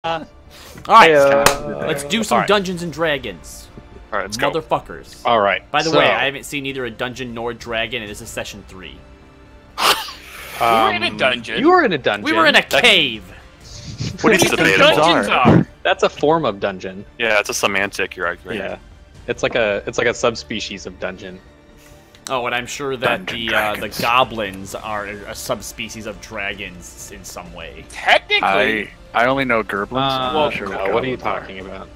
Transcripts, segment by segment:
Alright, let's do some Dungeons and Dragons. Alright, let's go. Motherfuckers. Alright. By the way, I haven't seen either a dungeon nor a dragon, and this is session 3. We were in a dungeon. You were in a dungeon. We were in a cave. What do you think dungeons are? That's a form of dungeon. Yeah, it's a semantic, you're right. Yeah. It's like a subspecies of dungeon. Oh, and I'm sure that the goblins are a subspecies of dragons in some way. Technically, I only know gerblins. Well, no, what are you talking about?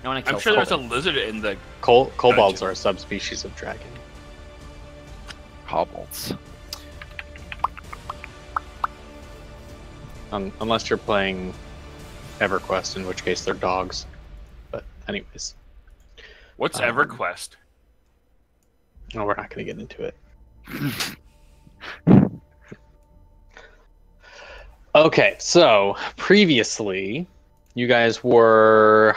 I'm sure there's a lizard in the kobolds are a subspecies of dragon. Kobolds. Unless you're playing EverQuest, in which case they're dogs. But anyways. What's EverQuest? No, we're not going to get into it. Okay, so previously, you guys were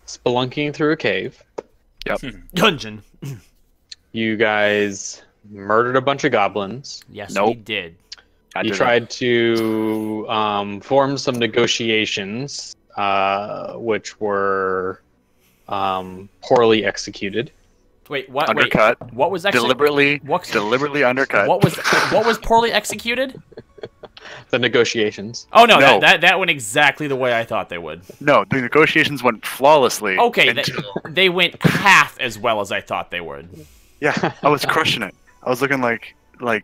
spelunking through a cave. Yep. Dungeon. You guys murdered a bunch of goblins. Yes, we did. You tried to form some negotiations, which were poorly executed. Wait, what? Undercut. Wait, what was actually deliberately undercut? What was poorly executed? The negotiations. Oh no. That went exactly the way I thought they would. No, the negotiations went flawlessly. Okay, they went half as well as I thought they would. Yeah, I was crushing it. I was looking like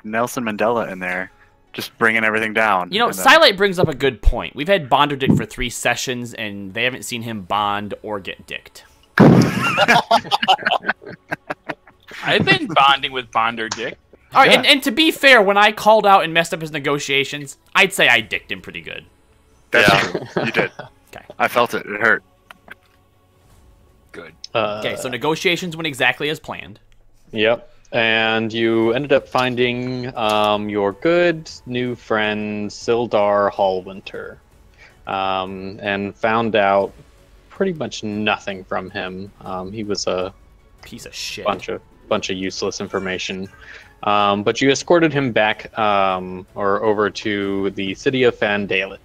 Nelson Mandela in there, just bringing everything down. You know, Silite brings up a good point. We've had Bonder Dick for 3 sessions, and they haven't seen him bond or get dicked. I've been bonding with Bonder Dick. All right, and to be fair, when I called out and messed up his negotiations, I'd say I dicked him pretty good. That's true. You did. Okay. I felt it. It hurt. Good. Okay, so negotiations went exactly as planned. Yep. And you ended up finding your good new friend Sildar Hallwinter, and found out pretty much nothing from him. He was a piece of shit. Bunch of useless information. But you escorted him back or over to the city of Phandelver,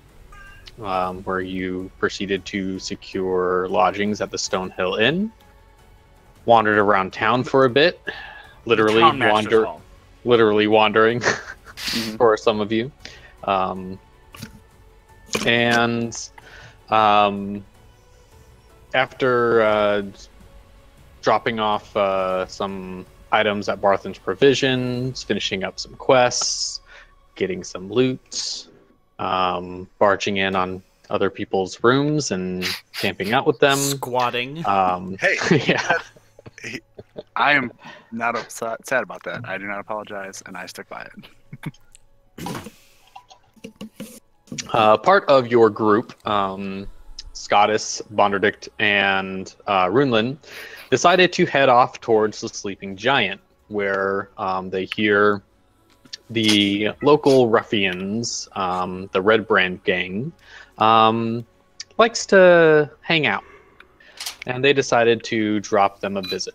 where you proceeded to secure lodgings at the Stonehill Inn. Wandered around town for a bit. Literally wandering for some of you. After dropping off some items at Barthen's Provisions, finishing up some quests, getting some loot, barging in on other people's rooms and camping out with them. Squatting. Hey, yeah. I am not sad about that. I do not apologize, and I stick by it. Part of your group, Scottis, Bonderdict, and Runelin, decided to head off towards the Sleeping Giant, where they hear the local ruffians, the Red Brand Gang, likes to hang out. And they decided to drop them a visit.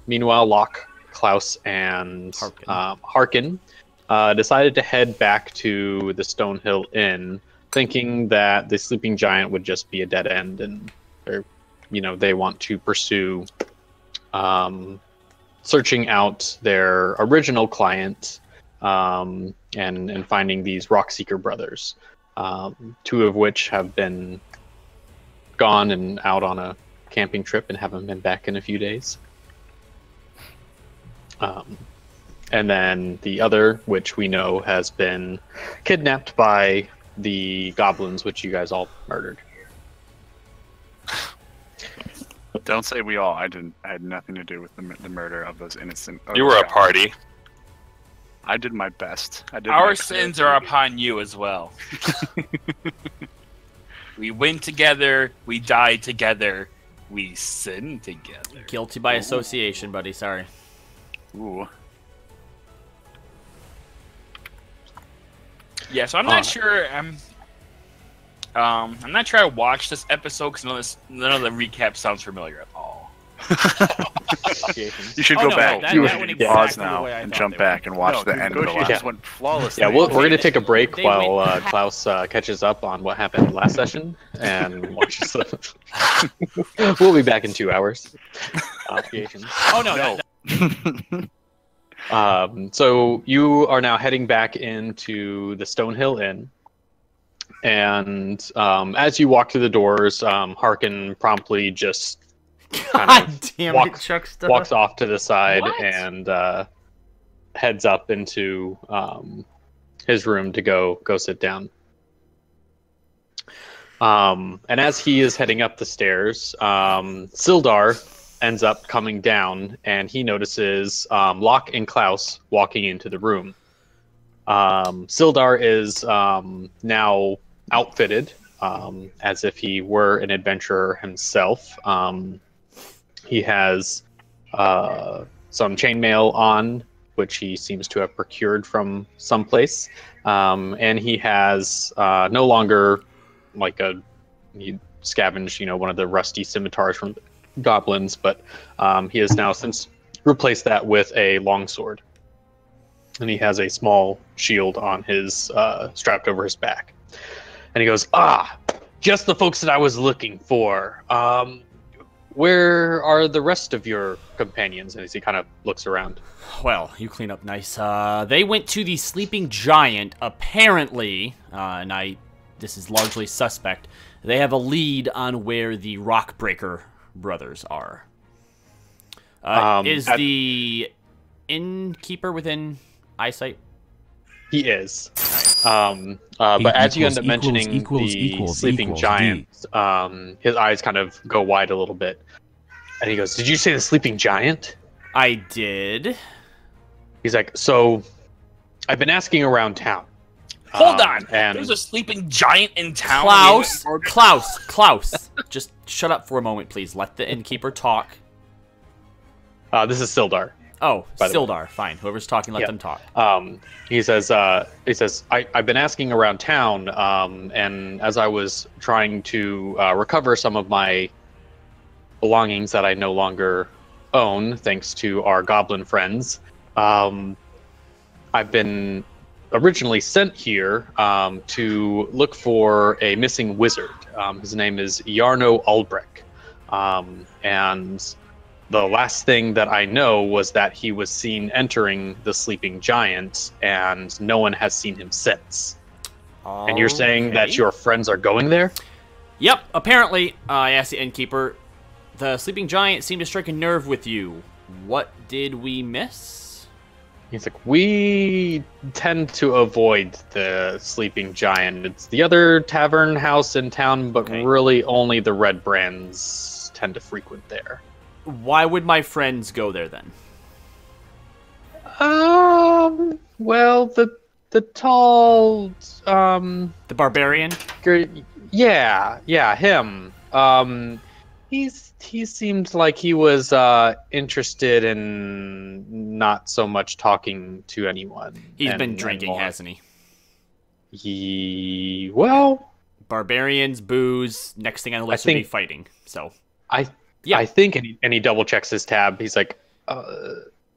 Meanwhile, Locke, Klaus, and Harkin decided to head back to the Stonehill Inn, thinking that the Sleeping Giant would just be a dead end, and they want to pursue searching out their original client and finding these Rockseeker brothers, 2 of which have been gone and out on a camping trip and haven't been back in a few days. And then the other, which we know has been kidnapped by the goblins, which you guys all murdered. Don't say we all. I had nothing to do with the murder of those innocent. You were a party. I did my best. Our sins are upon you as well. We win together. We die together. We sin together. Guilty by association, buddy. Sorry. Ooh. Yeah, so I'm not sure. I'm not sure I watched this episode because none of the recap sounds familiar at all. You should Oh, go no, back. that you went should exactly pause the now way I and thought jump they back and watch No, the dude, end of the negotiations last. went flawless. Yeah, we're going to take a break They while went Klaus catches up on what happened last session and watches the... We'll be back in 2 hours. Negotiations. Oh no. So you are now heading back into the Stonehill Inn. And as you walk through the doors, Harkin promptly just kind God of damn walks, it, Chuckster. walks off to the side What? and heads up into his room to go sit down. And as he is heading up the stairs, Sildar ends up coming down, and he notices Locke and Klaus walking into the room. Sildar is now outfitted as if he were an adventurer himself. He has some chainmail on, which he seems to have procured from someplace, and he has no longer like he scavenged, one of the rusty scimitars from goblins, but he has now since replaced that with a longsword, and he has a small shield on his strapped over his back. And he goes, just the folks that I was looking for. Where are the rest of your companions? And as he kind of looks around. Well, you clean up nice. They went to the Sleeping Giant, apparently, and this is largely suspect, they have a lead on where the Rockbreaker brothers are. Is the innkeeper within eyesight? He is. But as you end up mentioning the Sleeping Giant, his eyes kind of go wide a little bit. And he goes, "Did you say the Sleeping Giant?" I did. He's like, "So, I've been asking around town." Hold on. And There's a sleeping giant in town. Klaus. Just shut up for a moment, please. Let the innkeeper talk. This is Sildar. Oh, by the way. Sildar. Fine. Whoever's talking, let them talk. He says, I've been asking around town, and as I was trying to recover some of my belongings that I no longer own, thanks to our goblin friends, I've been originally sent here to look for a missing wizard. His name is Yarno Albrecht, and the last thing that I know was that he was seen entering the Sleeping Giant, and no one has seen him since. And you're saying that your friends are going there? Yep, apparently. I asked the innkeeper. The Sleeping Giant seemed to strike a nerve with you. What did we miss? He's like, we tend to avoid the Sleeping Giant. It's the other tavern house in town, but really only the Red Brands tend to frequent there. Why would my friends go there then? Well, the tall, The barbarian? yeah, him. He seemed like he was interested in not so much talking to anyone. He's been drinking, hasn't he? Well, barbarians, booze. Next thing on the list would be fighting. So I think, and he double checks his tab. He's like,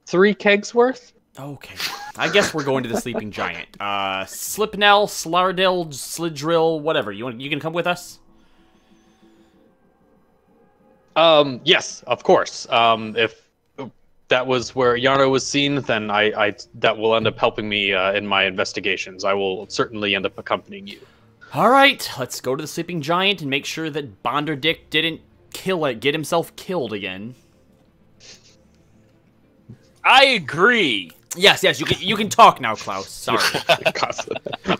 3 kegs worth. Okay, I guess we're going to the Sleeping Giant. Slipnell, Slardell, Slidrill, whatever. You can come with us. Yes, of course. If that was where Yarno was seen, then that will end up helping me in my investigations. I will certainly end up accompanying you. All right, let's go to the Sleeping Giant and make sure that Bonderdick didn't get himself killed again. I agree. Yes, you can talk now, Klaus. Sorry.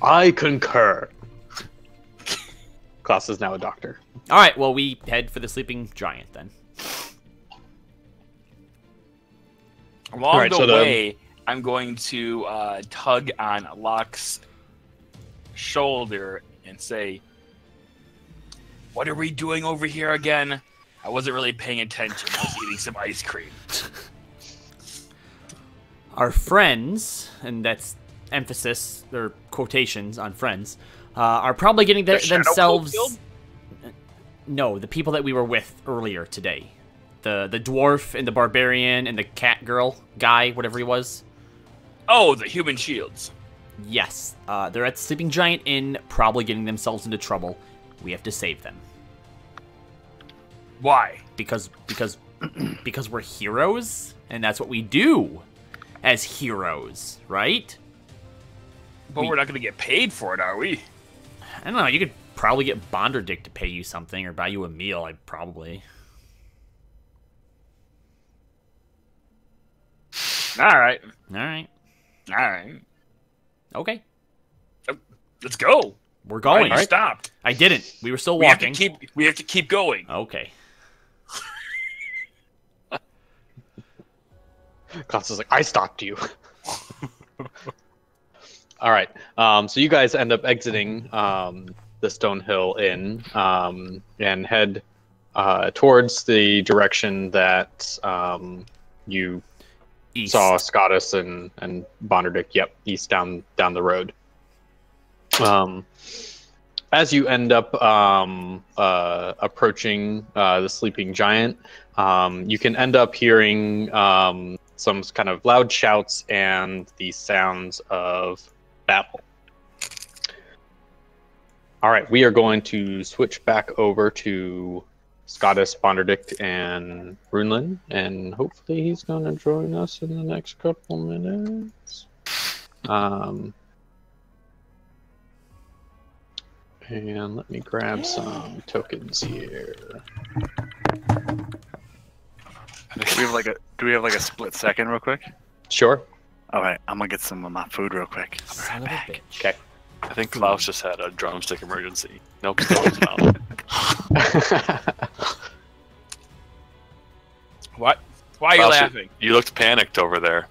I concur. Klaus is now a doctor. All right, well, we head for the Sleeping Giant then. Along the way, I'm going to tug on Locke's shoulder and say, "What are we doing over here again? I wasn't really paying attention. I was eating some ice cream." Our friends, and that's emphasis or quotations on friends, are probably getting themselves... No, the people that we were with earlier today. the dwarf and the barbarian and the cat girl guy, whatever he was. Oh, the human shields. Yes, they're at the Sleeping Giant Inn, probably getting themselves into trouble. We have to save them. Why? Because we're heroes, and that's what we do as heroes, right? But we're not going to get paid for it, are we? I don't know. You could probably get Bonderdick to pay you something or buy you a meal. I'd probably. All right. All right. All right. Okay. Let's go. We're going. You stopped. I didn't. We were still walking. We have to keep going. Okay. Constance's like, I stopped you. All right. So you guys end up exiting the Stonehill Inn and head towards the direction that you East. saw Scottus and Bonderdick. Yep, east down the road. As you end up approaching the Sleeping Giant, you can end up hearing some kind of loud shouts and the sounds of battle. All right, we are going to switch back over to Scottus, Bonderdick, and Runelin, and hopefully he's going to join us in the next couple minutes. And let me grab some tokens here. Do we have like a split second, real quick? Sure. All right, I'm gonna get some of my food real quick. I'll be Son right of a back. bitch. Okay. I think Klaus just had a drumstick emergency. Nope, still in his mouth. What? Why are you Klaus, laughing? You looked panicked over there.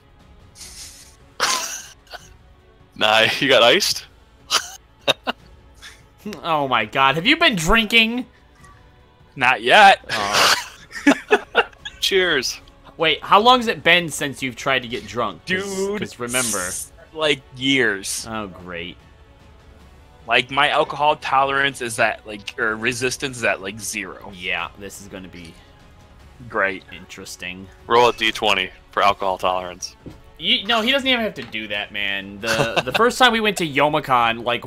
Nah, you got iced? Oh my god. Have you been drinking? Not yet. Cheers. Wait, how long has it been since you've tried to get drunk? Dude. Because remember. Like years. Oh, great. Like my alcohol tolerance is at or resistance is at 0. Yeah, this is going to be Great. interesting. Roll a d20 for alcohol tolerance. No, he doesn't even have to do that, man. The first time we went to Youmacon, like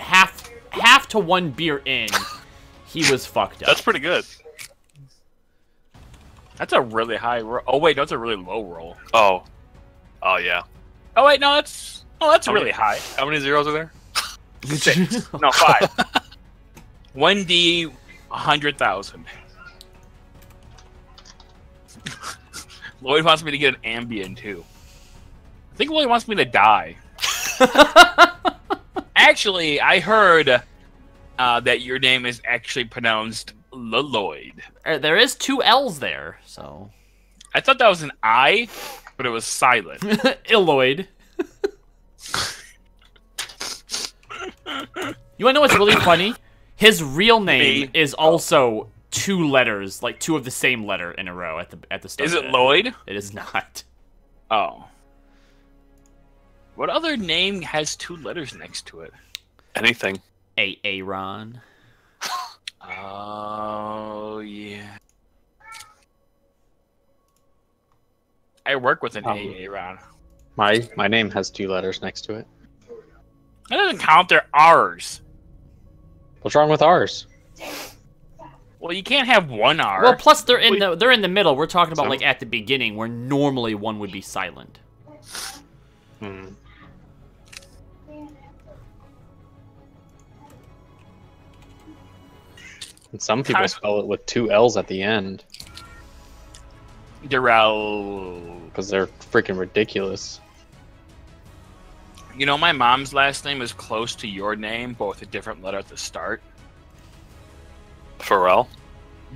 half to one beer in, he was fucked up. That's pretty good. That's a really high roll. Oh wait, that's a really low roll. Oh yeah. Oh wait, no, that's How really many- high. How many zeros are there? 6. No, 5. 1D 100,000. Lloyd wants me to get an Ambien too. I think Lloyd wants me to die. Actually, I heard that your name is actually pronounced Lloyd. There is 2 L's there, so. I thought that was an I, but it was silent. Illoid. You wanna know what's really funny? His real name Me. is also 2 letters, like 2 of the same letter in a row at the start. Is of it Lloyd? It is not. Oh. What other name has 2 letters next to it? Anything. Aaron. Oh, yeah. I work with an Aaron. My name has 2 letters next to it. That doesn't count, they're R's. What's wrong with ours? Well, you can't have 1 R. Well, plus they're in the middle. We're talking about So- like at the beginning, where normally one would be silent. Hmm. And some people spell it with 2 L's at the end Darrell. because they're freaking ridiculous. You know, my mom's last name is close to your name, but with a different letter at the start. Pharrell.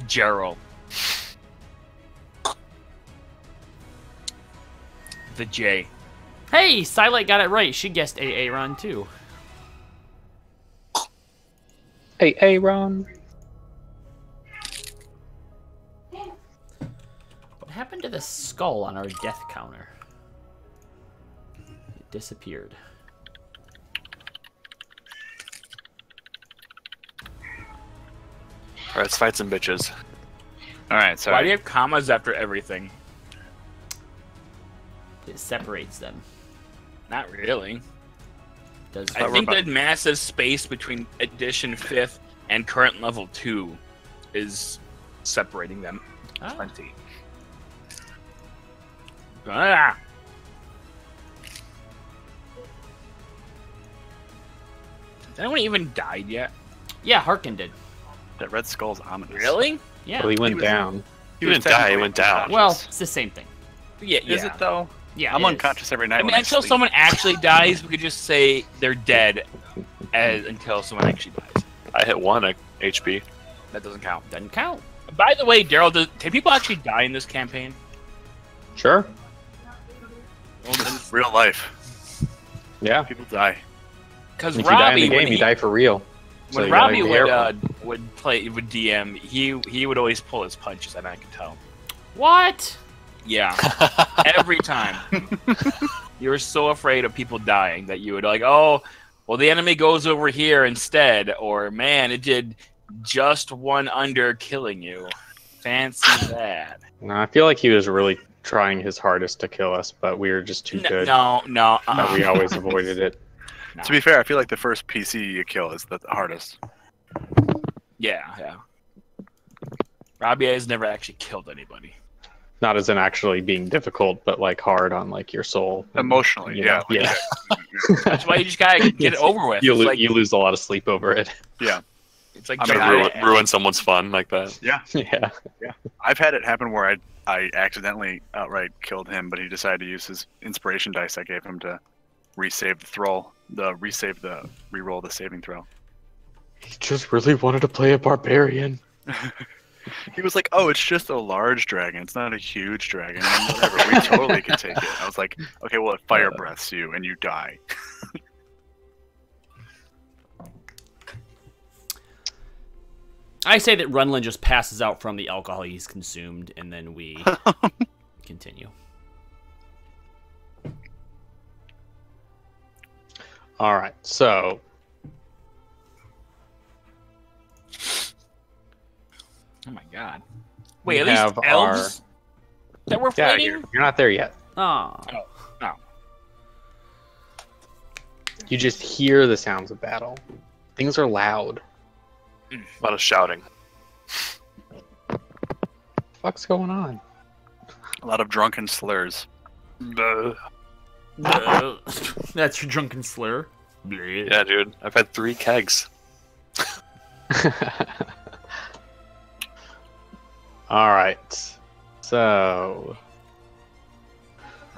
Gerald. The J. Hey, Silite got it right. She guessed Aaron too. Hey, Aaron. What happened to the skull on our death counter? It disappeared. Alright, let's fight some bitches. All right, Why sorry. do you have commas after everything? It separates them. Not really. Does I think the massive space between edition 5th and current level 2 is separating them. Plenty. Ah! Has anyone even died yet? Yeah, Harkin did. That red skull's ominous. Really? Yeah. Well, he went was- down. He didn't die, he went down. Well, it's the same thing. Yeah. Is it though? Yeah, I'm it is. unconscious every night. I mean, when until sleep. someone actually dies, we could just say they're dead until someone actually dies. I hit 1 HP. That doesn't count. Doesn't count. By the way, Daryl, can people actually die in this campaign? Sure. Real life, Yeah. people die. Because If you die in Robbie, the game, you die for real. So when you gotta Robbie be careful. would DM, he would always pull his punches, and I could tell. What? Yeah, every time. You were so afraid of people dying that you would like, oh, well, the enemy goes over here instead, or man, it did just one under killing you. Fancy that. No, I feel like he was really trying his hardest to kill us, but we were just too good. No. That we always avoided it. No. To be fair, I feel like the first PC you kill is the hardest. Yeah. Robbie has never actually killed anybody. Not as in actually being difficult, but like hard on like your soul. Emotionally, You know? yeah. That's why you just gotta get it over with. You, It's like, you lose a lot of sleep over it. it's like I To mean, ruin someone's fun like that. Yeah. I've had it happen where I accidentally outright killed him, but he decided to use his inspiration dice I gave him to resave the throw, reroll the saving throw. He just really wanted to play a barbarian. He was like, "Oh, it's just a large dragon. It's not a huge dragon. Whatever. We totally can take it." I was like, "Okay, well, it fire breaths you and you die." I say that Runlin just passes out from the alcohol he's consumed, and then we continue. All right, so oh my god. we Wait, at least have elves that we're yeah, fighting? you're not there yet. Oh. You just hear the sounds of battle. Things are loud. A lot of shouting. What's going on? A lot of drunken slurs. That's your drunken slur. Bleh. Yeah, dude. I've had 3 kegs. All right. So,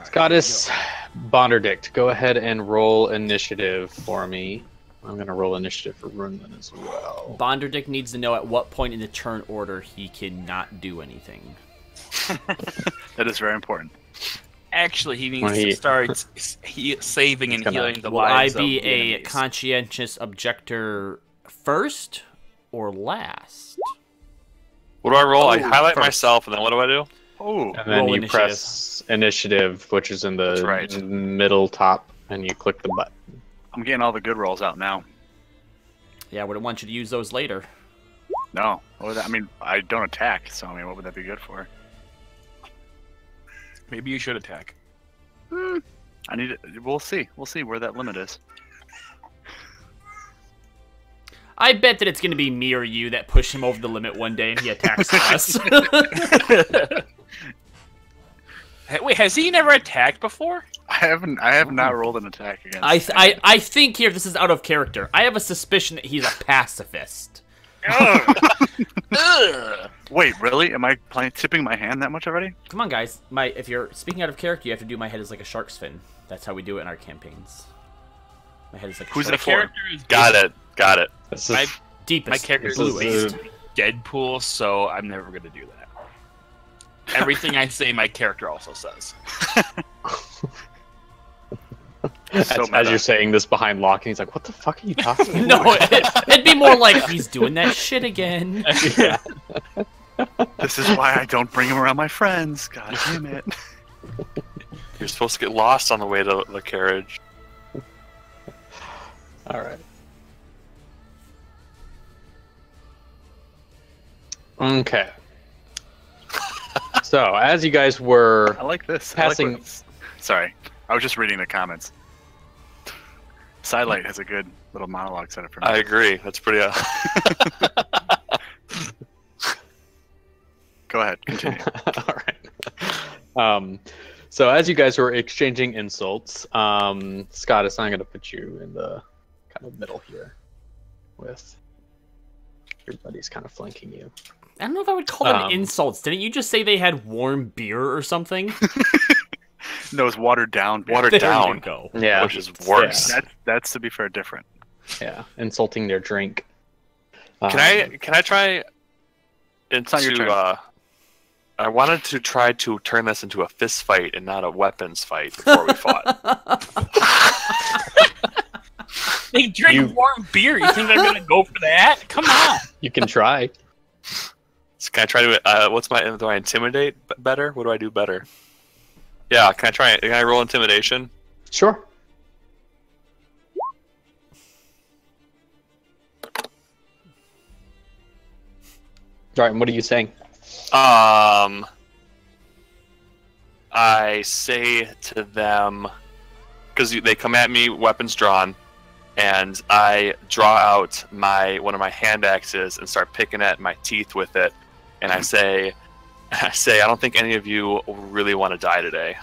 Scottis Bonderdict, go ahead and roll initiative for me. I'm going to roll initiative for Runlin as well. Bonderdick needs to know at what point in the turn order he cannot do anything. That is very important. Actually, he needs When to he- start saving and gonna- healing the Will I lives be of the a enemies. conscientious objector first or last? What do I roll? I Oh, highlight first. myself, and then what do I do? Oh, And then Roll you initiative. press initiative, which is in That's the right. middle top, and you click the button. I'm getting all the good rolls out now. Yeah, I would want you to use those later. No, what would that, I mean, I don't attack, so I mean, what would that be good for? Maybe you should attack. I need it. We'll see. We'll see where that limit is. I bet that it's going to be me or you that push him over the limit one day and he attacks us. Hey, wait, has he never attacked before? I have not rolled an attack against. I think here this is out of character. I have a suspicion that he's a pacifist. Ugh. Wait, really? Am I tipping my hand that much already? Come on, guys. If you're speaking out of character, you have to do my head as like a shark's fin. That's how we do it in our campaigns. My head is like a Who's shark's it for? Character is Got it. This My- is, deepest, My character is bluest. Deadpool, so I'm never gonna do that. Everything I say, my character also says. as meta. you're saying this behind lock, and he's like, "What the fuck are you talking about?" No, it'd be more like he's doing that shit again. Yeah. This is why I don't bring him around my friends. God damn it. You're supposed to get lost on the way to the carriage. All right. Okay. So, as you guys were I like this. passing... I like Sorry, I was just reading the comments. Sidelight has a good little monologue set up for me. I agree. That's pretty. Go ahead, continue. All right. So as you guys were exchanging insults, Scottis, I'm going to put you in the kind of middle here with your buddies kind of flanking you. I don't know if I would call them insults. Didn't you just say they had warm beer or something? No, it's watered down. Watered There down. you go. Yeah. Which is worse. Yeah. That's to be fair, different. Yeah, insulting their drink. Can I try? It's not your turn. I wanted to try to turn this into a fist fight and not a weapons fight before we fought. They drink warm beer. You think they're gonna go for that? Come on. You can try. So can I try to? Do I intimidate better? What do I do better? Yeah, can I try it? Can I roll intimidation? Sure. All right, and what are you saying? I say to them, because they come at me, weapons drawn, and I draw out one of my hand axes and start picking at my teeth with it, and I say, I don't think any of you really want to die today.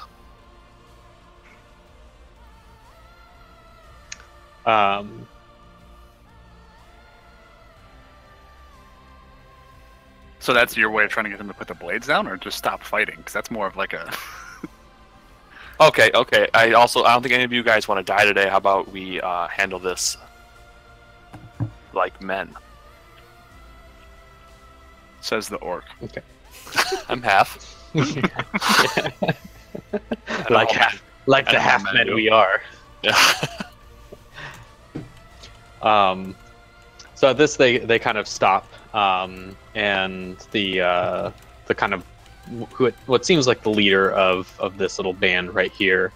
So that's your way of trying to get them to put the blades down, or just stop fighting? Because that's more of like a. Okay. I don't think any of you guys want to die today. How about we handle this like men? Says the orc. Okay. I'm half. Like the half men we are. Yeah. So at this, they kind of stop, and the kind of what seems like the leader of this little band right here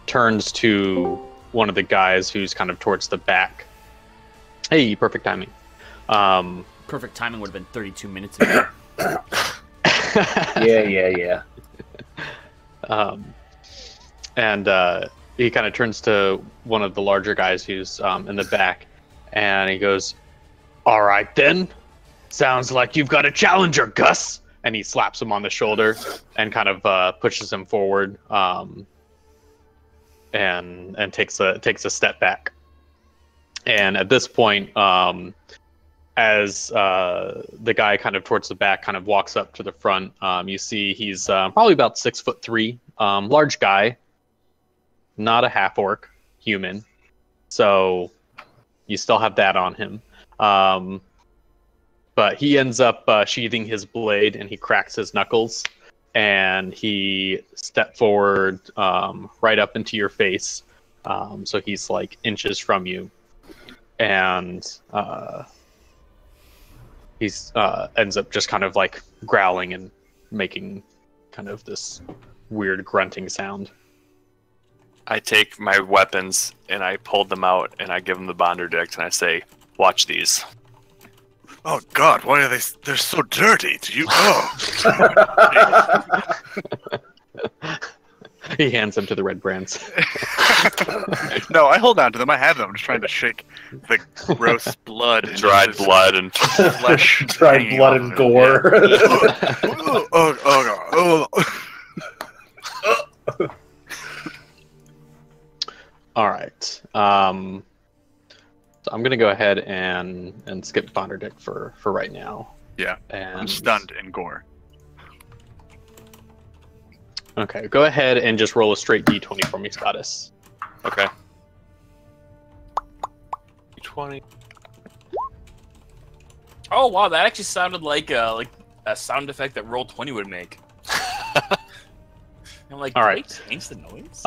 turns to one of the guys who's kind of towards the back. Hey, perfect timing. Perfect timing would have been 32 minutes ago. Yeah. And he kind of turns to one of the larger guys who's in the back, and he goes, "All right then, sounds like you've got a challenger, Gus." And he slaps him on the shoulder and kind of pushes him forward, and takes a step back. And at this point, as the guy kind of towards the back kind of walks up to the front, you see he's probably about 6'3", large guy, not a half orc, human. So you still have that on him. But he ends up sheathing his blade, and he cracks his knuckles, and he stepped forward right up into your face. So he's like inches from you, and he's ends up just kind of like growling and making kind of this weird grunting sound. I take my weapons and I pull them out and I give them the Bonderdict and I say, "Watch these." Oh God! Why are they? They're so dirty. Do you? Oh. He hands them to the red brands. No, I hold on to them. I have them. I'm just trying to shake the gross blood, dried blood and flesh, dried blood and gore. Oh God! All right. So I'm gonna go ahead and skip Bonderdick for right now. Yeah. And I'm stunned in gore. Okay, go ahead and just roll a straight D20 for me, Scottis. Okay. D20. Oh wow, that actually sounded like a sound effect that Roll20 would make. I'm like, all right. Change the noise.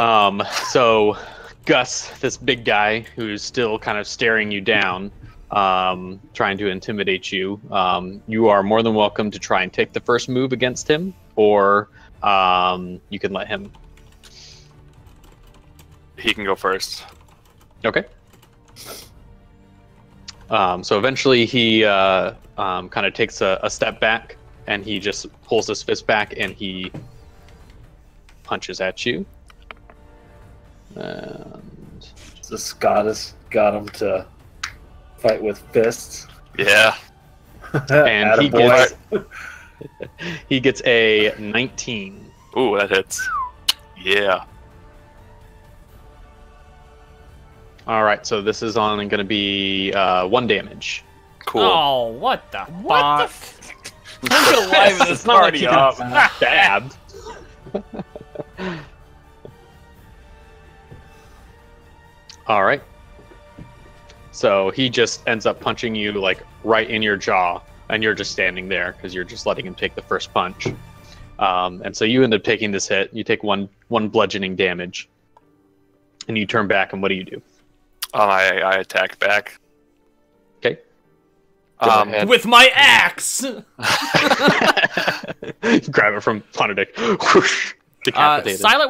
So Gus, this big guy who's still kind of staring you down, trying to intimidate you, you are more than welcome to try and take the first move against him, or you can let him. He can go first. Okay. So eventually he kind of takes a step back and he just pulls his fist back and he punches at you. And So Scottus got him to fight with fists. Yeah. And he Attaboy. he gets a 19. Ooh, that hits. Yeah. All right, so this is on going to be 1 damage. Cool. Oh, what the What fuck? the I'm gonna liven this It's not like party he up. got stabbed. All right. So he just ends up punching you like right in your jaw, and you're just standing there because you're just letting him take the first punch. And so you end up taking this hit. You take one bludgeoning damage, and you turn back. And what do? I attack back. Okay. Go ahead. With my axe! Grab it from Ponderdick. Whoosh. Decapitated. Silent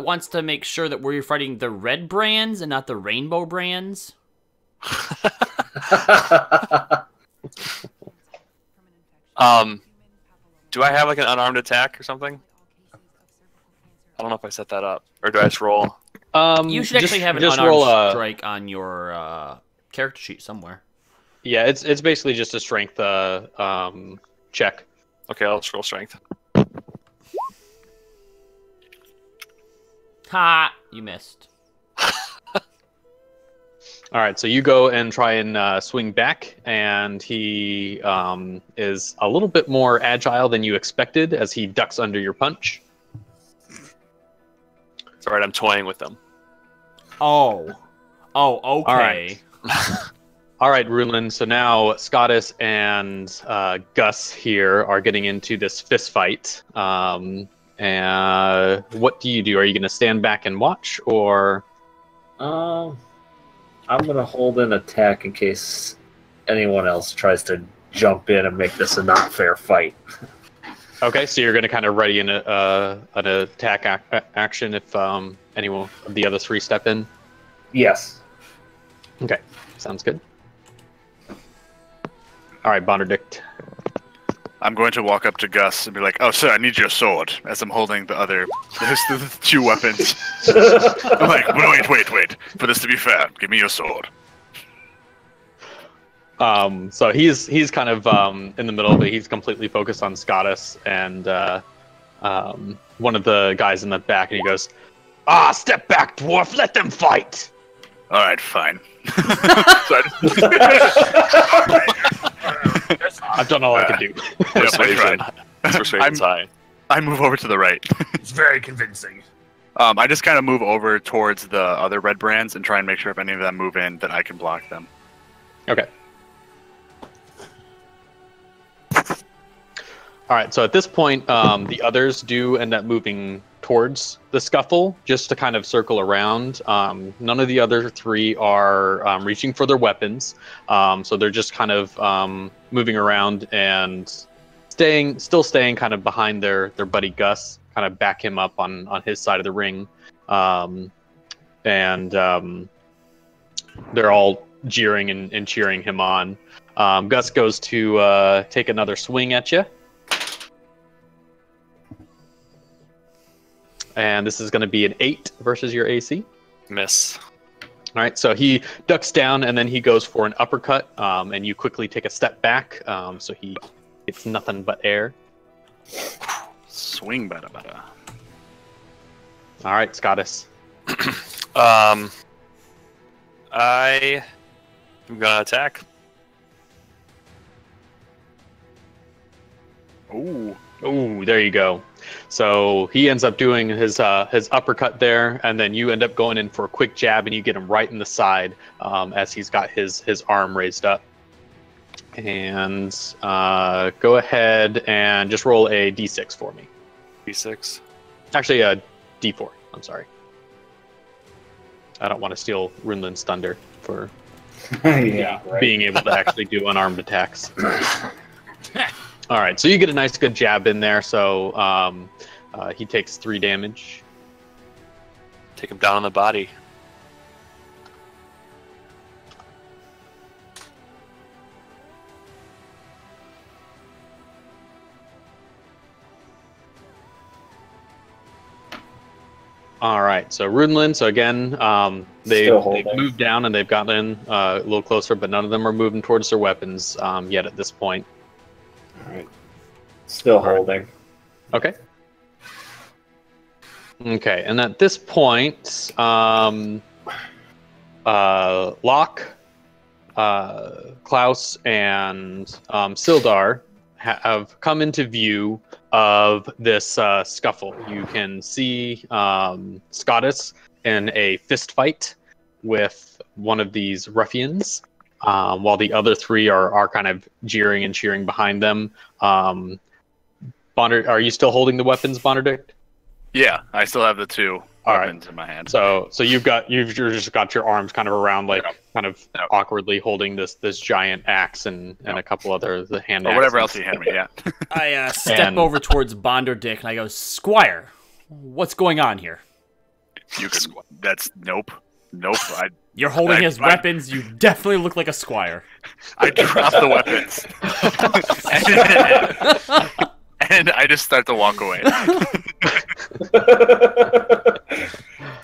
wants to make sure that we're fighting the red brands and not the rainbow brands. Do I have like an unarmed attack or something? I don't know if I set that up, or do I just roll? You should actually have an just unarmed roll strike on your character sheet somewhere. Yeah, it's basically just a strength check. Okay, I'll just roll strength. Ha! You missed. All right, so you go and try and swing back, and he is a little bit more agile than you expected as he ducks under your punch. It's alright, I'm toying with them. Oh, okay. All right, Runelin. So now Scottus and Gus here are getting into this fist fight. And what do you do? Are you going to stand back and watch, or? I'm gonna hold an attack in case anyone else tries to jump in and make this a not fair fight. Okay, so you're going to kind of ready an attack action if anyone of the other 3 step in. Yes. Okay, sounds good. All right, Bonderdict. I'm going to walk up to Gus and be like, "Oh, sir, I need your sword." As I'm holding the 2 weapons. I'm like, wait. For this to be fair, give me your sword. So he's kind of in the middle, but he's completely focused on Scottus and one of the guys in the back, and he goes, step back, dwarf, let them fight." All right, fine. I've done all I can do. Persuasion. Persuasion's high. I move over to the right. It's very convincing. I just kind of move over towards the other red brands and try and make sure if any of them move in, that I can block them. Okay. All right, so at this point, the others do end up moving towards the scuffle, just to kind of circle around. None of the other 3 are reaching for their weapons, so they're just kind of moving around and still staying kind of behind their buddy Gus, kind of back him up on his side of the ring, and they're all jeering and cheering him on. Gus goes to take another swing at you. And this is going to be an 8 versus your AC. Miss. All right, so he ducks down, and then he goes for an uppercut, and you quickly take a step back, so he gets nothing but air. Swing, bada. All right, Scottus. I am gonna attack. Ooh. Ooh, there you go. So he ends up doing his uppercut there, and then you end up going in for a quick jab, and you get him right in the side as he's got his arm raised up. And go ahead and just roll a d6 for me. D6. Actually, a d4. I'm sorry. I don't want to steal Runelin's thunder for Yeah, right. being able to actually do unarmed attacks. All right, so you get a nice good jab in there. So he takes 3 damage. Take him down on the body. All right, so Runelin. So again, they've moved down and they've gotten a little closer, but none of them are moving towards their weapons yet at this point. All right. Still holding. Okay. Okay, and at this point, Locke, Klaus, and Sildar have come into view of this scuffle. You can see Scottus in a fist fight with one of these ruffians, while the other three are kind of jeering and cheering behind them. Bonder, are you still holding the weapons, Bonderdict? Yeah, I still have the two weapons in my hand. So you've just got your arms kind of around, kind of awkwardly holding this giant axe and a couple other the hand or axes. whatever else you hand me. Yeah. I step over towards Bonderdick and I go, Squire, what's going on here? You can. That's nope. You're holding his weapons. You definitely look like a squire. I drop the weapons, and I just start to walk away.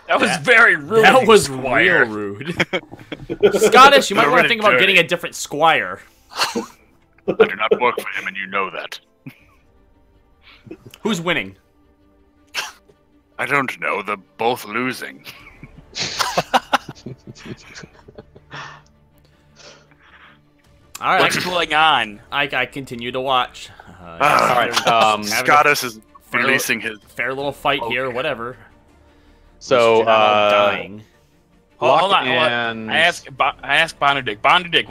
That was very rude. That was real rude. Scottish, you might want to think about getting a different squire. I do not work for him, and you know that. Who's winning? I don't know. They're both losing. All right. What's going on? I continue to watch. All right. Scottus is releasing his fair little fight here, whatever. So dying. Hold on. I ask Bonderdick. Bonderdick,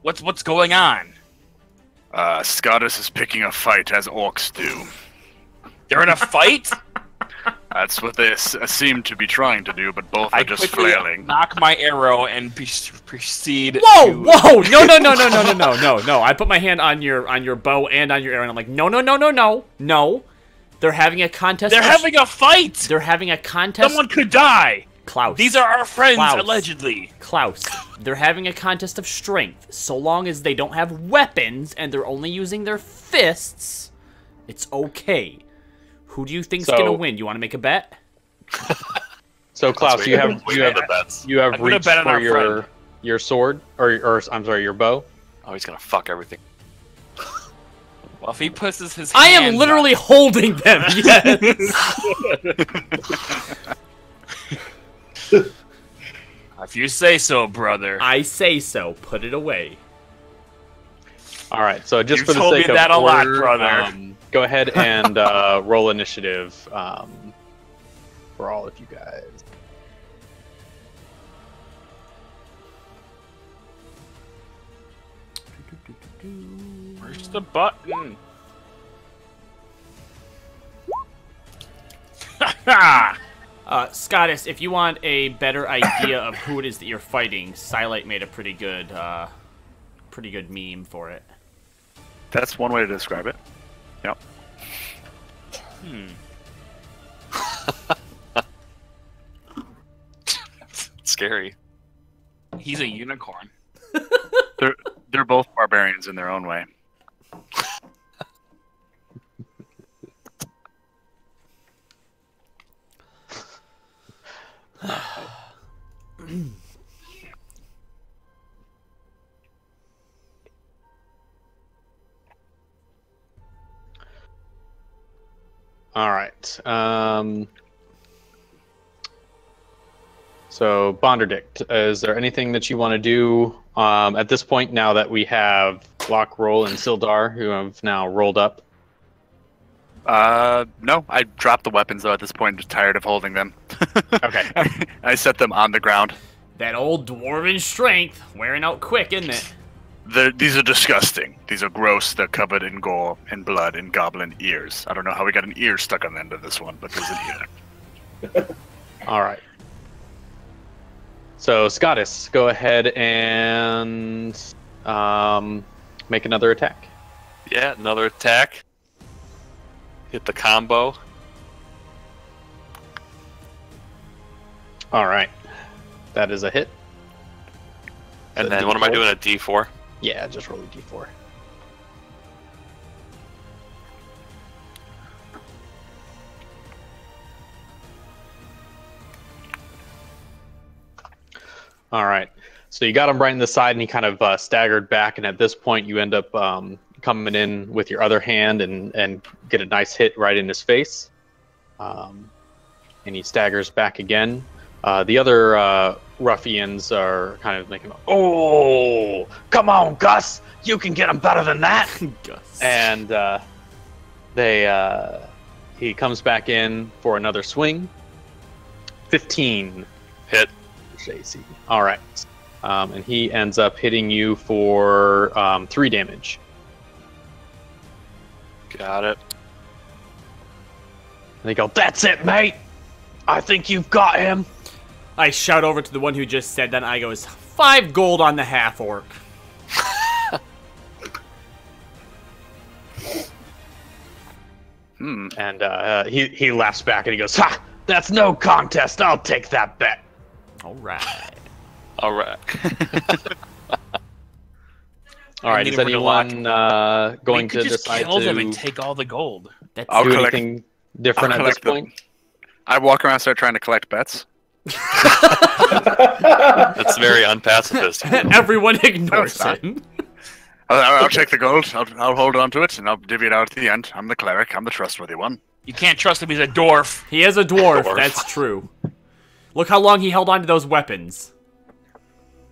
what's going on? Scottus is picking a fight as orcs do. They're in a fight? That's what they seem to be trying to do, but both are just flailing. Knock my arrow and proceed. Whoa! No! I put my hand on your bow and on your arrow, and I'm like, no. They're having a contest. They're having a fight. They're having a contest. Someone could die. Klaus. These are our friends, allegedly. Klaus. They're having a contest of strength. So long as they don't have weapons and they're only using their fists, it's okay. Who do you think's gonna win? You want to make a bet? So Klaus, you have reached for your sword or I'm sorry, your bow. Oh, he's gonna fuck everything. Well, if he puts his hands I am literally holding them. Yes. If you say so, brother. I say so. Put it away. All right. So just for the told sake me of that a lot, order, brother. Go ahead and roll initiative for all of you guys. Where's the button? Scottus, if you want a better idea of who it is that you're fighting, Silite made a pretty good meme for it. That's one way to describe it. Yep. Scary. He's a unicorn. They're both barbarians in their own way. All right. So Bonderdict, is there anything that you want to do at this point now that we have Lockroll and Sildar who have now rolled up? No. I dropped the weapons though at this point, just tired of holding them. Okay. I set them on the ground. That old dwarven strength wearing out quick, isn't it? These are disgusting. These are gross. They're covered in gore and blood and goblin ears. I don't know how we got an ear stuck on the end of this one, but there's an ear. All right. So Scottus, go ahead and make another attack. Yeah, another attack. Hit the combo. All right. That is a hit. And then what am I doing? A D4? Yeah, just roll a D4. All right. So you got him right in the side, and he kind of staggered back. And at this point, you end up coming in with your other hand and get a nice hit right in his face. And he staggers back again. The other ruffians are kind of making, "Oh, come on, Gus! You can get him better than that." Gus. And he comes back in for another swing. 15 Hit. AC. All right. And he ends up hitting you for 3 damage. Got it. And they go, "That's it, mate. I think you've got him." I shout over to the one who just said that, and I goes, 5 gold on the half-orc. And he laughs back and he goes, "Ha! That's no contest. I'll take that bet." All right. All right. All right. Is anyone going to just decide kill them to and take all the gold? That's I'll do collect- anything different at this point? I walk around and start trying to collect bets. That's very unpacifist. everyone ignores No, him. I'll take the gold. I'll hold on to it, and I'll divvy it out at the end. I'm the cleric. I'm the trustworthy one. You can't trust him. He's a dwarf. He is a dwarf. Dwarf. That's true. Look how long he held on to those weapons.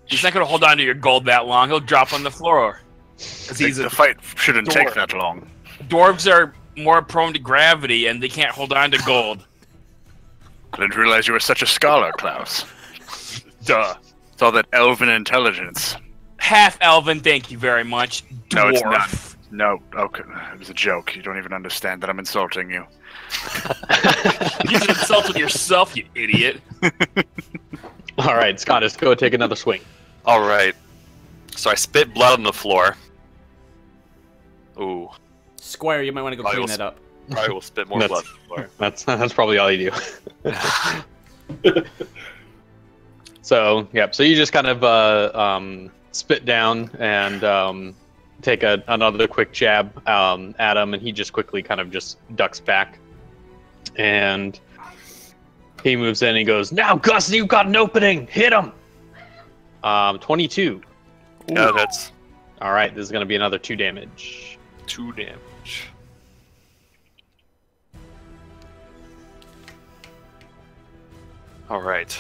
He's not going to hold on to your gold that long. He'll drop on the floor. 'Cause The fight shouldn't take that long. Dwarves are more prone to gravity, and they can't hold on to gold. I didn't realize you were such a scholar, Klaus. Duh. It's all that elven intelligence. Half elven, thank you very much. Dwarf. No, it's not. No, okay, it was a joke. You don't even understand that I'm insulting you. You just insulted yourself, you idiot. All right, Scottis, go take another swing. All right. So I spit blood on the floor. Ooh. Squire, you might want to go I clean will that up. Probably will spit more That's- blood on the floor. That's probably all you do. So you just kind of spit down and take another quick jab at him, and he just quickly kind of just ducks back, and he moves in and he goes, "Now, Gus, you've got an opening. Hit him." 22. Yeah, that's All right, this is going to be another 2 damage. 2 damage. All right.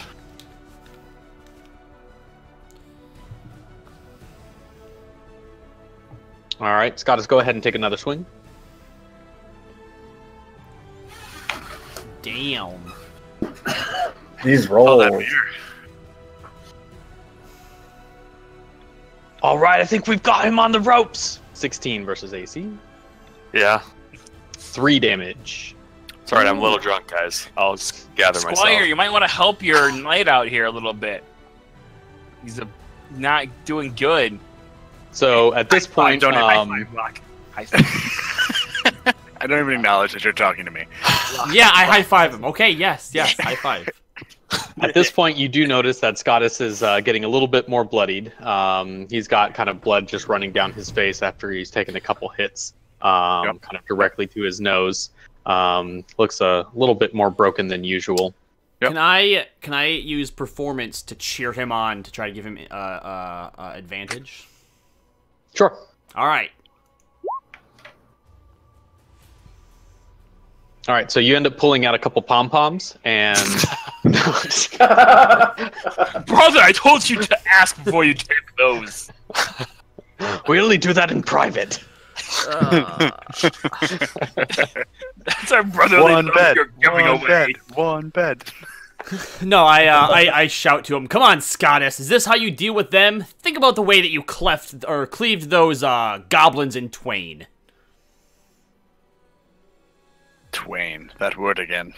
All right, Scottis, go ahead and take another swing. Damn. These Oh, rolls. that beer. All right, I think we've got him on the ropes. 16 versus AC. Yeah. 3 damage. Sorry, I'm a little drunk, guys. I'll just gather Squire, myself. you might want to help your knight out here a little bit. He's not doing good. So at this point, don't High five, Locke. High five. I don't even acknowledge that you're talking to me. Yeah, I high five him. Okay, yes, high five. at this point, you do notice that Scottis is getting a little bit more bloodied. He's got kind of blood just running down his face after he's taken a couple hits, kind of directly to his nose. Looks a little bit more broken than usual. Yep. Can I use performance to cheer him on to try to give him advantage? Sure. All right. All right, so you end up pulling out a couple pom-poms, and Brother, I told you to ask before you take those. we only do that in private. That's our brotherly One love bed. you're giving One away. bed. One bed. No, I shout to him. Come on, Scottis. Is this how you deal with them? Think about the way that you cleaved those goblins in twain. Twain. That word again.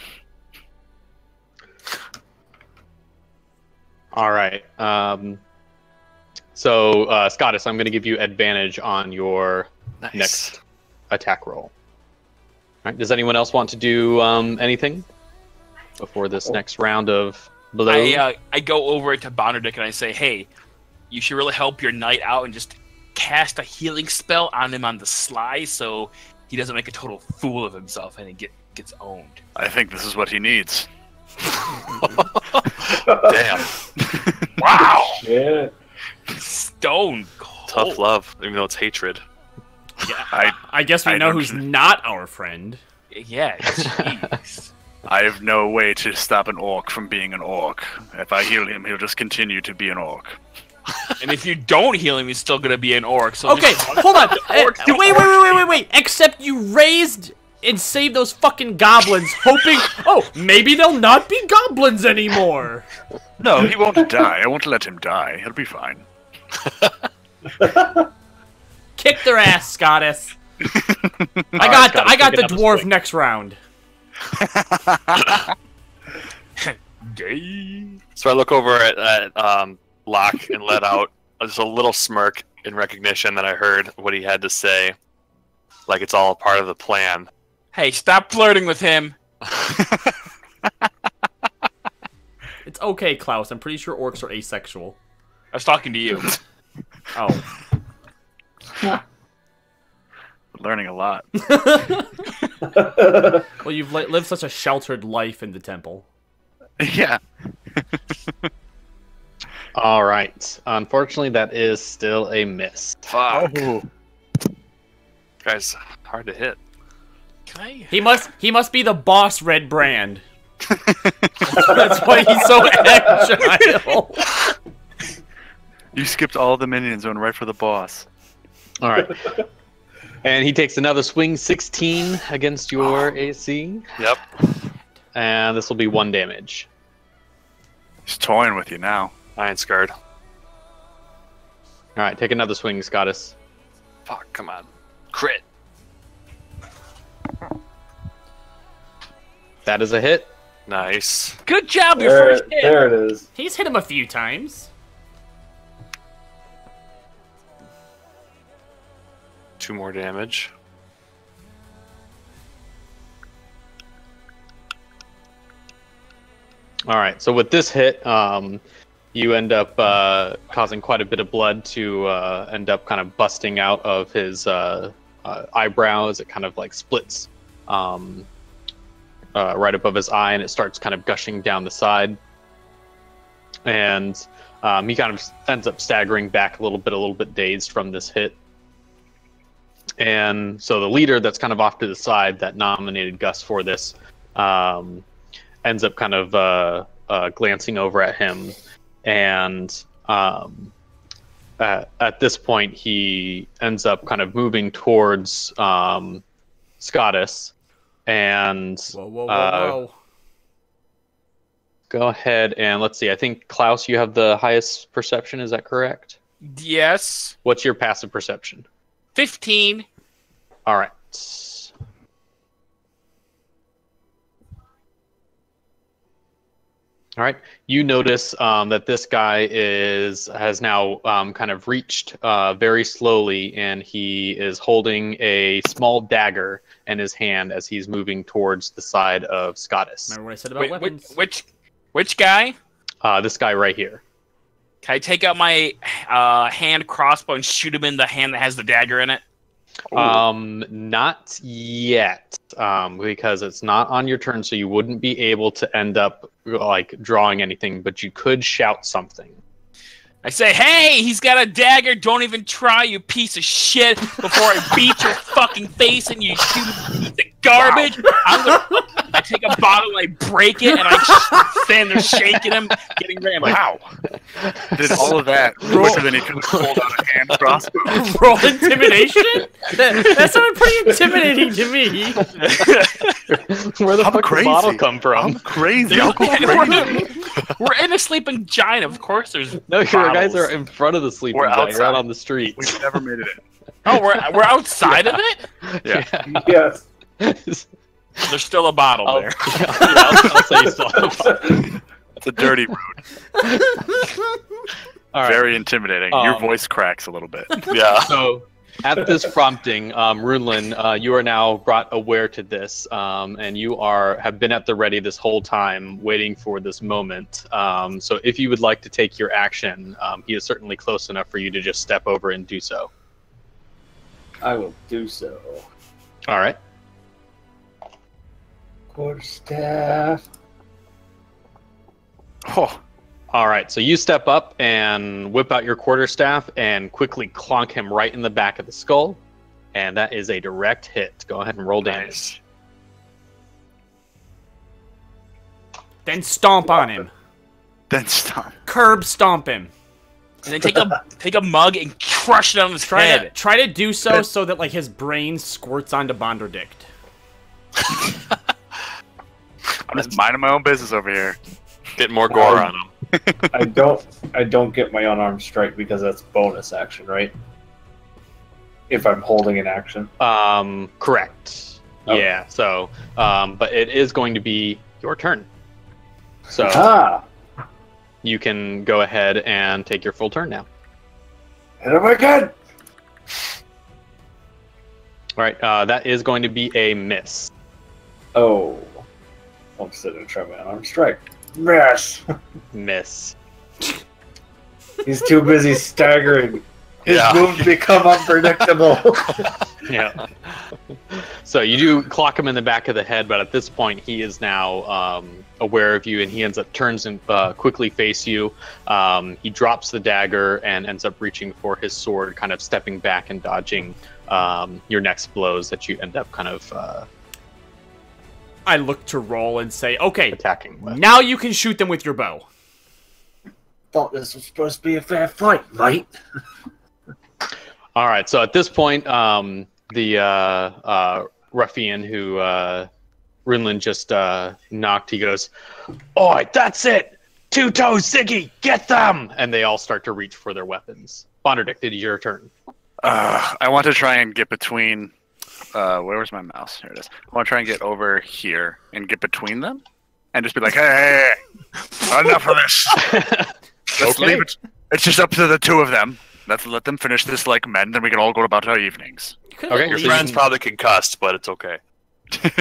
All right. So, Scottis, I'm going to give you advantage on your Nice. next attack roll. All right. Does anyone else want to do anything before this next round of blow? I go over to Bonderdick and I say, hey, you should really help your knight out and just cast a healing spell on him on the sly so he doesn't make a total fool of himself and he gets owned. I think this is what he needs. Damn. Wow. Yeah. Stone cold. Tough love, even though it's hatred. Yeah, I guess we I know don't- who's not our friend. Yeah, jeez. I have no way to stop an orc from being an orc. If I heal him, he'll just continue to be an orc. And if you don't heal him, he's still gonna be an orc. So Okay, just- hold on. Wait. Except you raised and saved those fucking goblins, hoping, oh, maybe they'll not be goblins anymore. No, he won't die. I won't let him die. He'll be fine. Kick their ass, Scottis. I got the dwarf next round. Gay. So I look over at Locke and let out just a little smirk in recognition that I heard what he had to say. Like it's all part of the plan. Hey, stop flirting with him. It's okay, Klaus. I'm pretty sure orcs are asexual. I was talking to you. Oh. Learning a lot. Well, you've lived such a sheltered life in the temple. Yeah. All right. Unfortunately, that is still a miss. Fuck. Guys, hard to hit. Can I? He must be the boss Red Brand. That's why he's so agile. You skipped all the minions and went right for the boss. All right. And he takes another swing, 16 against your AC. Yep. And this will be 1 damage. He's toying with you now. I ain't scared. All right, take another swing, Scottis. Fuck, come on. Crit. That is a hit. Nice. Good job, your There, first hit. there it is. He's hit him a few times. 2 more damage. All right, so with this hit, you end up causing quite a bit of blood to end up kind of busting out of his eyebrows. It kind of like splits right above his eye, and it starts kind of gushing down the side. And he kind of ends up staggering back a little bit dazed from this hit. And so the leader that's kind of off to the side that nominated Gus for this ends up kind of glancing over at him. And at this point, he ends up kind of moving towards Scottis. And Whoa. go ahead and let's see. I think, Klaus, you have the highest perception. Is that correct? Yes. What's your passive perception? 15. All right. All right. You notice that this guy has now kind of reached very slowly, and he is holding a small dagger in his hand as he's moving towards the side of Scottis. Remember what I said about weapons? Which guy? This guy right here. Can I take out my hand crossbow and shoot him in the hand that has the dagger in it? Not yet, because it's not on your turn, so you wouldn't be able to end up like drawing anything, but you could shout something. I say, hey, he's got a dagger. Don't even try, you piece of shit, before I beat your fucking face and you shoot a piece of garbage. Wow. I take a bottle and I break it, and I stand there shaking him, getting ready. I'm like, Wow. Did all of that quicker than he could have pulled out a hand crossbow. Roll intimidation? That sounded pretty intimidating to me. Where the I'm fuck did crazy. the bottle come from? I'm crazy. I'll go crazy. we're in a sleeping giant. Of course there's No, your guys bottles. are in front of the sleeping We're giant. You're out outside. on the streets. We've never made it in. Oh, we're outside of it? Yeah. Yes. There's still a bottle I'll, there. I'll say you still have a bottle. It's a dirty road. All right. Very intimidating. Your voice cracks a little bit. Yeah. So, at this prompting, Runelin, you are now brought aware to this, and you have been at the ready this whole time, waiting for this moment. So, if you would like to take your action, he is certainly close enough for you to just step over and do so. I will do so. All right. Quarterstaff. Oh, All right, so you step up and whip out your quarterstaff and quickly clonk him right in the back of the skull. And that is a direct hit. Go ahead and roll damage. Then stomp on him. Then stomp. Curb stomp him. And then take a mug and crush it on his head. Try to do so that like his brain squirts onto Bonderdict. I'm just minding my own business over here. Get more gore on him. I don't get my unarmed strike because that's bonus action, right? If I'm holding an action. Correct. Oh. Yeah. So, but it is going to be your turn. So you can go ahead and take your full turn now. Hit him again. All right. That is going to be a miss. Oh. I'm sitting and try my unarmed strike. Miss. Miss. He's too busy staggering. His moves become unpredictable. Yeah. So you do clock him in the back of the head, but at this point he is now aware of you, and he turns and quickly face you. He drops the dagger and ends up reaching for his sword, kind of stepping back and dodging your next blows that you end up kind of. I look to roll and say, "Okay, attacking with. Now you can shoot them with your bow." Thought this was supposed to be a fair fight, mate. All right. So at this point, the ruffian who Runlin just knocked, he goes, "Oi, that's it! Two-Toe Ziggy, get them!" And they all start to reach for their weapons. Bonderdick, it is your turn. I want to try and get between. Where's my mouse? Here it is. I want to try and get over here and get between them, and just be like, "Hey, enough of this. Let's leave it. It's just up to the two of them. Let's let them finish this like men, then we can all go about our evenings." Okay, your friend's probably concussed, but it's okay.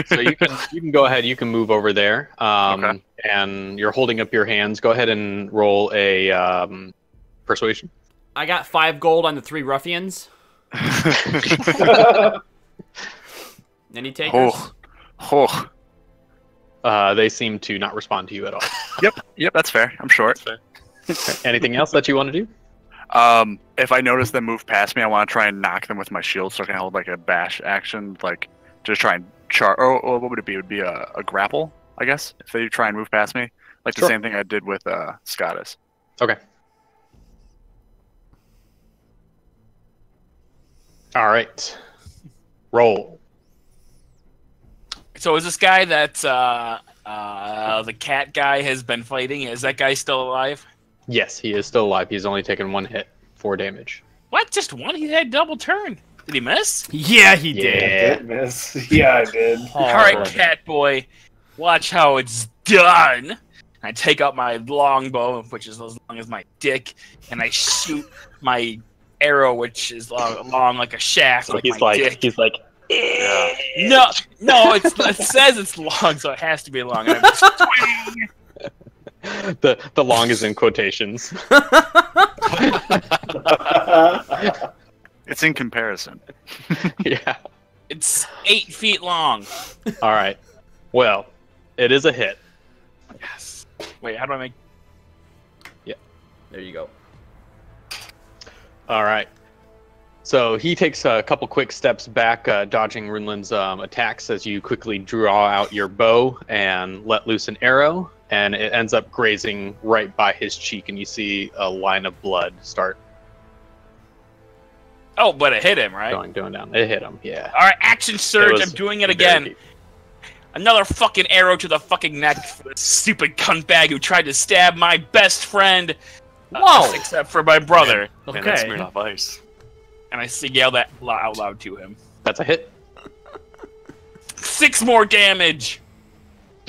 So you can go ahead. You can move over there. Okay. And you're holding up your hands. Go ahead and roll a persuasion. I got 5 gold on the 3 ruffians. Any takers? They seem to not respond to you at all. Yep, that's fair. I'm short. Anything else that you want to do? If I notice them move past me, I want to try and knock them with my shield so I can hold like a bash action, like just try and or what would it be? It would be a grapple, I guess, if they try and move past me. Like the same thing I did with Scottis. Okay. All right. Roll. So is this guy that the cat guy has been fighting, is that guy still alive? Yes, he is still alive. He's only taken 1 hit, 4 damage. What? Just 1? He had double turn. Did he miss? Yeah, he did. I did miss. Yeah, I did. All right, cat boy. Watch how it's done. I take out my longbow, which is as long as my dick, and I shoot my arrow, which is long like a shaft, so like my dick. He's like, no, it says it's long, so it has to be long. And I'm swing. The long is in quotations. It's in comparison. Yeah. It's 8 feet long. All right. Well, it is a hit. Yes. Wait, how do I make... Yeah. There you go. All right. So he takes a couple quick steps back, dodging Runlin's attacks as you quickly draw out your bow and let loose an arrow, and it ends up grazing right by his cheek, and you see a line of blood start. Oh, but it hit him, right? Going down. It hit him, yeah. All right, action surge. I'm doing it again. Another fucking arrow to the fucking neck for this stupid cuntbag who tried to stab my best friend. Whoa! Except for my brother. Okay. And that's Smirnoff Ice. And I yell that out loud to him. That's a hit. 6 more damage.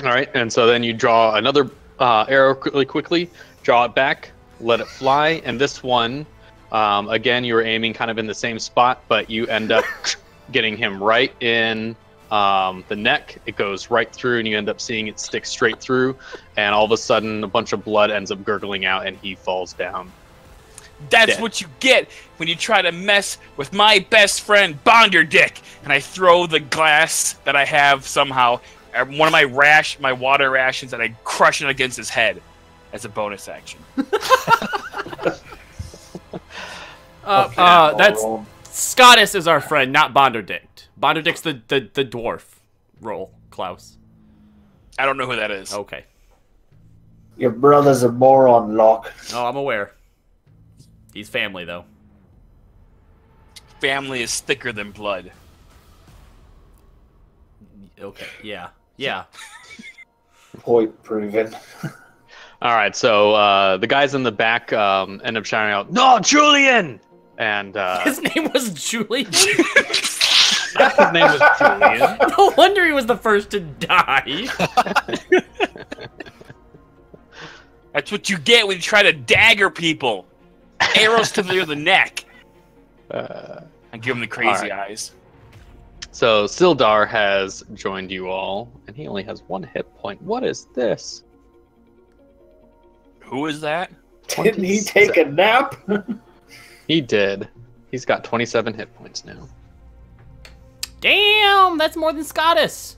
All right, and so then you draw another arrow really quickly, draw it back, let it fly, and this one, again, you were aiming kind of in the same spot, but you end up getting him right in the neck. It goes right through, and you end up seeing it stick straight through, and all of a sudden, a bunch of blood ends up gurgling out, and he falls down. That's dead. what you get when you try to mess with my best friend, Bonderdick. And I throw the glass that I have somehow, one of my water rations, and I crush it against his head. as a bonus action. That's Scottus is our friend, not Bonderdict. Bonderdick's the dwarf. Roll, Klaus. I don't know who that is. Okay. Your brother's a moron, Locke. Oh, I'm aware. He's family, though. Family is thicker than blood. Okay, yeah. Yeah. Point proven. All right, so the guys in the back end up shouting out, "No, Julian!" And His name was Julian? his name was Julian. No wonder he was the first to die. That's what you get when you try to dagger people. Arrows to the neck. And give him the crazy eyes. So Sildar has joined you all, and he only has 1 hit point. What is this? Who is that? Didn't he take a nap? He did. He's got 27 hit points now. Damn, that's more than Scottus.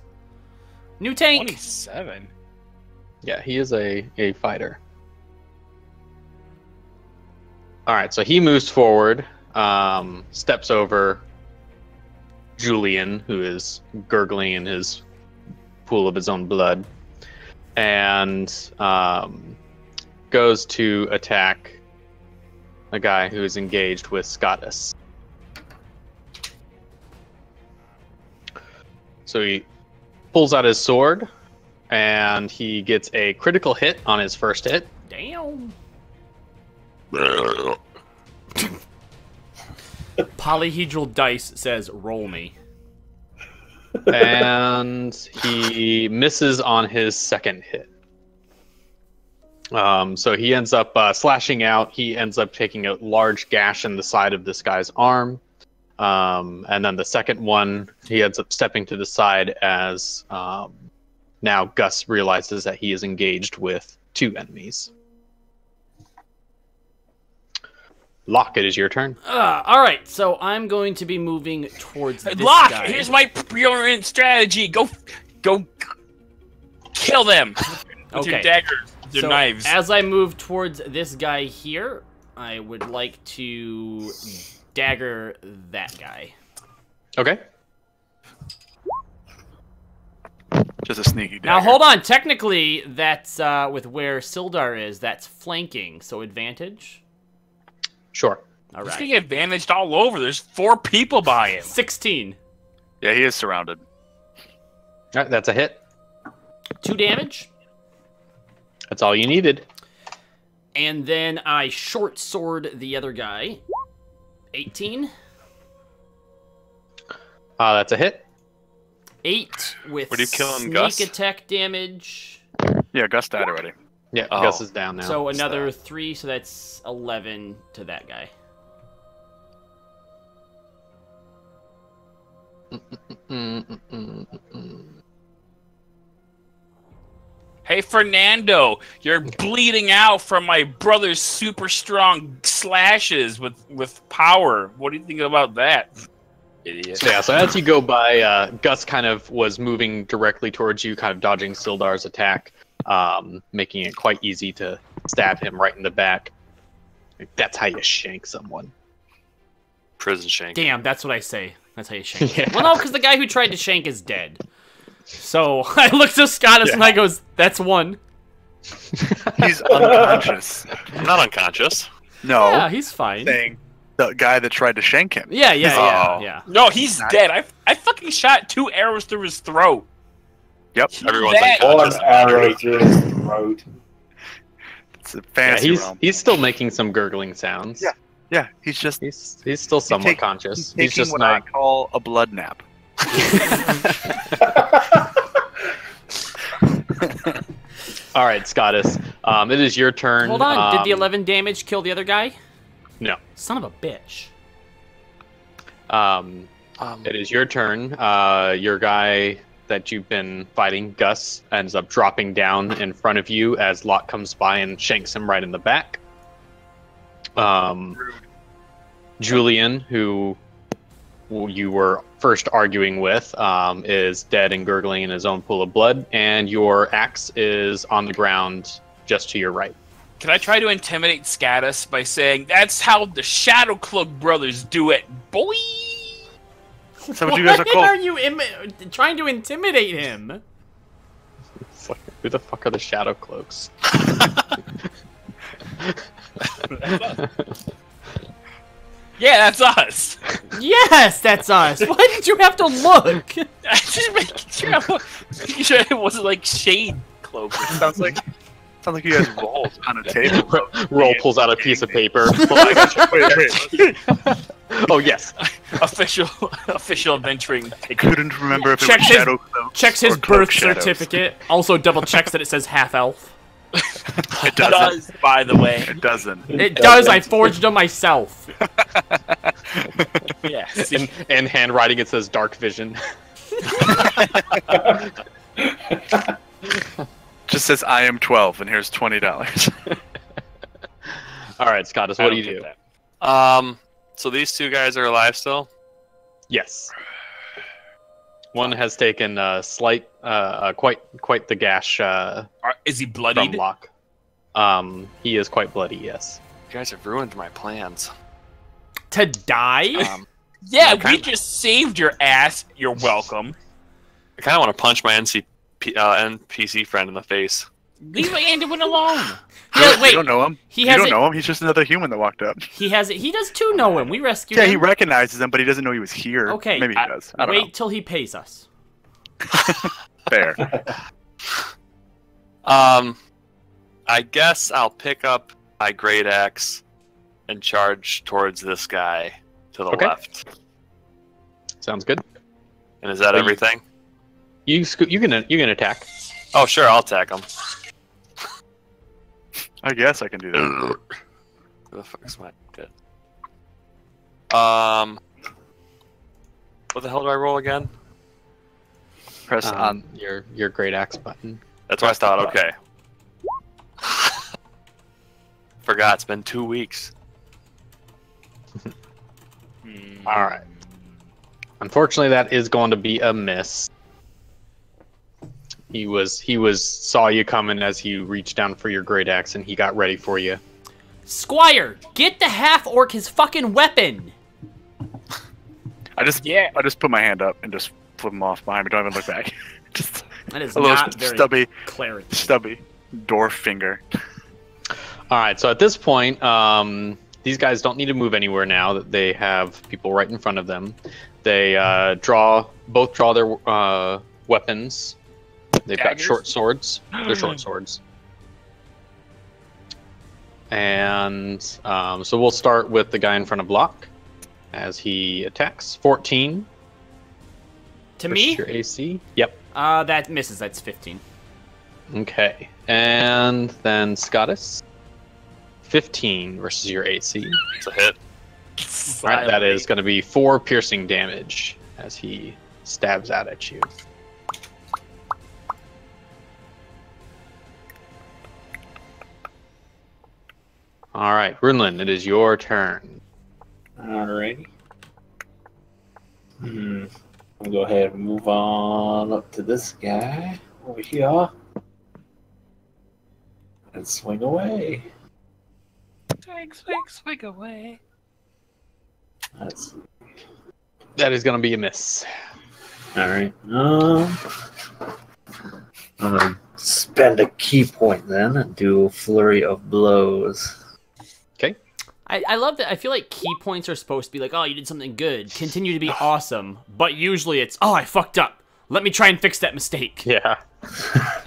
New tank. 27? Yeah, he is a fighter. All right, so he moves forward, steps over Julian, who is gurgling in his pool of his own blood, and goes to attack a guy who is engaged with Scottus. So he pulls out his sword, and he gets a critical hit on his first hit. Damn. Polyhedral dice says roll me. And he misses on his second hit. So he ends up slashing out. He ends up taking a large gash in the side of this guy's arm. And then the second one, he ends up stepping to the side as now Gus realizes that he is engaged with 2 enemies. Locke, it is your turn. All right, so I'm going to be moving towards this Locke, guy. here's my brilliant strategy. Go kill them with your daggers, your so knives. As I move towards this guy here, I would like to dagger that guy. Okay. Just a sneaky dagger. Now, hold on. Technically, that's with where Sildar is, that's flanking, so advantage. Sure. All He's right. getting advantaged all over. There's 4 people by him. 16. Yeah, he is surrounded. All right, that's a hit. 2 damage. That's all you needed. And then I short sword the other guy. 18. That's a hit. 8 with What are you killing, sneak Gus? attack damage. Yeah, Gus died already. Yeah, Oh. Gus is down now. So another 3, so that's 11 to that guy. Hey, Fernando, you're bleeding out from my brother's super strong slashes with power. What do you think about that, idiot? So, yeah, so as you go by, Gus kind of was moving directly towards you, kind of dodging Sildar's attack, making it quite easy to stab him right in the back. Like, that's how you shank someone. Prison shank. Damn, that's what I say. That's how you shank. Yeah. Well, no, because the guy who tried to shank is dead. So I looked at Scottus and I goes, that's 1. He's unconscious. Not unconscious. No, Yeah, he's fine. saying the guy that tried to shank him. Yeah, Oh. yeah. No, he's dead. I fucking shot 2 arrows through his throat. Yep, Everyone's That- unconscious. One arrow through his throat. it's a Yeah, fantasy realm. he's still making some gurgling sounds. Yeah. Yeah, he's just He's still somewhat take- conscious. taking He's just what not. I call a blood nap. All right, Scottus. It is your turn. Hold on, did the 11 damage kill the other guy? No. Son of a bitch. It is your turn. Your guy that you've been fighting, Gus, ends up dropping down in front of you as Locke comes by and shanks him right in the back. Julian, who you were first arguing with, is dead and gurgling in his own pool of blood, and your axe is on the ground just to your right. Can I try to intimidate Scatus by saying, that's how the Shadow Cloak brothers do it, boy? Is that what you guys are Why called? are you trying to intimidate him? It's like, who the fuck are the Shadow Cloaks? Yeah, that's us. Yes, that's us. Why did you have to look? Just making sure it wasn't like Shade Cloak. Sounds like you guys rolled on a table. Roll pulls out a piece of paper. Wait. Oh yes. Official adventuring. I couldn't remember if it Checks was his- Shadow Cloak Checks his or Cloak birth Shadows. certificate. Also double checks that it says half elf. It doesn't. By the way. It doesn't. It does. I forged them myself. Yeah. See, And handwriting it says Dark Vision. Just says I am 12, and here's $20. All right, Scottus, I what do don't you get do? that. So these two guys are alive still? Yes. One has taken quite the gash Is he from bloodied? Locke. He is quite bloody. Yes. You guys have ruined my plans. To die? Yeah, Okay. we just saved your ass. You're welcome. I kind of want to punch my NPC friend in the face. Leave Anduin alone. Yeah, wait. You don't know him. He You has don't it- know him. He's just another human that walked up. He has it. He does too know him. We rescued Yeah, him. he recognizes him, but he doesn't know he was here. Okay, Maybe he does. I don't Wait till he pays us. know. Fair. I guess I'll pick up my great axe and charge towards this guy to the Okay. left. Sounds good. And is that Are you- everything? You can attack. Oh, sure, I'll attack him. I guess I can do that. Where the fuck is my good? What the hell do I roll again? Press on. Your great axe button. That's what I thought. Okay. Forgot. It's been 2 weeks. All right. Unfortunately, that is going to be a miss. He saw you coming as you reached down for your great axe, and he got ready for you. Squire, get the half orc his fucking weapon. I just put my hand up and just flip him off behind me. Don't even look back. Just That is a little not very stubby dwarf finger. All right. So at this point, these guys don't need to move anywhere now that they have people right in front of them. They both draw their weapons. They've got Daggers? short swords. They're short swords. And so we'll start with the guy in front of Locke as he attacks. 14. To versus me? your AC. Yep. That misses. That's 15. Okay. And then Scottus. 15 versus your AC. It's a hit. All right, that is going to be 4 piercing damage as he stabs out at you. All right, Runelin, it is your turn. Alrighty. I'll go ahead and move on up to this guy over here. And swing away. Swing away. That's That is going to be a miss. alright. I'm gonna spend a key point then and do a flurry of blows. I love that. I feel like key points are supposed to be like, oh, you did something good. Continue to be awesome. But usually it's, oh, I fucked up. Let me try and fix that mistake. Yeah.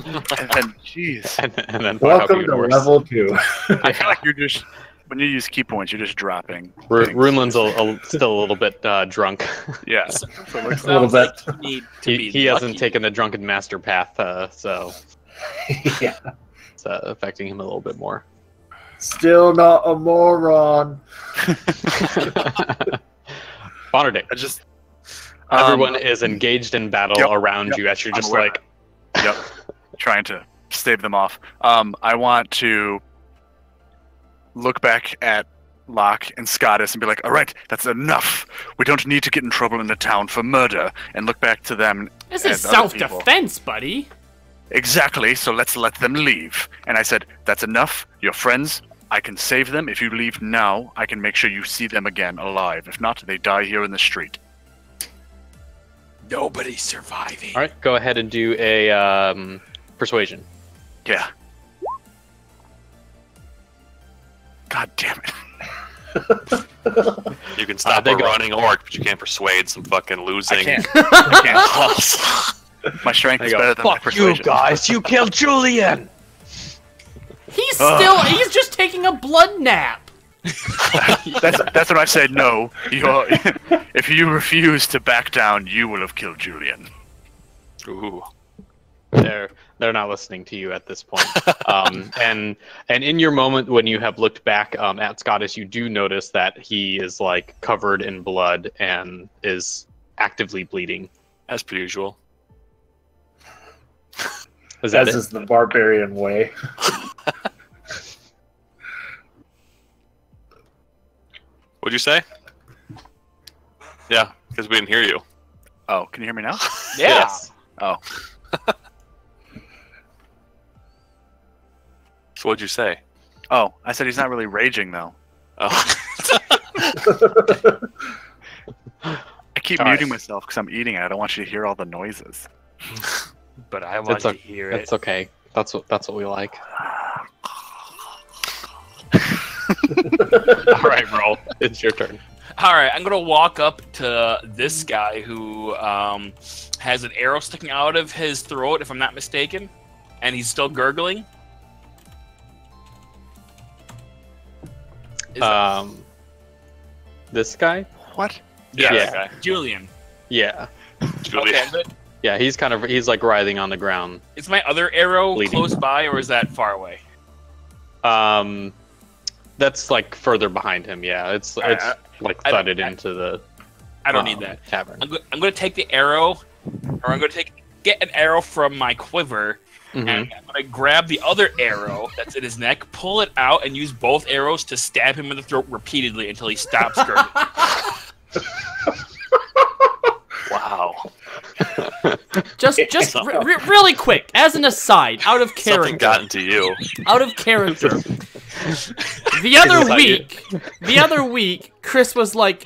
And then, jeez. And then Welcome to level 2. I feel like you're just, when you use key points, you're just dropping. Runelin's still a little bit drunk. Yeah. A little bit. He hasn't taken the drunken master path, so Yeah. it's affecting him a little bit more. Still not a moron. Bonardic, I just. everyone is engaged in battle Yep, around yep, you as you're I'm just aware. like, Yep. Trying to stave them off. I want to look back at Locke and Scottus and be like, all right, that's enough. We don't need to get in trouble in the town for murder. And look back to them This is as other people. self-defense, buddy. Exactly, so let's let them leave. And I said, that's enough. You're friends. I can save them. If you leave now, I can make sure you see them again alive. If not, they die here in the street. Nobody's surviving. All right, go ahead and do a persuasion. Yeah. God damn it. You can stop a running orc, but you can't persuade some fucking losing. I can't. My strength is better than my persuasion. You guys, you killed Julian! He's just taking a blood nap. That's when I said no. If you refuse to back down, you will have killed Julian. Ooh. They're not listening to you at this point. And in your moment when you have looked back at Scottish, you do notice that he is like covered in blood and is actively bleeding. As per usual. As is the barbarian way. What'd you say? Yeah, because we didn't hear you. Oh, can you hear me now? Yeah. Yes. Oh. So what'd you say? Oh, I said he's not really raging, though. Oh. I keep muting myself because I'm eating it. I don't want you to hear all the noises. But I want to hear it. It's okay. That's what we like. All right, roll. It's your turn. All right, I'm gonna walk up to this guy who has an arrow sticking out of his throat, if I'm not mistaken, and he's still gurgling. This guy? What? Yeah, Yeah. that guy. Julian. Yeah. Julian. Okay, but Yeah, he's like writhing on the ground. is my other arrow Bleeding. close by, or is that far away? That's like further behind him. Yeah, it's like thudded into the. I don't need that. Tavern. I'm going to take the arrow, or I'm going to get an arrow from my quiver, and I'm going to grab the other arrow that's in his neck, pull it out, and use both arrows to stab him in the throat repeatedly until he stops gurgling. Wow. Just really quick, as an aside, out of Something character. got into you. Out of character. The other week, Chris was like,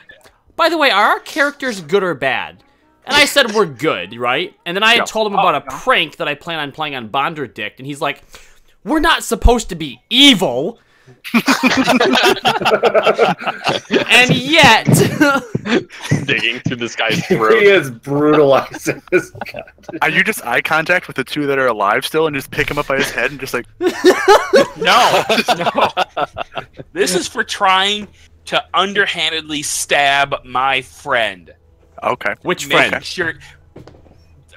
"By the way, are our characters good or bad?" And I said we're good, right? And then I had told him about a prank that I plan on playing on Bonderdict, and he's like, "We're not supposed to be evil." And yet Digging through this guy's throat. He is brutalizing this guy. Are you just eye contact with the two that are alive still and just pick him up by his head and just like... No. This is for trying to underhandedly stab my friend. Okay. which Make friend? sure,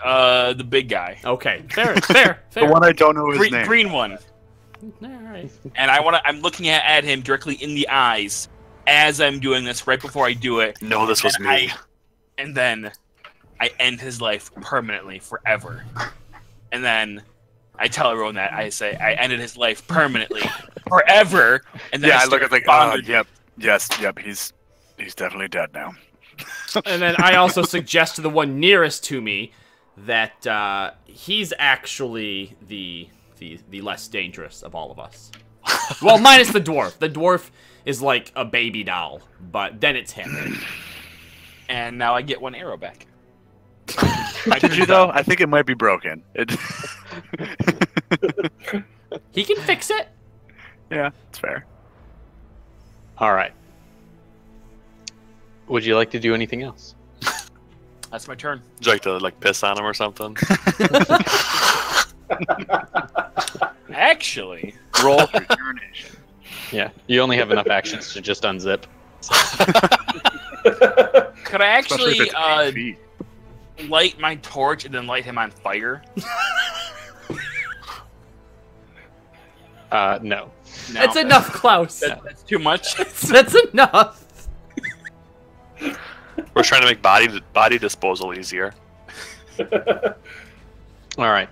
the big guy. Okay, fair. The one I don't know his name. Green one. All right. And I'm looking at him directly in the eyes as I'm doing this, right before I do it. No, this was me. And then I end his life permanently, forever. And then I tell everyone that. I say, I ended his life permanently, forever. And then I look at like, yep, he's definitely dead now. And then I also suggest to the one nearest to me that he's actually the less dangerous of all of us. Well, minus the dwarf. The dwarf is like a baby doll, but then it's him. And now I get one arrow back. Did you though? I think it might be broken. He can fix it. Yeah, it's fair. All right. Would you like to do anything else? That's my turn. Would you like to piss on him or something? Actually, Roll for urination. Yeah, you only have enough actions to just unzip. could I Especially if actually it's 8 feet. light my torch and then light him on fire? No. No. That's enough, Klaus. That's too much. That's enough. We're trying to make body disposal easier. All right.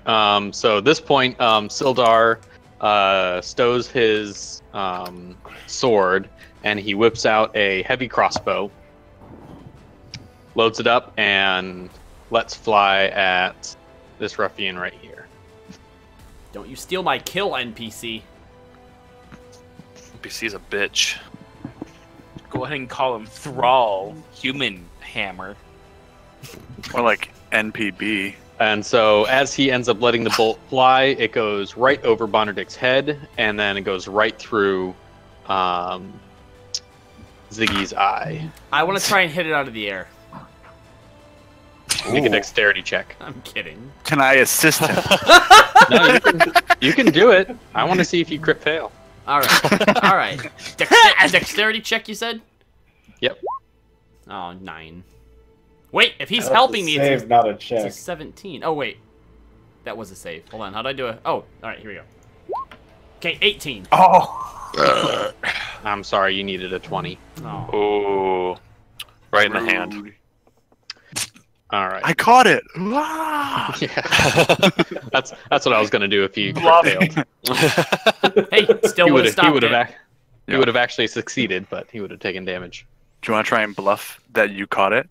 So at this point, Sildar stows his sword and he whips out a heavy crossbow, loads it up, and lets fly at this ruffian right here. Don't you steal my kill, NPC. NPC's a bitch. Go ahead and call him Thrall, human hammer. Or like NPB. And so as he ends up letting the bolt fly, it goes right over Bonnerdick's head, and then it goes right through Ziggy's eye. I want to try and hit it out of the air. Make a dexterity check. I'm kidding. Can I assist him? No, you can do it. I want to see if you crit fail. All right. All right. Dexterity check, you said? Yep. Oh, 9. Wait, if he's That's helping a me, save, it's not a a check. 17. Oh, wait. That was a save. Hold on. How'd I do it? Oh, all right. Here we go. Okay, 18. Oh. I'm sorry, you needed a 20. Oh. Ooh. Right in the hand. All right. I caught it. Ah! Yeah. That's what I was gonna do if you crit failed. Hey, still would have stopped it. He would have actually succeeded, but he would have taken damage. Do you want to try and bluff that you caught it?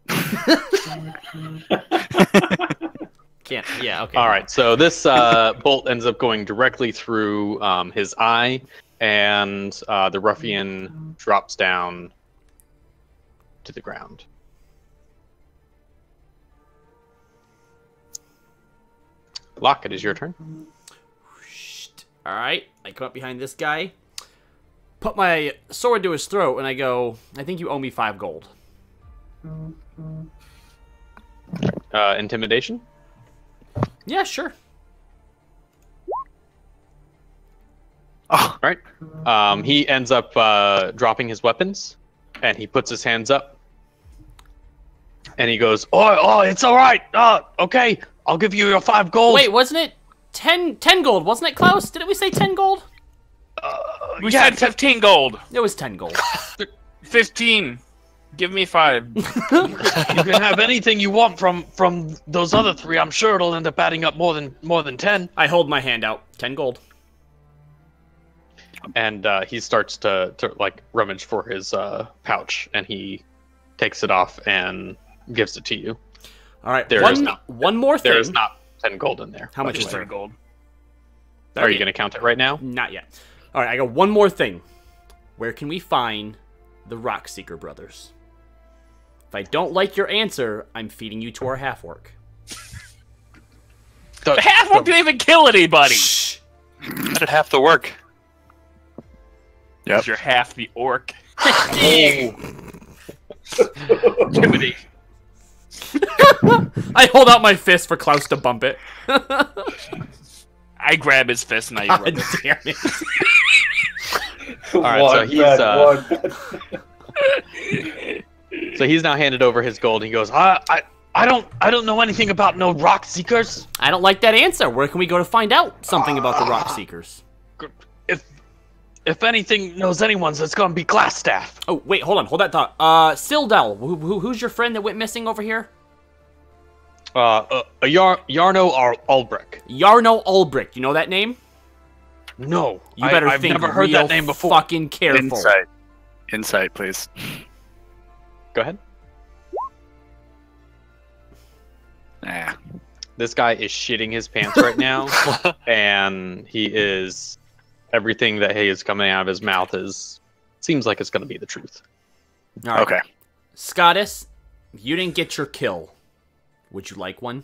Can't. Yeah, okay. All right, so this bolt ends up going directly through his eye, and the ruffian drops down to the ground. Locke, it is your turn. All right. I come up behind this guy, put my sword to his throat, and I go, I think you owe me 5 gold. Intimidation? Yeah, sure. All right. He ends up dropping his weapons, and he puts his hands up, and he goes, "Oh, it's all right. Okay, I'll give you your 5 gold." Wait, wasn't it 10 gold? Wasn't it, Klaus? Didn't we say 10 gold? We said 15 gold. It was 10 gold. 15. Give me 5. You can have anything you want from those other 3. I'm sure it'll end up adding up more than 10. I hold my hand out. 10 gold. And he starts to like rummage for his pouch, and he takes it off and gives it to you. All right. There is not one more thing. There is not 10 gold in there. How much is Just there? 10 gold. Are you going to count it right now? Not yet. All right. I got one more thing. Where can we find the Rockseeker brothers? If I don't like your answer, I'm feeding you to our half-orc. The half-orc didn't even kill anybody. Shh. I did half the work. Yep. You're half the orc. Timothy. I hold out my fist for Klaus to bump it. I grab his fist and I rub God it. damn it. All right, so he's now handed over his gold. And he goes, I don't know anything about no rock seekers. I don't like that answer. Where can we go to find out something about the Rockseekers? If anything knows anyone's, it's gonna be Glassstaff. Oh, wait, hold on. Hold that thought. Sildel, who's your friend that went missing over here? Yarno Ulbrich. Yarno Ulbrich. You know that name? No, You better I've think never heard real that name before. fucking careful. Insight, please. Go ahead. Nah. This guy is shitting his pants right now, and he is everything that is coming out of his mouth seems like it's going to be the truth. All right. Okay. Scottus, you didn't get your kill. Would you like one?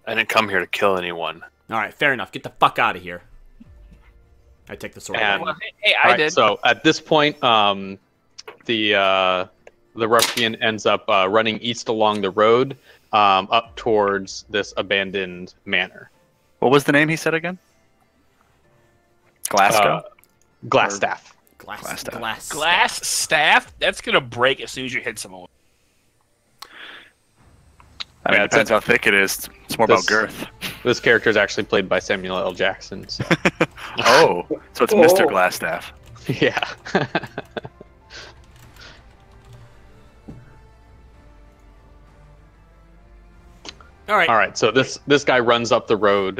I didn't come here to kill anyone. All right, fair enough. Get the fuck out of here. I take the sword. And- away. Hey, All I right, did. So at this point, the ruffian ends up running east along the road, up towards this abandoned manor. What was the name he said again? Glasgow? Glassstaff. Glass staff? That's gonna break as soon as you hit someone. I mean, Yeah, it depends how thick it is. It's more about girth. This character is actually played by Samuel L. Jackson. So. Oh, so it's Mr. Glassstaff. Yeah. All right. All right. So this guy runs up the road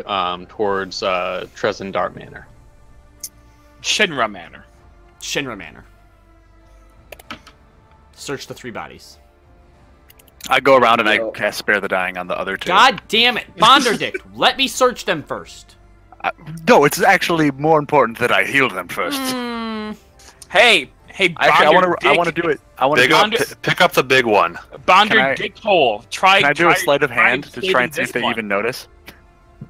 towards Trezendar Manor. Shinra Manor. Shinra Manor. Search the 3 bodies. I go around and I cast Spare the Dying on the other two. God damn it, Bonderdick! Let me search them first. No, it's actually more important that I heal them first. Hey, Actually, I want to do it. I want to pick up the big one. Bonder Dick Hole. Can I do a sleight of hand to try and see if they even notice?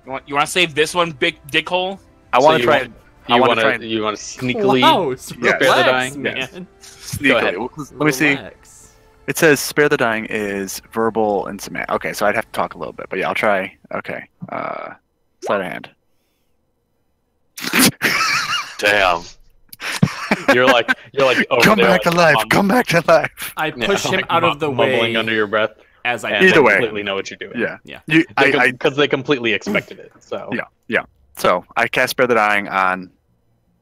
You want to save this one, Big Dick Hole? I want to try. You want to sneakily spare the dying? Man. Yes. Sneakily. Let me see. It says spare the dying is verbal and semantic. Okay, so I'd have to talk a little bit, but yeah, I'll try. Okay. Sleight of hand. Damn. You're like over come there, back to life. Come back to life. I push him out of the mumbling way under your breath. as I And Either they way. completely know what you're doing. Yeah. Yeah. Because they completely expected it. So Yeah. So I cast Spare the Dying on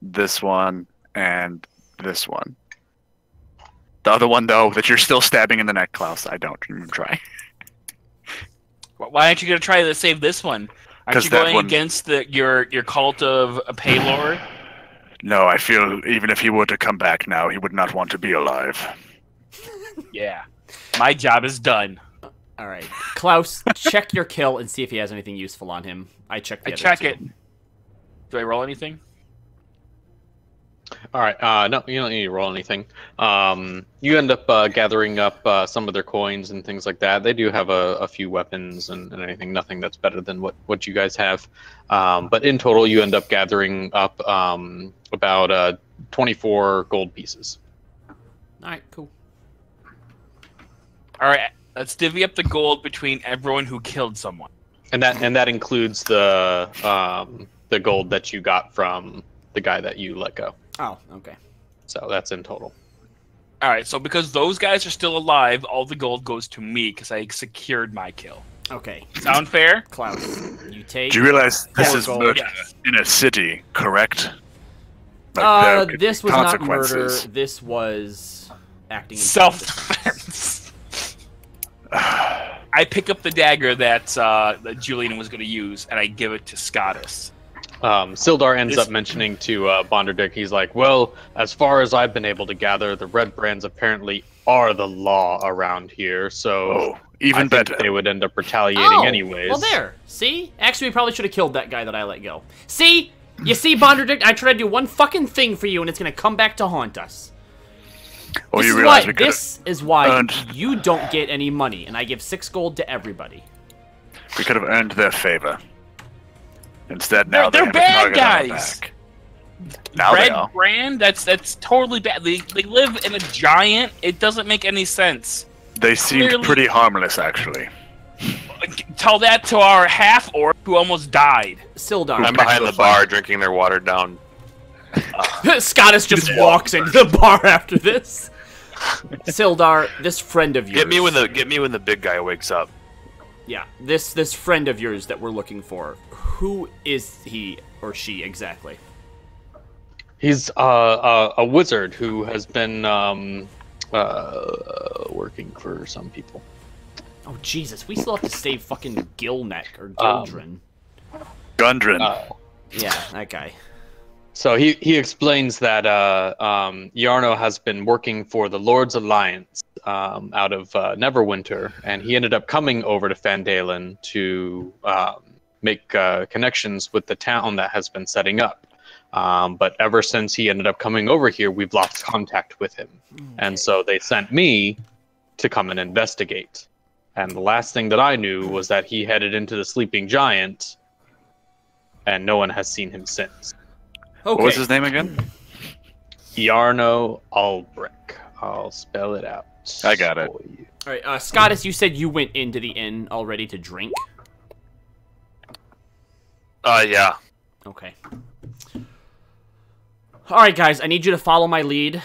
this one and this one. The other one, though, that you're still stabbing in the neck, Klaus, I don't even try. Why aren't you going to try to save this one? Aren't you going one... against your cult of Paylord? No, I feel even if he were to come back now, he would not want to be alive. Yeah. My job is done. All right, Klaus, check your kill and see if he has anything useful on him. I checked. I check it. Do I roll anything? all right. No, you don't need to roll anything. You end up gathering up some of their coins and things like that. They do have a few weapons and anything. Nothing that's better than what you guys have. But in total, you end up gathering up about 24 gold pieces. All right, cool. All right, let's divvy up the gold between everyone who killed someone. And that includes the gold that you got from the guy that you let go. Oh, okay. So that's in total. All right, so because those guys are still alive, all the gold goes to me because I secured my kill. Okay. Sound fair? Klaus, you take. Do you realize this four is gold. murder in a city, correct? Like, there this was not murder. consequences. This was acting in Self-defense. I pick up the dagger that Julian was going to use, and I give it to Scottus. Sildar ends up mentioning to Bonderdick, he's like, well, as far as I've been able to gather, the Red Brands apparently are the law around here, so even better. They would end up retaliating anyways. Well, there. See? Actually, we probably should have killed that guy that I let go. See? You see, Bonderdick, I tried to do one fucking thing for you, and it's going to come back to haunt us. Well, you realize This is why you don't get any money, and I give 6 gold to everybody. we could have earned their favor. Instead, now they're they have bad a target on our guys. back. Now they Red are. Brand? That's totally bad. They live in a giant. It doesn't make any sense. They seemed Clearly- pretty harmless, actually. Tell that to our half-orc who almost died. Sildar. I'm behind the bar drinking their watered down. Scottus just walks into the bar after this. Sildar, this friend of yours. Get me when the big guy wakes up. Yeah, this friend of yours that we're looking for. Who is he or she exactly? He's a wizard who has been working for some people. Oh Jesus, we still have to save fucking Gilneck or Gildren. Gundren. Yeah, that guy. So he explains that Yarno has been working for the Lord's Alliance out of Neverwinter, and he ended up coming over to Phandelver to make connections with the town that has been setting up. But ever since he ended up coming over here, we've lost contact with him. Okay. And so they sent me to come and investigate. And the last thing that I knew was that he headed into the Sleeping Giant, and no one has seen him since. Okay. What was his name again? Yarno Ulbrich. I'll spell it out. I got it. for you. All right, Scottus, you said you went into the inn already to drink. Yeah. Okay. All right, guys, I need you to follow my lead.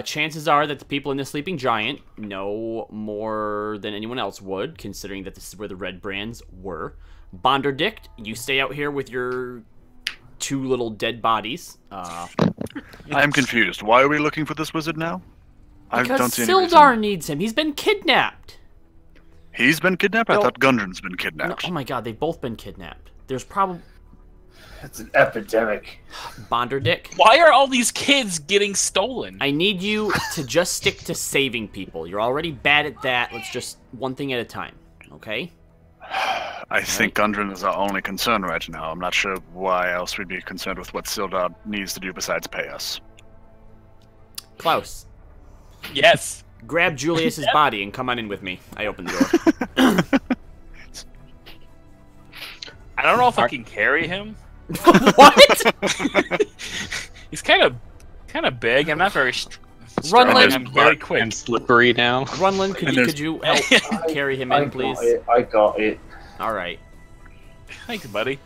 Chances are that the people in the Sleeping Giant know more than anyone else would, considering that this is where the Red Brands were. Bonderdick, you stay out here with your 2 little dead bodies. I'm confused. Why are we looking for this wizard now? I don't Because see any Sildar reason. needs him. He's been kidnapped. He's been kidnapped? I No. thought Gundren's been No, kidnapped. oh my god, they've both been kidnapped. There's probably... It's an epidemic. Bonderdick, Why are all these kids getting stolen? I need you to just stick to saving people. You're already bad at that. Let's just one thing at a time, okay? I think Gundren is our only concern right now. I'm not sure why else we'd be concerned with what Sildar needs to do besides pay us. Klaus, Yes. grab Julius's body and come on in with me. I open the door. I don't know if I can carry him. What? He's kind of big. I'm not very strong. Runlin, I'm very quick. And slippery now. Runlin, could you help carry him in, please? I got it. All right. Thanks, buddy.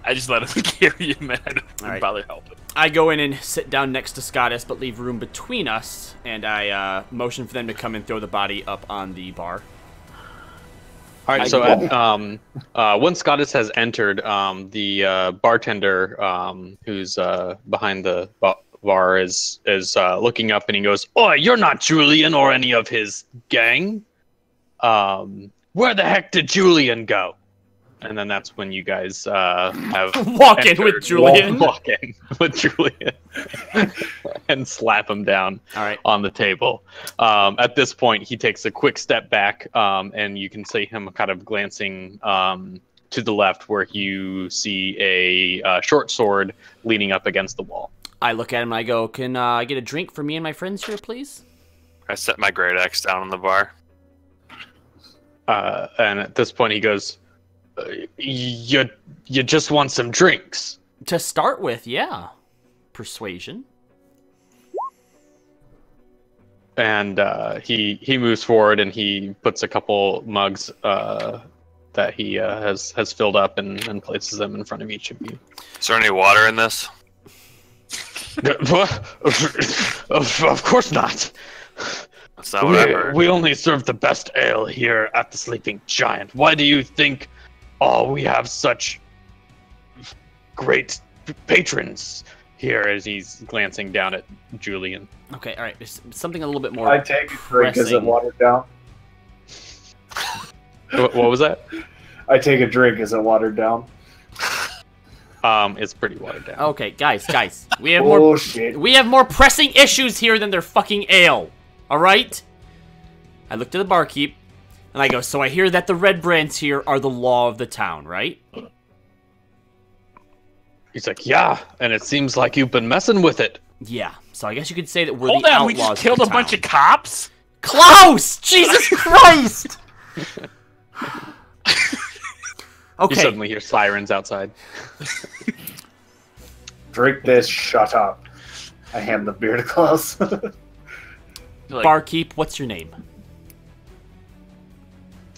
I just let him carry him, and I don't All right. bother helping. I go in and sit down next to Scottus, but leave room between us, and I motion for them to come and throw the body up on the bar. All right, so once Scottus has entered, the bartender who's behind the bar is looking up, and he goes, "Oi, you're not Julian or any of his gang. Where the heck did Julian go?" And then that's when you guys have Walk in with Julian. Walk in with Julian, and slap him down All right. on the table. At this point, he takes a quick step back, and you can see him kind of glancing to the left, where you see a short sword leaning up against the wall. I look at him and I go, "Can I get a drink for me and my friends here, please?" I set my great axe down on the bar. And at this point, he goes, "You just want some drinks?" To start with, yeah. Persuasion. And he moves forward and he puts a couple mugs that he has filled up and places them in front of each of you. Is there any water in this? Of course not. That's not what I heard. We only serve the best ale here at the Sleeping Giant. Why do you think we have such great patrons here? As he's glancing down at Julian. Okay, all right. There's something a little bit more I take a drink. Is it pressing. watered down? What was that? I take a drink. Is it watered down? It's pretty watered down. Okay, guys, we have Bullshit. we have more pressing issues here than their fucking ale. All right. I look to the barkeep, and I go, "So I hear that the red brands here are the law of the town, right?" He's like, "Yeah, and it seems like you've been messing with it." Yeah. So I guess you could say that we're Hold the on, outlaws we just of killed the a bunch town. of cops? Klaus! Jesus Christ! You Okay. suddenly hear sirens outside. Drink this. Shut up. I hand the beer to Klaus. Like, Barkeep, what's your name?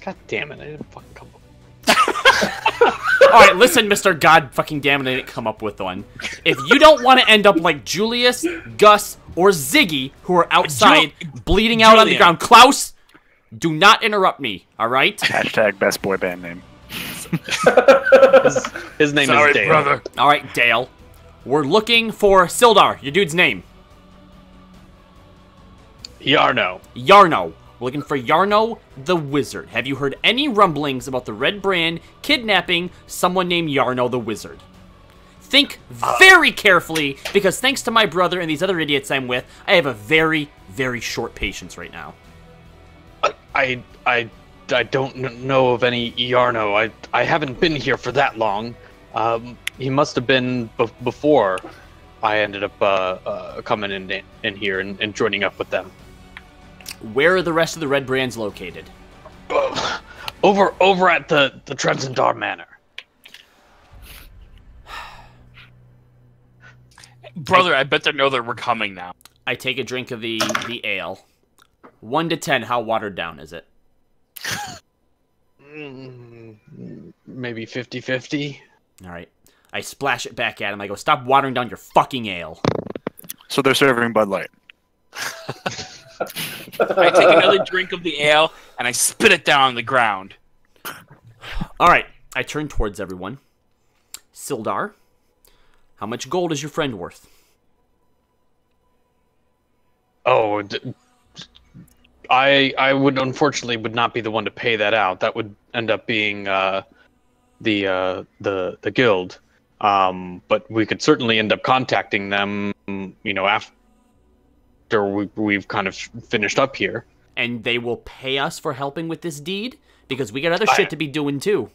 God damn it! I didn't fucking come up. All right, listen, Mr. God fucking damn it, I didn't come up with one. If you don't want to end up like Julius, Gus, or Ziggy, who are outside bleeding out on the Julian. ground, Klaus, do not interrupt me, all right? Hashtag best boy band name. His name sorry, is Dale. brother. All right, Dale. We're looking for Sildar, your dude's name. Yarno. Yarno. We're looking for Yarno the Wizard. Have you heard any rumblings about the Red Brand kidnapping someone named Yarno the Wizard? Think very carefully, because thanks to my brother and these other idiots I'm with, I have a very, very short patience right now. I don't know of any Yarno. I haven't been here for that long. He must have been before I ended up coming in here and joining up with them. Where are the rest of the Red Brands located? Over at the Trenzendar Manor. Brother, I bet they know that we're coming now. I take a drink of the ale. 1 to 10, how watered down is it? Maybe 50-50. All right. I splash it back at him. I go, "Stop watering down your fucking ale." So they're serving Bud Light. I take another drink of the ale, and I spit it down on the ground. All right. I turn towards everyone. Sildar, how much gold is your friend worth? Oh, I would unfortunately would not be the one to pay that out. That would end up being the guild. But we could certainly end up contacting them, after we've kind of finished up here. And they will pay us for helping with this deed? Because we got other shit to be doing, too.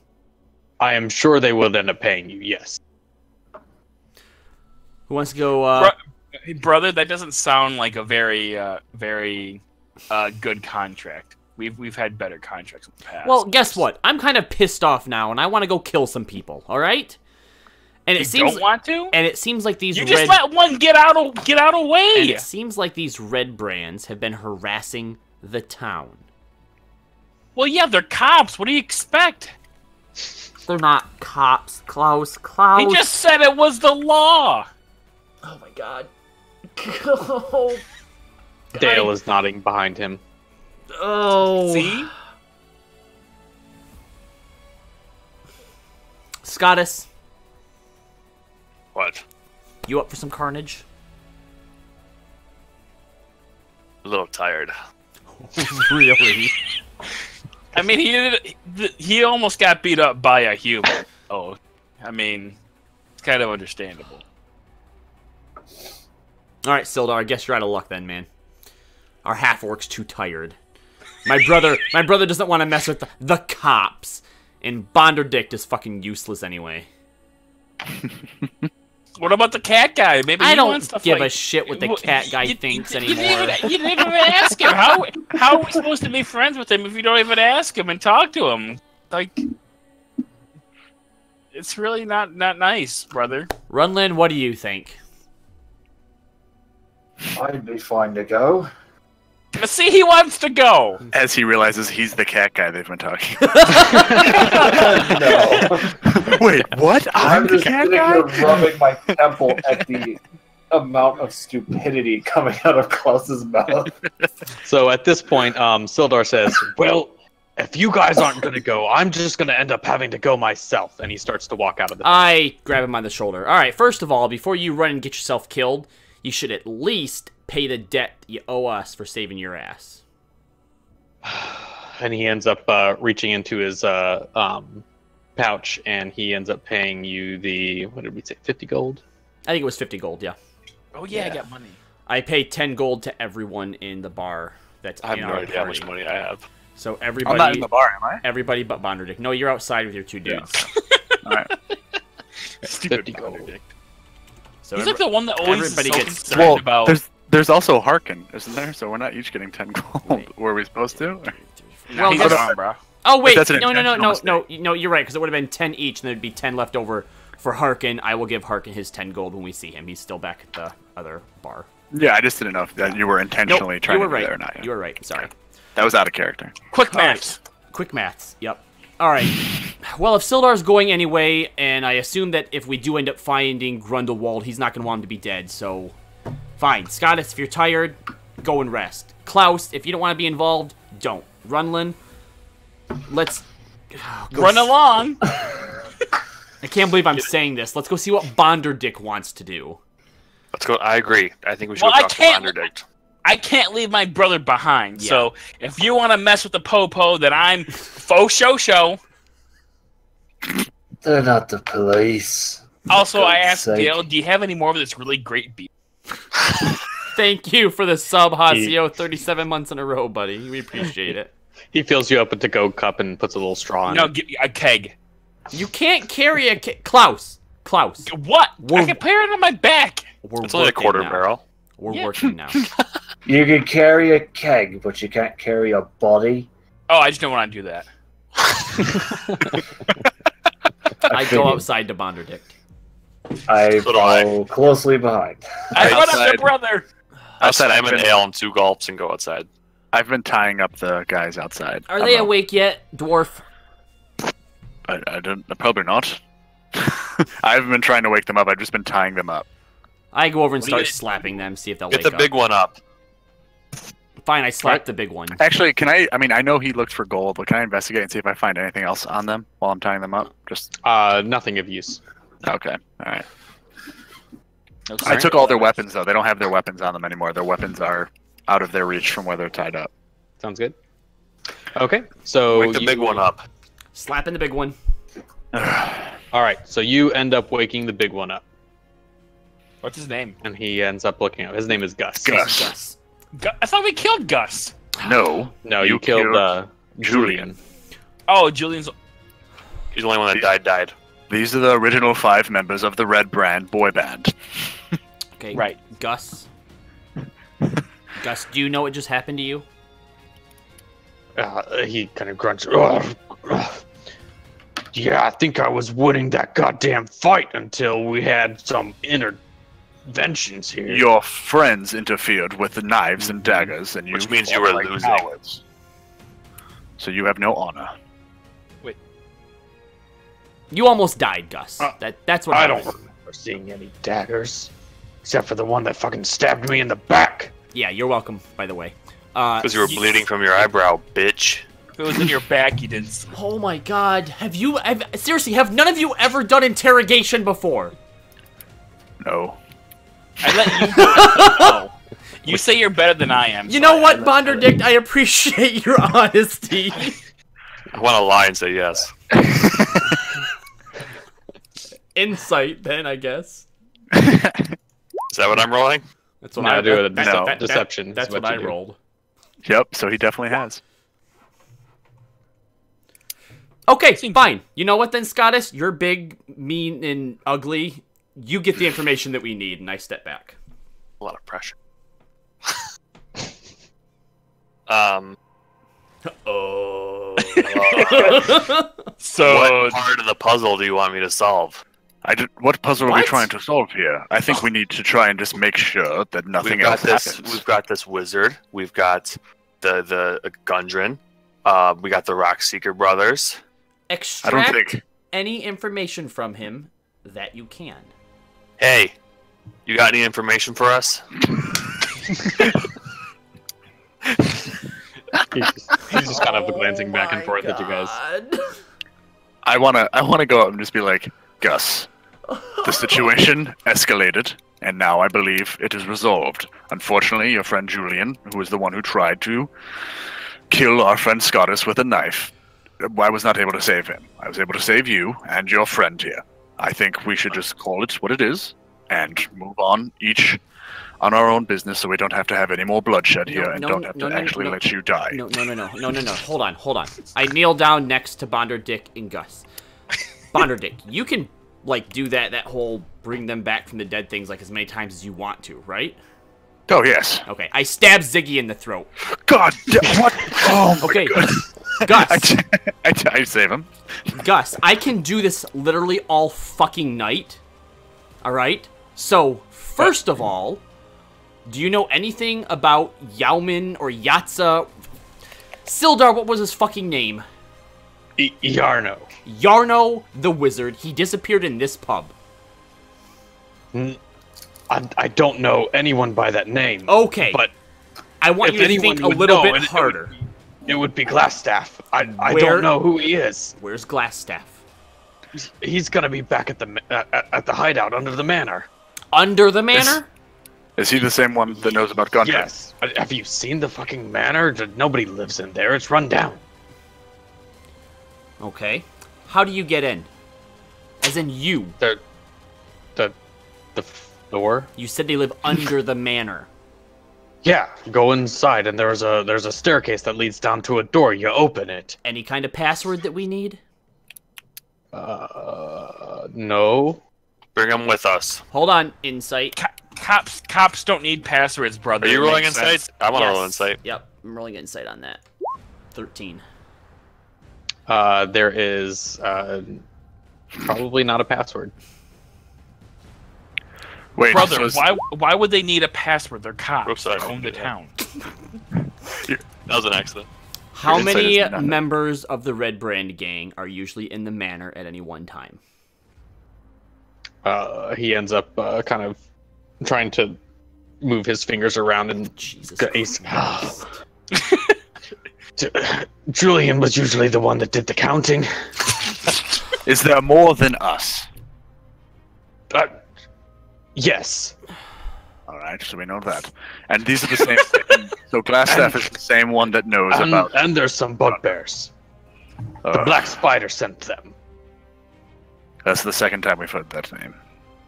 I am sure they will end up paying you, yes. Who wants to go, Brother, that doesn't sound like a very good contract. We've had better contracts in the past. Well, guess what? I'm kind of pissed off now, and I want to go kill some people, alright? And you don't want to? And it seems like these just let one get out of way! And it seems like these red brands have been harassing the town. Well, yeah, they're cops. What do you expect? They're not cops, Klaus. He just said it was the law! Oh my god. Dale is nodding behind him. Oh. See? Scottus. What? You up for some carnage? A little tired. Really? I mean, he almost got beat up by a human. Oh, I mean, it's kind of understandable. Alright, Sildar, I guess you're out of luck then, man. Our half-orc's too tired. My brother doesn't want to mess with the cops. And Bonderdict is fucking useless anyway. What about the cat guy? Maybe I he don't wants to give fight. a shit what the cat guy thinks anymore. You didn't even ask him. How are we supposed to be friends with him if you don't even ask him and talk to him? Like, it's really not nice, brother. Runlin, what do you think? I'd be fine to go. Let's see, he wants to go. As he realizes he's the cat guy they've been talking. No. Wait, what? I'm the just cat sitting guy? here rubbing my temple at the amount of stupidity coming out of Klaus's mouth. So at this point, Sildar says, well, if you guys aren't going to go, I'm just going to end up having to go myself. And he starts to walk out of the I grab him on the shoulder. Alright, first of all, before you run and get yourself killed, you should at least pay the debt you owe us for saving your ass. And he ends up reaching into his pouch, and he ends up paying you the, what did we say, 50 gold? I think it was 50 gold, yeah. Oh yeah, I got money. I pay 10 gold to everyone in the bar that's I have in no our idea how much party. money I have. So I'm everybody, not in the bar, am I? everybody but Bonderdick. No, you're outside with your two dudes. Alright. Stupid 50 gold. Bonderdict. So He's like the one that always everybody is so gets- concerned Well, about. there's also Harkin, isn't there? So we're not each getting 10 gold. Wait. Were we supposed to? Well, He's guess- wrong, bro. Oh wait, that's an no, intentional no, you're right, because it would have been 10 each, and there'd be 10 left over for Harkin. I will give Harkin his 10 gold when we see him. He's still back at the other bar. Yeah, I just didn't know if that you were intentionally Nope, trying you to were do right. that or not. You were right. Sorry. That was out of character. Quick maths. Quick maths. Yep. All right. Well, if Sildar's going anyway, and I assume that if we do end up finding Grundelwald, he's not going to want him to be dead, so fine. Scottus, if you're tired, go and rest. Klaus, if you don't want to be involved, don't. Runlin, let's go Run along. I can't believe I'm saying this. Let's go see what Bonderdick wants to do. Let's go. I agree. I think we should Well, go I talk to can't- Bonderdict. I can't leave my brother behind. Yeah. So if you want to mess with the popo, then I'm faux show. They're not the police. Also, I God's asked sake. Dale, do you have any more of this really great beef? Thank you for the sub, Hasio. 37 months in a row, buddy. We appreciate it. He fills you up with the gold cup and puts a little straw in No, it. give me a keg. You can't carry a Klaus. What? We're- I can carry it on my back. We're It's only a working quarter now. barrel. We're Yeah. working now. You can carry a keg, but you can't carry a body. Oh, I just don't want to do that. I go figured. outside to Bonderdick. I So do I. follow closely behind. I run up Outside. to brother. Outside, I'm I've an been- ale and 2 gulps and go outside. I've been tying up the guys outside. Are they I'm awake yet, dwarf? I don't. Probably not. I haven't been trying to wake them up. I've just been tying them up. I go over and What do you start get? slapping them, see if they'll Get wake the up. big one up. Fine, I slap the big one. Actually, can I? I mean, I know he looked for gold, but can I investigate and see if I find anything else on them while I'm tying them up? Just Nothing of use. okay. All right. I took all their weapons though. They don't have their weapons on them anymore. Their weapons are out of their reach from where they're tied up. Sounds good. Okay, so Wake the big one up. Slapping the big one. All right, so you end up waking the big one up, What's his name? and he ends up looking up. His name is Gus. Gus. I thought we killed Gus. No. No, you killed Julian. Oh, Julian's. He's the only one that died. These are the original 5 members of the Red Brand boy band. Okay, Right. Gus. Gus, do you know what just happened to you? He kind of grunts. Yeah, I think I was winning that goddamn fight until we had some interventions here. Your friends interfered with the knives and daggers, and Which means you were like losing. cowards. So you have no honor. You almost died, Gus. That's what I I don't was. remember seeing any daggers, except for the one that fucking stabbed me in the back. Yeah, you're welcome, by the way. Because you were bleeding from your eyebrow, bitch. If it was in your back, you didn't. Oh my god, seriously, have none of you ever done interrogation before? No. I let you. Oh. You say you're better than I am. You know what, Bonderdick? I appreciate your honesty. I want to lie and say yes. Insight, then, I guess. Is that what I'm rolling? That's what No, I do a that- deception. That's is what you I do. rolled. Yep, so he definitely has. Okay, fine. You know what then, Scottis? You're big, mean, and ugly. You get the information that we need, and I step back. A lot of pressure. Oh. So What part of the puzzle do you want me to solve? What puzzle are we What? trying to solve here? I think we need to try and just make sure that nothing We've got else this. happens. We've got this wizard. We've got the Gundren. We got the Rockseeker brothers. Extract I don't think. any information from him that you can. Hey, you got any information for us? He's just kind of glancing back and forth at you guys. I wanna go up and just be like, Gus, the situation escalated, and now I believe it is resolved. Unfortunately, your friend Julian, who was the one who tried to kill our friend Scottis with a knife, I was not able to save him. I was able to save you and your friend here. I think we should just call it what it is and move on, each on our own business, so we don't have to have any more bloodshed here and don't have to actually let you die. No. Hold on. I kneel down next to Bonderdick and Gus. Bonderdick, you can, like, do that whole bring them back from the dead things, like, as many times as you want to, right? Oh, yes. Okay, I stab Ziggy in the throat. God, what? Oh, my Okay, God. Gus, I save him. Gus, I can do this literally all fucking night. Alright? So, first of all, do you know anything about Yaumin or Yatza? Sildar, what was his fucking name? Yarno. Yarno the Wizard. He disappeared in this pub. I don't know anyone by that name. Okay, But I want if you to anyone think a would little know, bit harder. it would be Glassstaff. I Where- don't know who he is. Where's Glassstaff? He's gonna be back at the hideout under the manor. Under the manor? Is he the same one that knows about Gundren? Yes. Have you seen the fucking manor? Nobody lives in there. It's run down. Okay. How do you get in? As in you. The door. You said they live under the manor. Yeah, go inside, and there's a staircase that leads down to a door. You open it. Any kind of password that we need? No. Bring them with us. Hold on, insight. Cops don't need passwords, brother. Are you It rolling makes insight? sense. I want to Yes. roll insight. Yep, I'm rolling insight on that. 13. There is probably not a password. Wait, Brother, so why would they need a password? They're cops. Oops, They I own the did that. town. That was an accident. How Your insight many is nothing. members of the Red Brand gang are usually in the manor at any one time? He ends up kind of trying to move his fingers around and Jesus he's- Christ. Julian was usually the one that did the counting. is there more than us? Yes. All right, so we know that. And these are the same. So Glassstaff is the same one that knows about. And there's some bugbears. The Black Spider sent them. That's the second time we've heard that name.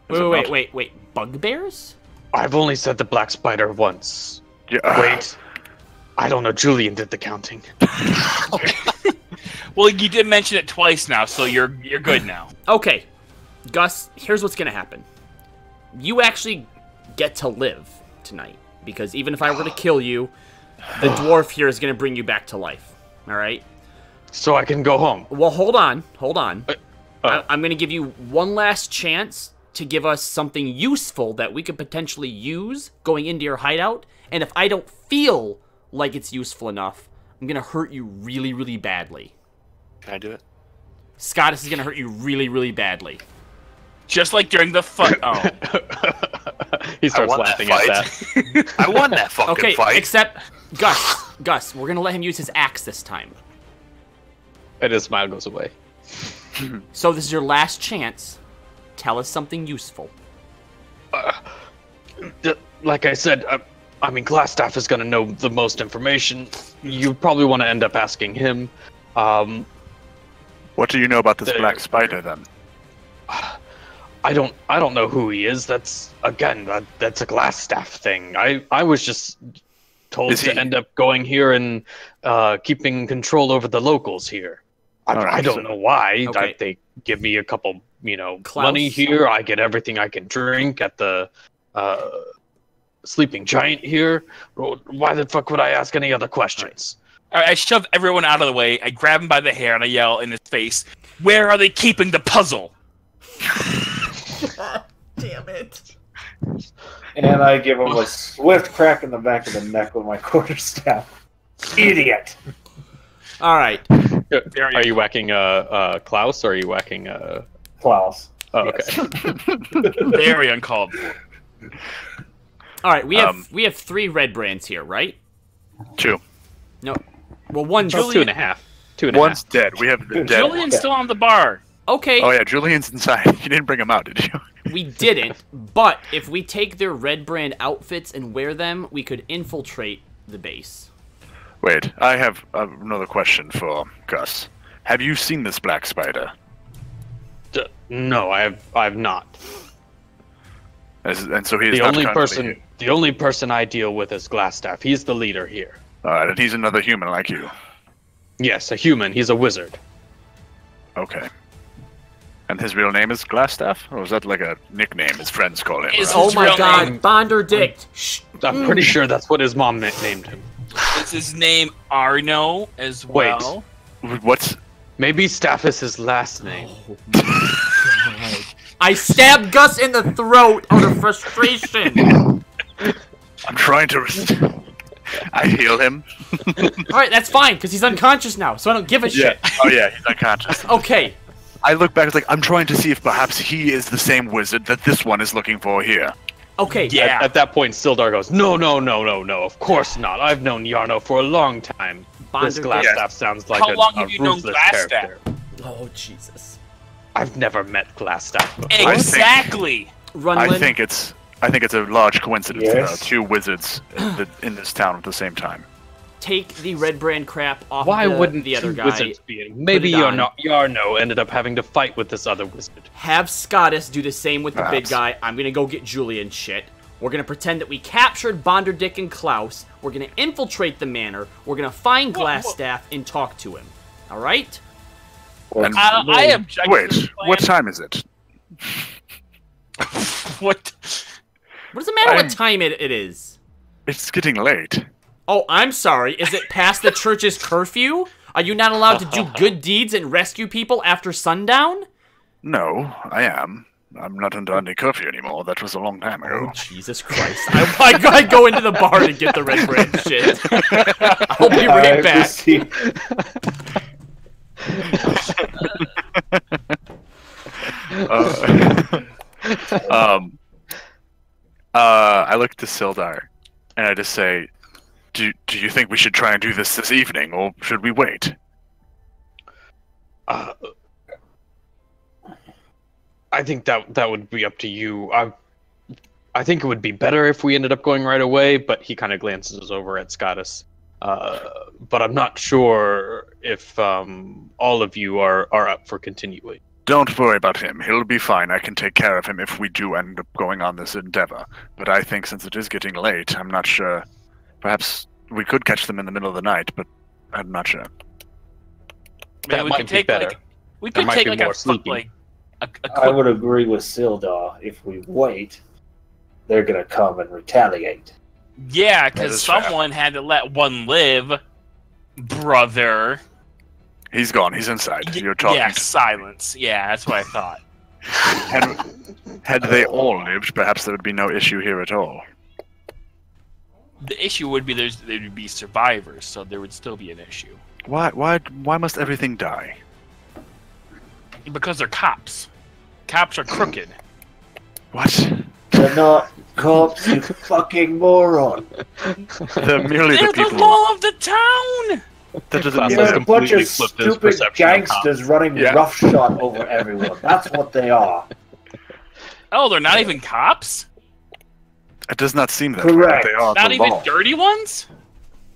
Is it not? Wait. Bugbears? I've only said the black spider once. Yeah. Wait. I don't know. Julian did the counting. Well, you did mention it twice now, so you're good now. Okay, Gus, here's what's gonna happen. You actually get to live tonight, because even if I were to kill you, the dwarf here is gonna bring you back to life. All right? So I can go home. Well, hold on. I'm gonna give you one last chance to give us something useful that we could potentially use going into your hideout, and if I don't feel like it's useful enough, I'm gonna hurt you really, really badly. Can I do it? Scottus is gonna hurt you really, really badly. Just like during the fight. Oh. He starts laughing at that. I won that fucking Okay, fight. except Gus, we're gonna let him use his axe this time. And his smile goes away. So this is your last chance. Tell us something useful. Like I said, I mean, Glassstaff is going to know the most information. You probably want to end up asking him. What do you know about this black spider, then? I don't know who he is. That's a Glassstaff thing. I was just told to end up going here and keeping control over the locals here. I don't know why. Okay. They give me a couple, Klaus? money here. I get everything I can drink at the Sleeping Giant here. Why the fuck would I ask any other questions? I shove everyone out of the way. I grab him by the hair and I yell in his face, "Where are they keeping the puzzle?" Damn it. And I give him a swift crack in the back of the neck with my quarterstaff. Idiot! All right. Are you whacking Klaus or are you whacking Klaus. Oh, Yes. okay. Very uncalled for. All right, we have 3 red brands here, right? 2. No. Well, one. Oh, 2.5. 2.5. One's dead. We have the dead Julian's still on the bar. Okay. one. Oh yeah, Julian's inside. You didn't bring him out, did you? We didn't, but if we take their red brand outfits and wear them, we could infiltrate the base. Wait, I have another question for Gus. Have you seen this black spider? No, I've not. And so he is The not only currently person here. the only person I deal with is Glassstaff. He's the leader here. Alright, and he's another human like you. Yes, a human. He's a wizard. Okay. And his real name is Glassstaff? Or was that like a nickname his friends call him? Is- right? Oh His my real God, name- Bonderdict. Shh. I'm pretty sure that's what his mom named him. Is his name Arno as Wait. well? What's... Maybe Staff is his last name. I stabbed Gus in the throat out of frustration. I'm trying to... I heal him. All right, that's fine because he's unconscious now, so I don't give a shit. Oh yeah, he's unconscious. Okay. I look back, it's like, I'm trying to see if perhaps he is the same wizard that this one is looking for here. Okay. Yeah. At that point, Sildar goes, No, of course not. I've known Yarno for a long time. This Bonderdict. Glassstaff sounds like How long a have you known ruthless Glassstaff? character. Oh Jesus. I've never met Glassstaff before. Exactly. Runlin. I think it's a large coincidence that there are Yes. 2 wizards in this town at the same time. take the red brand crap off Why wouldn't the other two guy. wizards be in? Maybe it on. Yarno ended up having to fight with this other wizard. Have Scottus do the same with the big Perhaps. guy. I'm gonna go get Julian shit. We're gonna pretend that we captured Bonderdick and Klaus. We're gonna infiltrate the manor. We're gonna find Glassstaff and talk to him. All right? And I object. wait, to this what plan. time is it? What? What does it matter I'm- what time it is? It's getting late. Oh, I'm sorry. Is it past the church's curfew? Are you not allowed to do good deeds and rescue people after sundown? No, I am. I'm not under any curfew anymore. That was a long time ago. Oh, Jesus Christ. I go into the bar to get the red brand shit. I'll be right back. I look to Sildar, and I just say, "Do you think we should try and do this evening, or should we wait?" I think that would be up to you. I think it would be better if we ended up going right away, but he kind of glances over at Scottus. But I'm not sure if all of you are up for continuing. Don't worry about him. He'll be fine. I can take care of him if we do end up going on this endeavor. But I think since it is getting late, I'm not sure. Perhaps we could catch them in the middle of the night, but I'm not sure. That might be better. We could take like I would agree with Sildar. If we wait, they're gonna come and retaliate. Yeah, because someone had to let one live, brother. He's gone. He's inside. You're talking. Yeah, silence. Yeah, that's what I thought. Had they all lived, perhaps there would be no issue here at all. The issue would be there would be survivors, so there would still be an issue. Why must everything die? Because they're cops. Cops are crooked. What? They're not cops, you fucking moron. They're merely They're the people. the law of the town. That doesn't mean They're a bunch of stupid gangsters running roughshod over everyone. That's what they are. Oh, they're not even cops? It does not seem that Correct. way. They are Not the even law. dirty ones?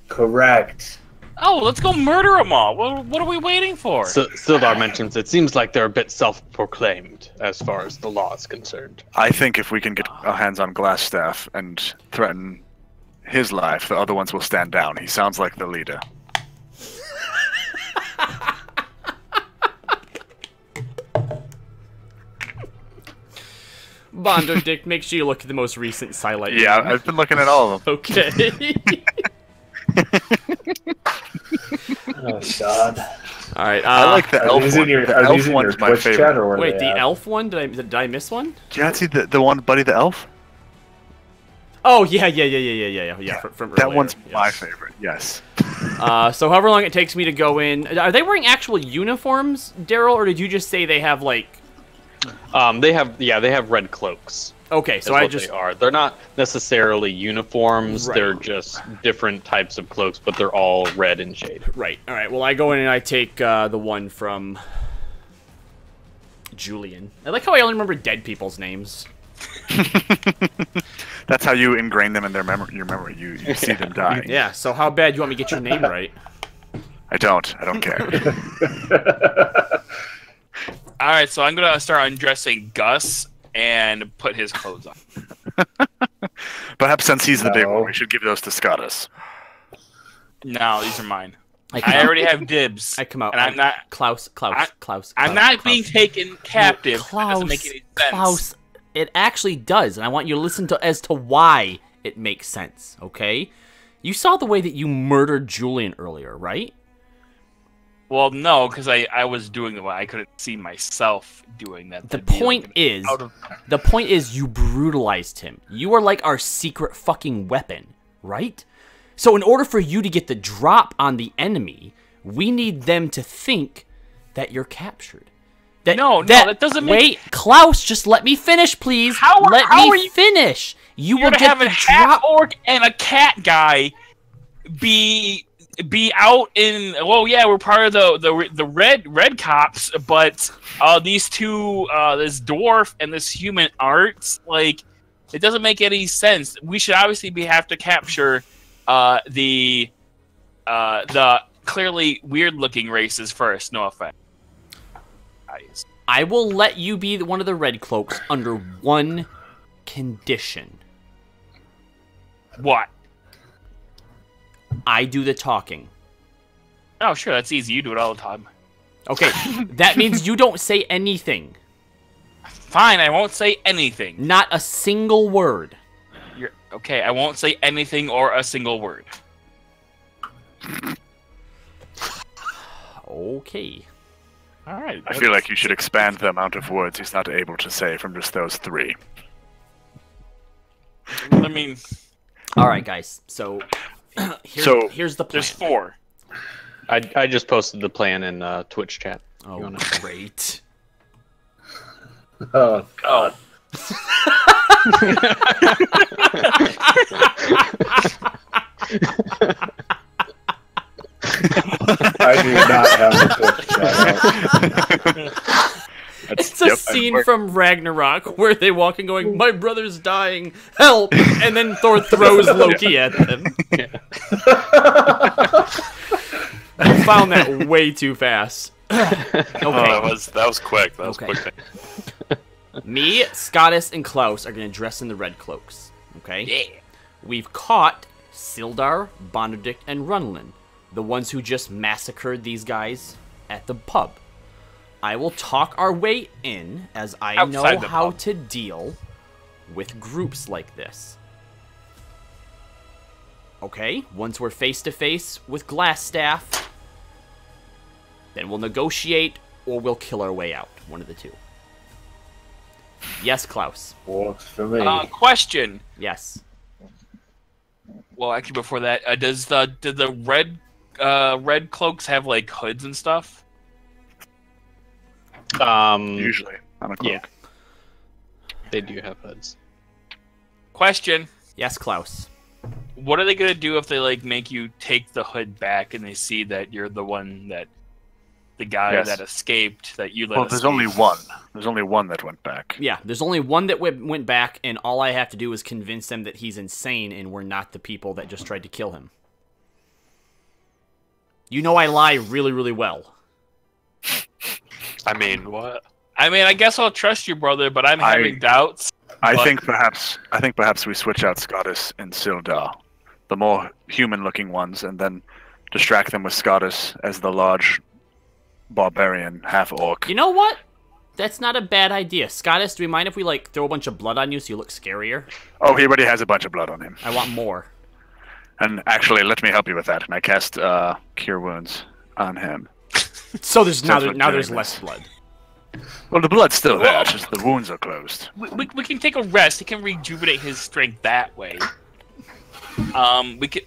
Correct. Oh, let's go murder them all. What are we waiting for? So, Sildar mentions it seems like they're a bit self-proclaimed as far as the law is concerned. I think if we can get our hands on Glassstaff and threaten his life, the other ones will stand down. He sounds like the leader. Bondo Dick, make sure you look at the most recent Silent. Yeah, I've been looking at all of them. Okay. Oh God. All right. I like the elf one. The elf elf one's my Twitch favorite. chat, or were Wait, they the at? elf one? Did I miss one? Do you not see the one, Buddy the Elf? Oh yeah. From That earlier, one's yes. my favorite. Yes. So however long it takes me to go in, are they wearing actual uniforms, Daryl, or did you just say they have like? They have red cloaks. Okay, so They're not necessarily uniforms. Right. They're just different types of cloaks, but they're all red in shade. Right. All right. Well, I go in and I take the one from Julian. I like how I only remember dead people's names. That's how you ingrain them in your memory. You see them die. Yeah. So how bad do you want me to get your name right? I don't care. All right, so I'm gonna start undressing Gus and put his clothes on. Perhaps since he's the big No. one, we should give those to Scottus. No, these are mine. I I already have dibs. I come out. and I'm not. Klaus. I'm not being taken captive. That doesn't make any sense. Klaus, it actually does, and I want you to listen as to why it makes sense. Okay, you saw the way that you murdered Julian earlier, right? Well, no, because I was doing the I couldn't see myself doing that. The point is you brutalized him. You are like our secret fucking weapon, right? So in order for you to get the drop on the enemy, we need them to think that you're captured. That doesn't make... Wait, Klaus, just let me finish, please. Let me finish. You will get the drop. Orc and a cat guy be out in. Well, yeah, we're part of the red cops, but these two, this dwarf and this human aren't. Like, it doesn't make any sense. We should obviously have to capture the clearly weird looking races first. No offense. I will let you be one of the red cloaks under one condition. What? I do the talking. Oh, sure, that's easy. You do it all the time. Okay, that means you don't say anything. Fine, I won't say anything. Not a single word. Okay, I won't say anything or a single word. Okay. All right. I feel like you should expand the amount of words he's not able to say from just those three. I mean... All right, guys. So, here's the plan. There's 4. I just posted the plan in Twitch chat. Oh, great. Oh God. I do not have the Twitch chat. It's a scene from Ragnarok where they walk in going, "My brother's dying, help!" And then Thor throws Loki at them. I found that way too fast. Okay. Oh, that was quick. That was Okay. quick. Me, Scottus, and Klaus are going to dress in the red cloaks. Okay? Yeah. We've caught Sildar, Bonderdict, and Runlin, the ones who just massacred these guys at the pub. I will talk our way in, as I know Outside the how pub. to deal with groups like this. Okay, once we're face-to-face with Glassstaff, then we'll negotiate, or we'll kill our way out. One of the two. Yes, Klaus. Works for me. Question. Yes. Well, actually, before that, did the red cloaks have like hoods and stuff? Usually on a cloak. Yeah. They do have hoods. Question. Yes, Klaus. What are they gonna do if they like make you take the hood back and they see that you're the one that the guy Yes. that escaped that you let Well, there's escape? only one. There's only one that went back. Yeah, there's only one that went back, and all I have to do is convince them that he's insane and we're not the people that just tried to kill him. You know I lie really, really well. I mean, what? I mean, I guess I'll trust you, brother, but I'm having doubts. I But- think perhaps we switch out Scottus and Sildar, the more human-looking ones, and then distract them with Scottus as the large barbarian half-orc. You know what? That's not a bad idea. Scottus, do we mind if we, like, throw a bunch of blood on you so you look scarier? Oh, he already has a bunch of blood on him. I want more. And actually, let me help you with that. And I cast Cure Wounds on him. So there's now Since we're there's doing less this. blood. Well, the blood's still there. It's just the wounds are closed. We can take a rest. He can rejuvenate his strength that way.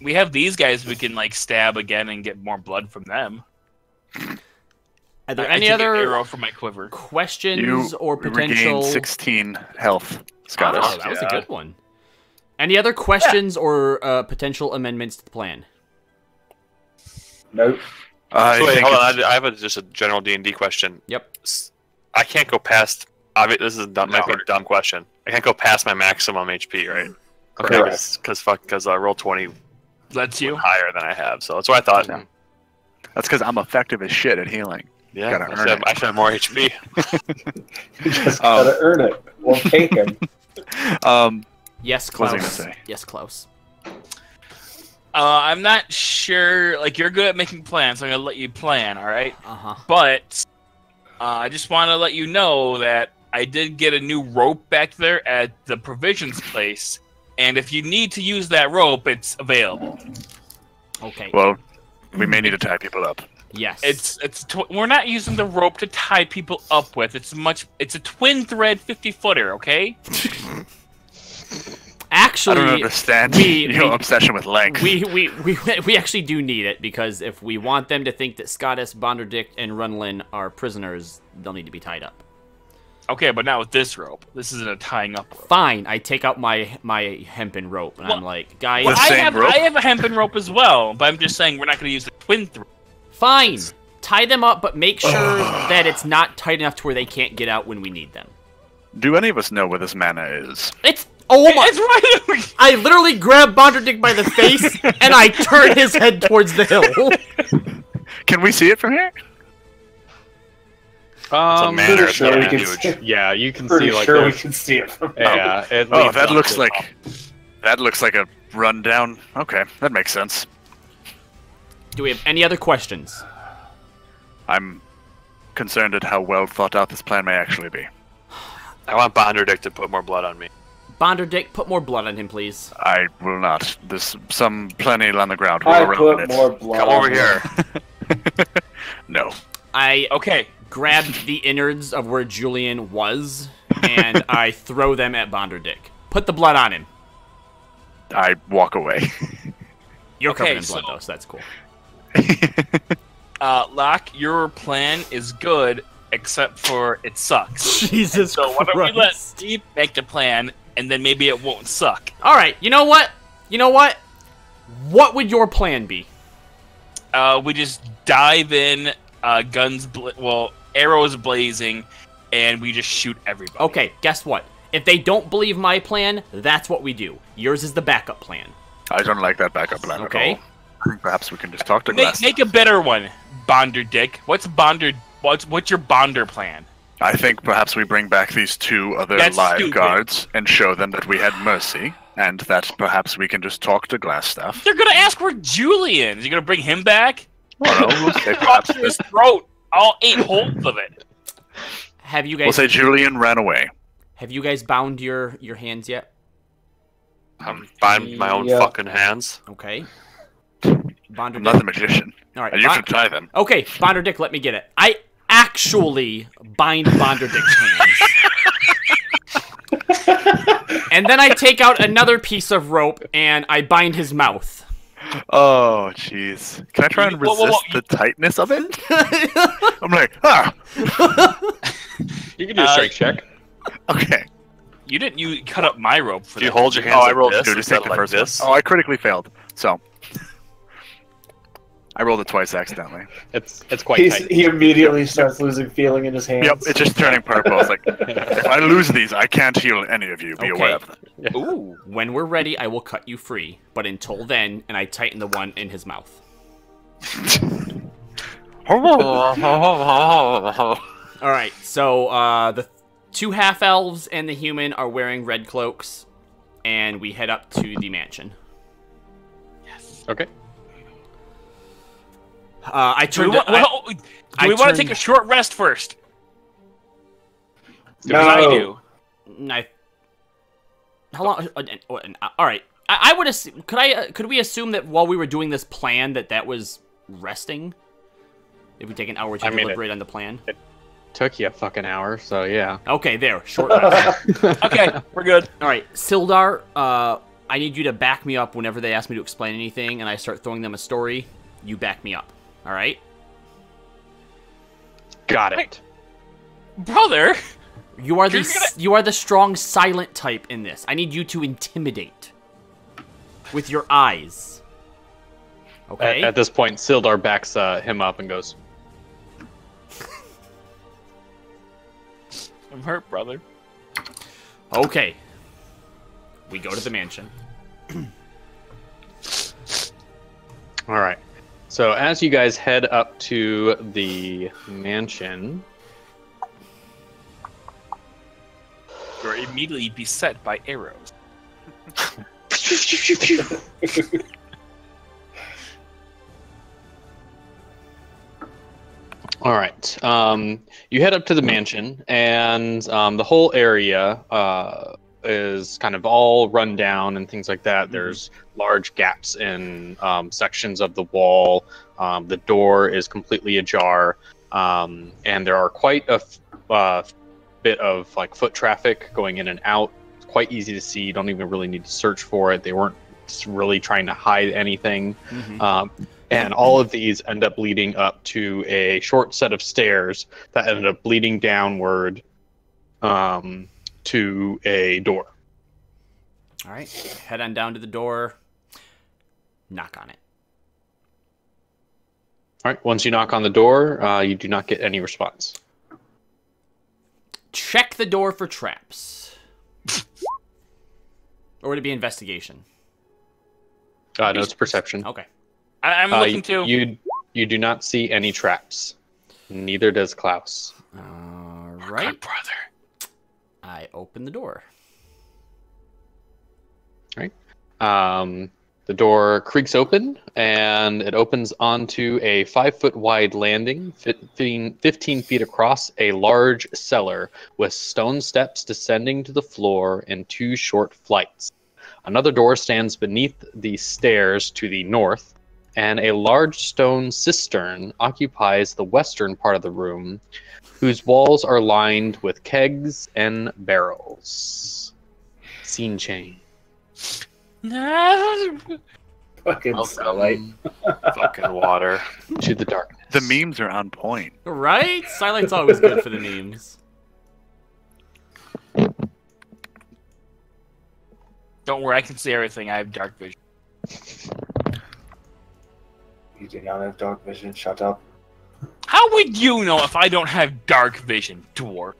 We have these guys we can like stab again and get more blood from them. Are there I any take an other arrow from my quiver? questions You or potential? regain 16 health, Scottus. Oh, that was a Yeah. good one. Any other questions or potential amendments to the plan? Nope. I Wait, think hold it's- on. I have just a general D&D question. Yep. I can't go past. This is might be a dumb question. I can't go past my maximum HP, right? Okay, Correct. because roll 20 That's you. higher than I have, so that's what I thought. Yeah. That's because I'm effective as shit at healing. Yeah, Gotta I earn should, have, it. I should have more HP. You just gotta earn it. We'll take him. Yes, What was Klaus. I gonna say? Yes, Klaus. I'm not sure. Like you're good at making plans, so I'm gonna let you plan. All right. Uh-huh. But I just want to let you know that I did get a new rope back there at the provisions place, and if you need to use that rope, it's available. Okay. Well, we may need to tie people up. Yes. We're not using the rope to tie people up with. It's a twin thread 50-footer. Okay. Actually, I don't understand we- your we- obsession with length. we actually do need it, because if we want them to think that Scottus, Bonderdict, and Runlin are prisoners, they'll need to be tied up. Okay, but not with this rope. This isn't a tying up rope. Fine, I take out my hempen rope, and I'm Well- like, guys, Well, I same rope? have a hempen rope as well, but I'm just saying we're not going to use the twin thread. fine, tie them up, but make sure that it's not tight enough to where they can't get out when we need them. Do any of us know where this mana is? Oh my! It's right. I literally grab Bonderdick by the face, and I turn his head towards the hill. Can we see it from here? It's a manor. It's sure not we can huge. see- Yeah, you can Pretty see like sure we the- can see it from yeah. It Oh, leads that up looks to like the top. a rundown. Okay, that makes sense. Do we have any other questions? I'm concerned at how well thought out this plan may actually be. I want Bonderdick to put more blood on me. Bonderdick, put more blood on him, please. I will not. There's plenty on the ground. We'll I around put it. more blood. Come on over him. here. No. I Okay. grab the innards of where Julian was, and I throw them at Bonderdick. Put the blood on him. I walk away. You're Okay, covered in blood, so- though, so that's cool. Locke, your plan is good, except for it sucks. Jesus So why don't we let Christ. Steve make the plan, and then maybe it won't suck. All right, you know what? What would your plan be? We just dive in, arrows blazing, and we just shoot everybody. Okay, guess what? If they don't believe my plan, that's what we do. Yours is the backup plan. I don't like that backup plan Okay. at all. I think perhaps we can just talk to Make, Glass. make a better one, Bonderdick. What's Bonderdick What's your bonder plan? I think perhaps we bring back these 2 other That's live stupid. guards and show them that we had mercy, and that perhaps we can just talk to Glassstaff. They're gonna ask where Julian is. You gonna bring him back? I don't know, we'll say Drop perhaps through his throat. All 8 holes of it. Have you we'll guys say Julian ran away. have you guys bound your hands yet? I'm bind my own Yeah. fucking hands. Okay. Bonder I'm not the magician. All right. And you should try them. Okay, Bonder Dick, let me get it. I actually bind Bonder Dick's hands. And then I take out another piece of rope and I bind his mouth. Oh, jeez. Can I try and Whoa, whoa, resist whoa. the tightness of it? I'm like, ah! You can do a strength check. Okay. You cut up my rope for Do you that. hold your hands Oh, I like rolled this 2 to instead take of the like first this? one. Oh, I critically failed. So. I rolled it twice accidentally. It's quite tight. He immediately starts losing feeling in his hands. Yep, it's just turning purple. It's like, if I lose these, I can't heal any of you. Be aware of that. Ooh. When we're ready, I will cut you free. But until then, and I tighten the one in his mouth. Alright, so the 2 half-elves and the human are wearing red cloaks. And we head up to the mansion. Okay. I Do we turned. want to take a short rest first? No. I do. How long? All right. I would assume. Could we assume that while we were doing this plan, that was resting? If we take an hour to deliberate on the plan. It took you a fucking hour, so yeah. Okay, there. Short rest. Okay, we're good. All right, Sildar. I need you to back me up whenever they ask me to explain anything, and I start throwing them a story. You back me up. All right. Got it. Brother! You are the strong silent type in this. I need you to intimidate with your eyes. Okay. At this point, Sildar backs him up and goes, I'm hurt, brother. Okay. We go to the mansion. all right. So as you guys head up to the mansion, You're immediately beset by arrows. all right. You head up to the mansion, and the whole area is kind of all run down and things like that. There's large gaps in sections of the wall. The door is completely ajar, and there are quite a bit of like foot traffic going in and out. It's quite easy to see. You don't even really need to search for it. They weren't really trying to hide anything. And all of these end up leading up to a short set of stairs that ended up leading downward to a door. All right. Head on down to the door. Knock on it. All right. Once you knock on the door, you do not get any response. Check the door for traps. Or would it be investigation? No, it's perception. Okay. I'm looking too. You do not see any traps. Neither does Klaus. All Good right. brother. I open the door. The door creaks open, and it opens onto a 5-foot wide landing, 15 feet across, a large cellar with stone steps descending to the floor in 2 short flights. Another door stands beneath the stairs to the north, and a large stone cistern occupies the western part of the room, whose walls are lined with kegs and barrels. Scene change. Fucking sunlight. Fucking water. To the darkness. The memes are on point. Right? Silent's always good for the memes. Don't worry, I can see everything. I have dark vision. You do not have dark vision. Shut up. How would you know if I don't have dark vision, dwarf?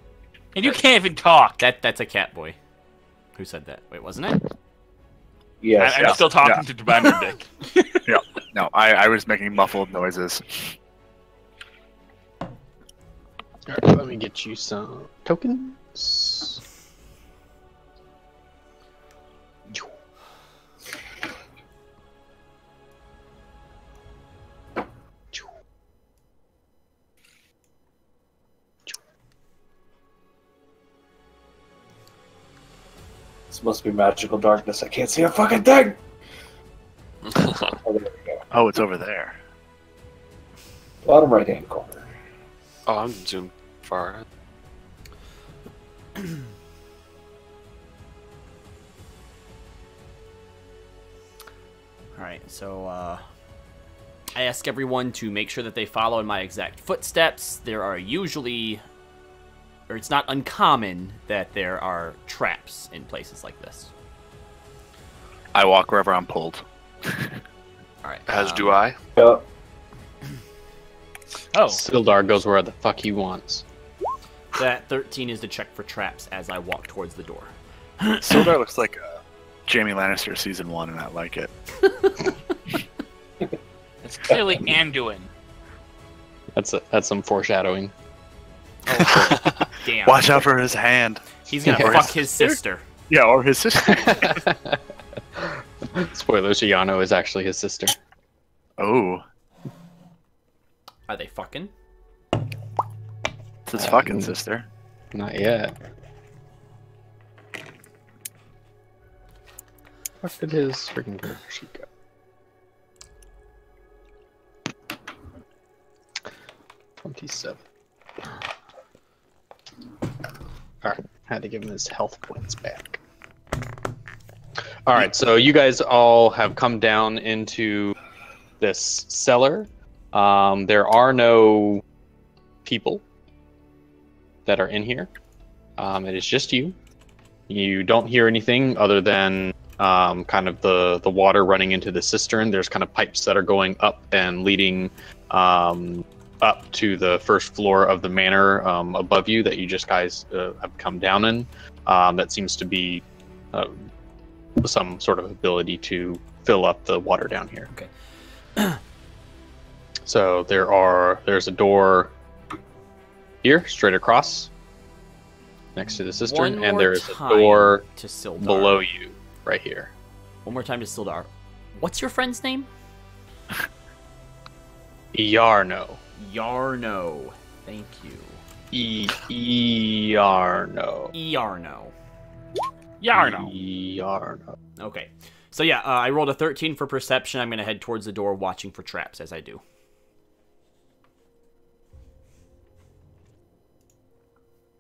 And you can't even talk. That's a cat boy. Who said that? Wait, wasn't it? Yes. I'm still talking to Commander Dick. No, I was making muffled noises. Alright, let me get you some tokens. This must be magical darkness. I can't see a fucking thing. Oh, there we go. Oh, it's over there. Bottom right hand corner. Oh, I'm zoomed far. Alright, so I ask everyone to make sure that they follow in my exact footsteps. There are usually, or it's not uncommon, that there are traps in places like this. I walk wherever I'm pulled. Alright. As do I. Yep. Oh, Sildar goes where the fuck he wants. That 13 is to check for traps as I walk towards the door. Sildar looks like Jaime Lannister season 1, and I like it. it's clearly Anduin. That's some foreshadowing. Damn. Watch out for his hand. He's gonna Yeah. fuck his sister. Yeah, or his sister. Spoilers, Yano is actually his sister. Oh, Are they fucking? it's his fucking sister. Not yet. Where did his freaking character sheet go? 27. Alright, had to give him his health points back. Alright, so you guys all have come down into this cellar. There are no people that are in here. It is just you. You don't hear anything other than kind of the water running into the cistern. There's kind of pipes that are going up and leading up to the first floor of the manor above you that you just guys have come down in. That seems to be some sort of ability to fill up the water down here. Okay. So there's a door here, straight across, next to the cistern, One and more there's a time door to Sildar. below you, right here. One more time to Sildar. What's your friend's name? Yarno. Yarno. Thank you. Yarno. Yarno. Yarno. Yarno. Okay. So yeah, I rolled a 13 for perception. I'm going to head towards the door watching for traps as I do.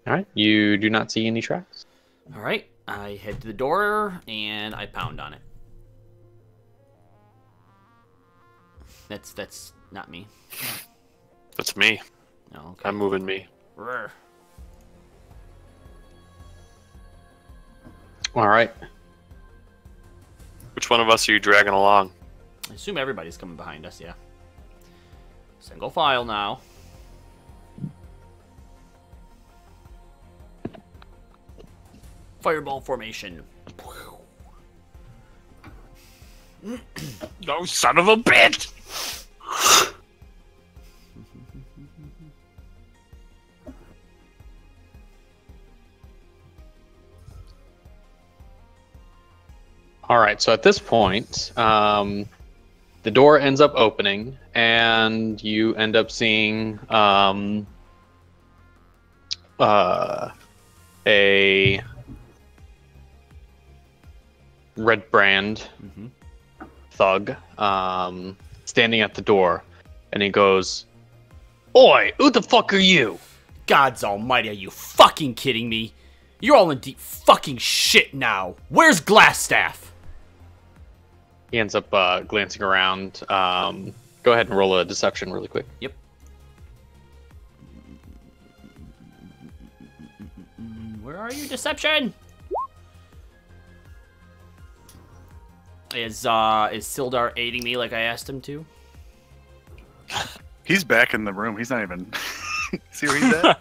All right. You do not see any traps. All right. I head to the door and I pound on it. That's not me. That's me. No, okay. I'm moving me. Rrr. All right. Which one of us are you dragging along? I assume everybody's coming behind us, yeah. Single file now. Fireball formation. No son of a bitch! All right. So at this point, the door ends up opening, and you end up seeing a red brand thug standing at the door, and he goes, "Oi, who the fuck are you?" Gods almighty, are you fucking kidding me? You're all in deep fucking shit now. Where's Glassstaff? He ends up glancing around. Go ahead and roll a deception really quick. Yep. Where are you, deception? Is Sildar aiding me like I asked him to? He's back in the room. He's not even. See where he's at?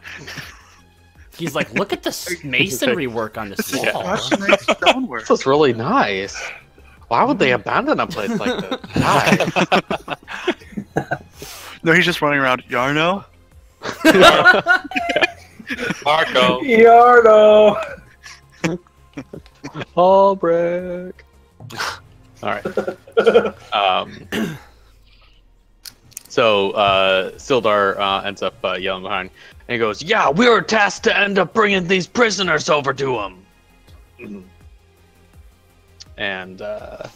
He's like, look at the masonry work on this wall. Such nice stonework. This was really nice. Why would they abandon a place like this? Why? No, he's just running around. Yarno? Marco. Yardo! Albrecht. All right. So Sildar ends up yelling behind, and he goes, "Yeah, we were tasked to end up bringing these prisoners over to him." And let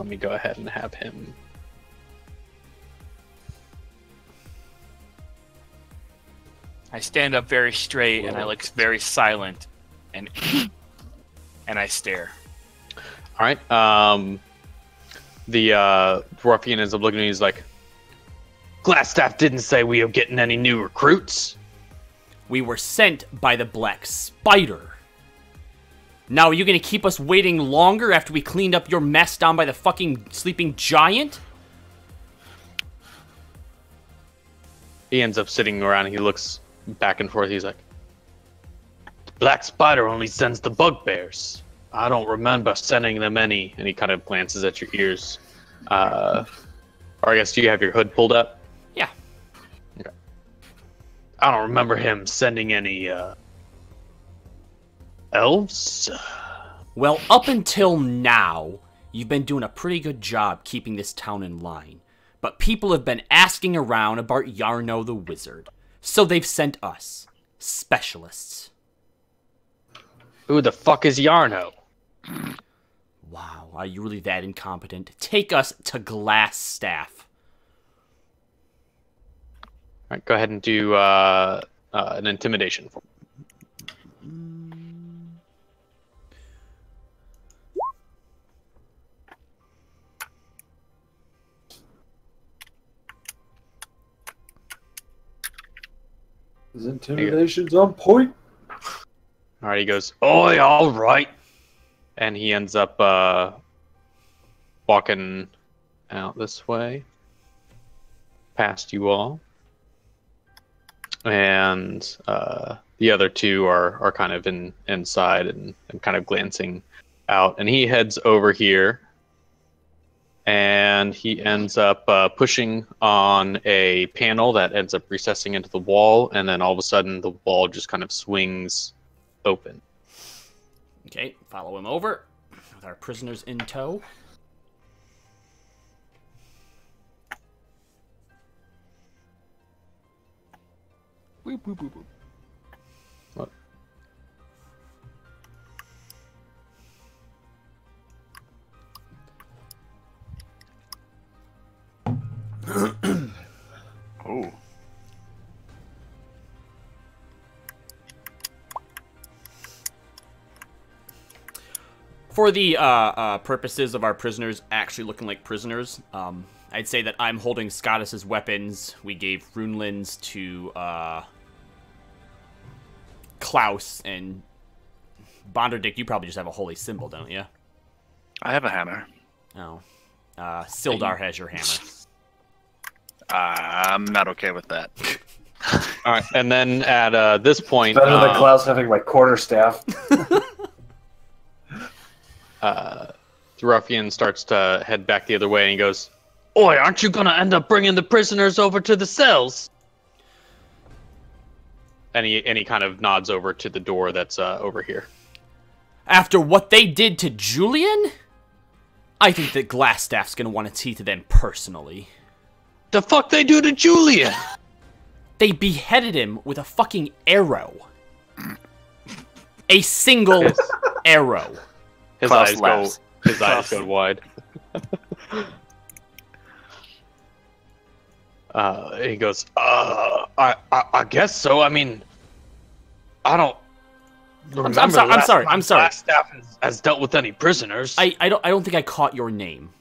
me go ahead and have him. I stand up very straight and I look very silent, and I stare. All right. The ruffian ends up looking at me. He's like, "Glassstaff didn't say we are getting any new recruits." We were sent by the Black Spider. Now, are you going to keep us waiting longer after we cleaned up your mess down by the fucking sleeping giant? He ends up sitting around and he looks back and forth. He's like, "Black Spider only sends the bugbears. I don't remember sending them any." And he kind of glances at your ears. Or I guess, do you have your hood pulled up? Yeah. Okay. I don't remember him sending any elves. Well, up until now, you've been doing a pretty good job keeping this town in line. But people have been asking around about Yarno the Wizard. So they've sent us, specialists. Who the fuck is Yarno? Wow, are you really that incompetent? Take us to Glassstaff. All right, go ahead and do an intimidation for me. His intimidation's on point. All right, he goes, "Oi, all right." And he ends up walking out this way, past you all. And the other two are kind of inside and kind of glancing out. And he heads over here. And he ends up pushing on a panel that ends up recessing into the wall. And then all of a sudden, the wall just kind of swings open. Okay, follow him over with our prisoners in tow. Boop, boop, boop, boop. What? Oh. For the purposes of our prisoners actually looking like prisoners, I'd say that I'm holding Scottus's weapons. We gave Runelins to Klaus, and Bonderdick, you probably just have a holy symbol, don't you? I have a hammer. Oh. Sildar has your hammer. I'm not okay with that. All right, and then at this point, Better than Klaus having my quarterstaff. the ruffian starts to head back the other way, and he goes, "Oi, aren't you gonna end up bringing the prisoners over to the cells?" And he kind of nods over to the door that's over here. After what they did to Julian? I think that Glassstaff's gonna want to see to them personally. The fuck they do to Julian? They beheaded him with a fucking arrow. A single arrow. His Klaus eyes laughs. go. His eyes go wide. He goes, I guess so. I mean, I don't remember. I'm sorry. Black Staff has dealt with any prisoners. I don't think I caught your name.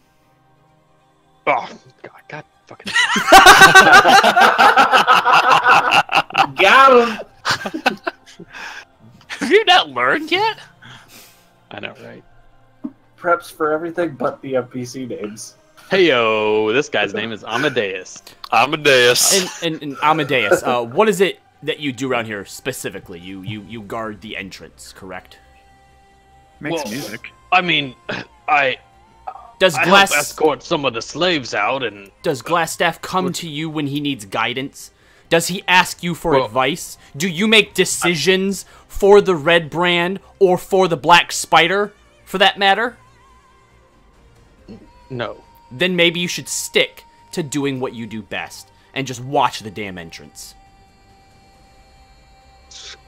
Oh, God fucking. Got him! Have you not learned yet? I know, right? Preps for everything but the NPC names. Heyo, this guy's name is Amadeus. Amadeus. And Amadeus, what is it that you do around here specifically? You guard the entrance, correct? Makes Well, music. I mean, I Does help escort some of the slaves out, and Does Glassstaff come to you when he needs guidance? Does he ask you for advice? Do you make decisions for the red brand or for the black spider, for that matter? No. Then maybe you should stick to doing what you do best and just watch the damn entrance.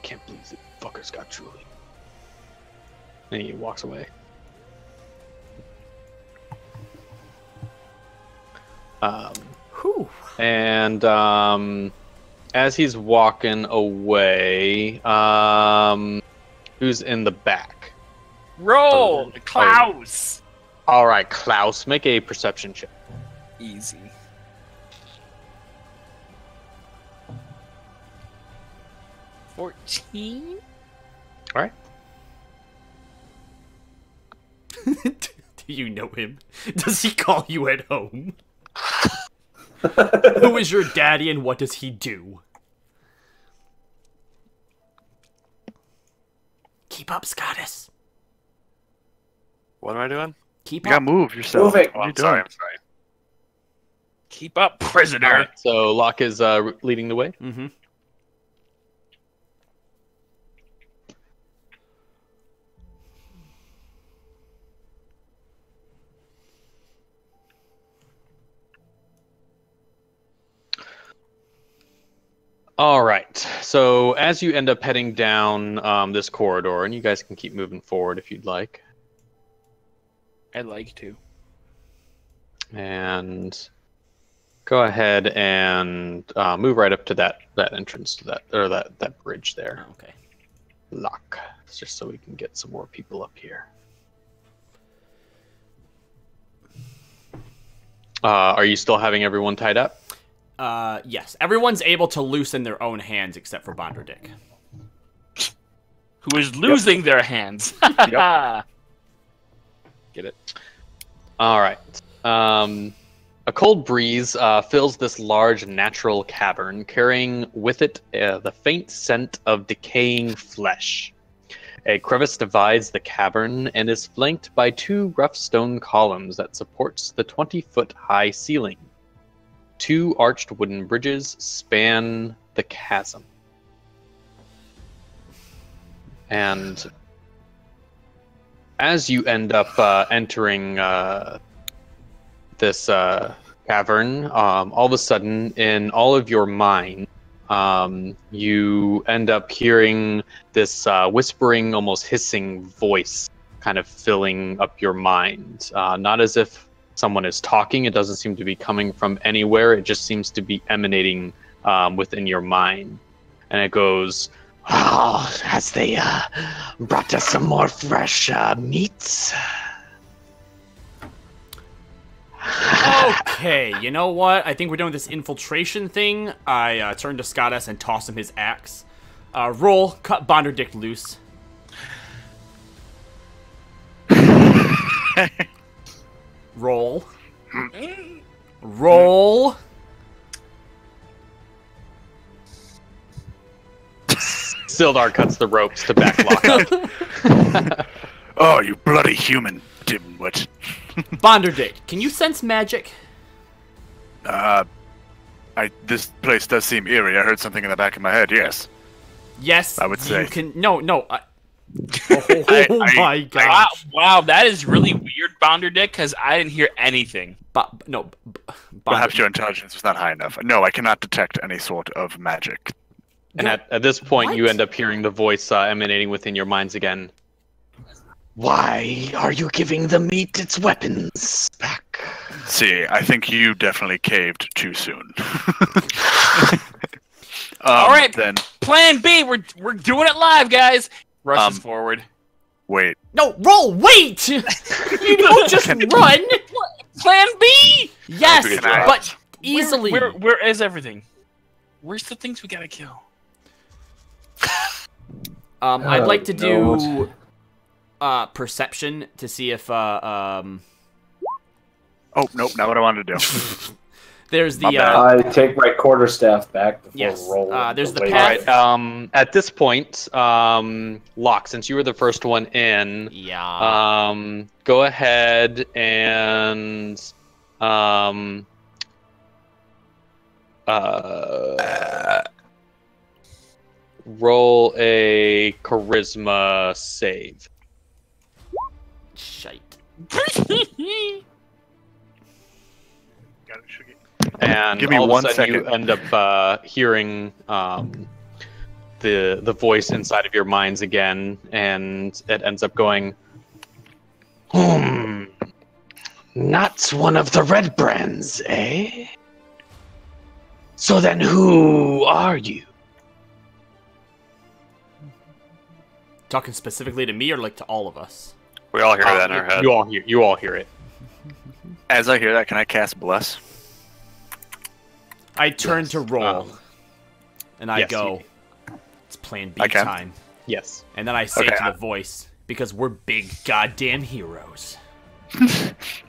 Can't believe the fuckers got Julie. And he walks away. And as he's walking away, who's in the back? Roll! Klaus! All right, Klaus, make a perception check. Easy. $14? All right. Do you know him? Does he call you at home? Who is your daddy and what does he do? Keep up, Scottus. What am I doing? Keep You up. gotta move yourself. Move it. What are you I'm sorry. doing? I'm sorry. Keep up, prisoner. All right, so Locke is leading the way. Mm-hmm. All right. So as you end up heading down this corridor, and you guys can keep moving forward if you'd like, I'd like to. and go ahead and move right up to that entrance to that bridge there. Oh, okay. Lock, just so we can get some more people up here. Are you still having everyone tied up? Yes. Everyone's able to loosen their own hands except for Bonderdick. Who is losing their hands. Yep. Get it? All right. A cold breeze fills this large natural cavern, carrying with it the faint scent of decaying flesh. A crevice divides the cavern and is flanked by two rough stone columns that supports the 20-foot-high ceiling. Two arched wooden bridges span the chasm. And as you end up entering this cavern, all of a sudden, in all of your mind, you end up hearing this whispering, almost hissing voice kind of filling up your mind. Not as if someone is talking. It doesn't seem to be coming from anywhere. It just seems to be emanating within your mind. And it goes, "Oh, as they brought us some more fresh meats." Okay, you know what? I think we're doing this infiltration thing. I turn to Scottus and toss him his axe. Roll, cut Bonderdick loose. Roll. Roll. Sildar cuts the ropes to back Locke up. Oh, you bloody human dimwit. Bonderdick, can you sense magic? This place does seem eerie. I heard something in the back of my head, yes. Yes, I would say. You can. No. Oh my Wow, gosh. wow, that is really weird, Bonderdick, because I didn't hear anything. Perhaps your intelligence is not high enough. No, I cannot detect any sort of magic. And at this point, you What? end up hearing the voice emanating within your minds again. Why are you giving the meat its weapons back? See, I think you definitely caved too soon. All right, then Plan B. We're doing it live, guys. Rushes forward. wait. No, roll. Wait. You don't just run. Plan B. Yes, Can I- but easily. Where is everything? Where's the things we gotta kill? I'd like to do no. perception to see if Oh, nope, not what I wanted to do. there's My the bad. I take my quarterstaff back before Yes, rolling. there's the way path. down. At this point, Locke, since you were the first one in, go ahead and roll a charisma save. Shite. And Give me all of 1 a sudden you second. end up hearing the voice inside of your minds again, and it ends up going, not one of the red brands, eh? So then who are you? Talking specifically to me or like to all of us? We all hear that in our head. You all hear it. As I hear that, can I cast Bless? I turn to roll, and I yes, go, it's plan B I can. time. Yes. And then I say Okay, to the voice, because we're big goddamn heroes.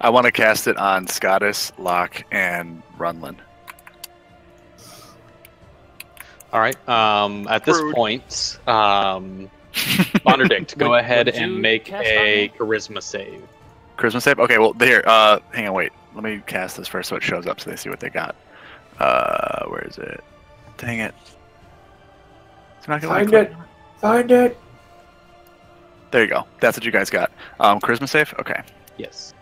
I want to cast it on Scottis, Locke, and Runlin. All right. At this Rude. point, Bonderdict, go What ahead did and you make cast a on charisma save. Charisma save? Okay, well, there. Hang on, wait. Let me cast this first so it shows up so they see what they got. Where is it? Dang it. It's not gonna let me Find click. it. Find it. There you go. That's what you guys got. Charisma save? Okay. Yes.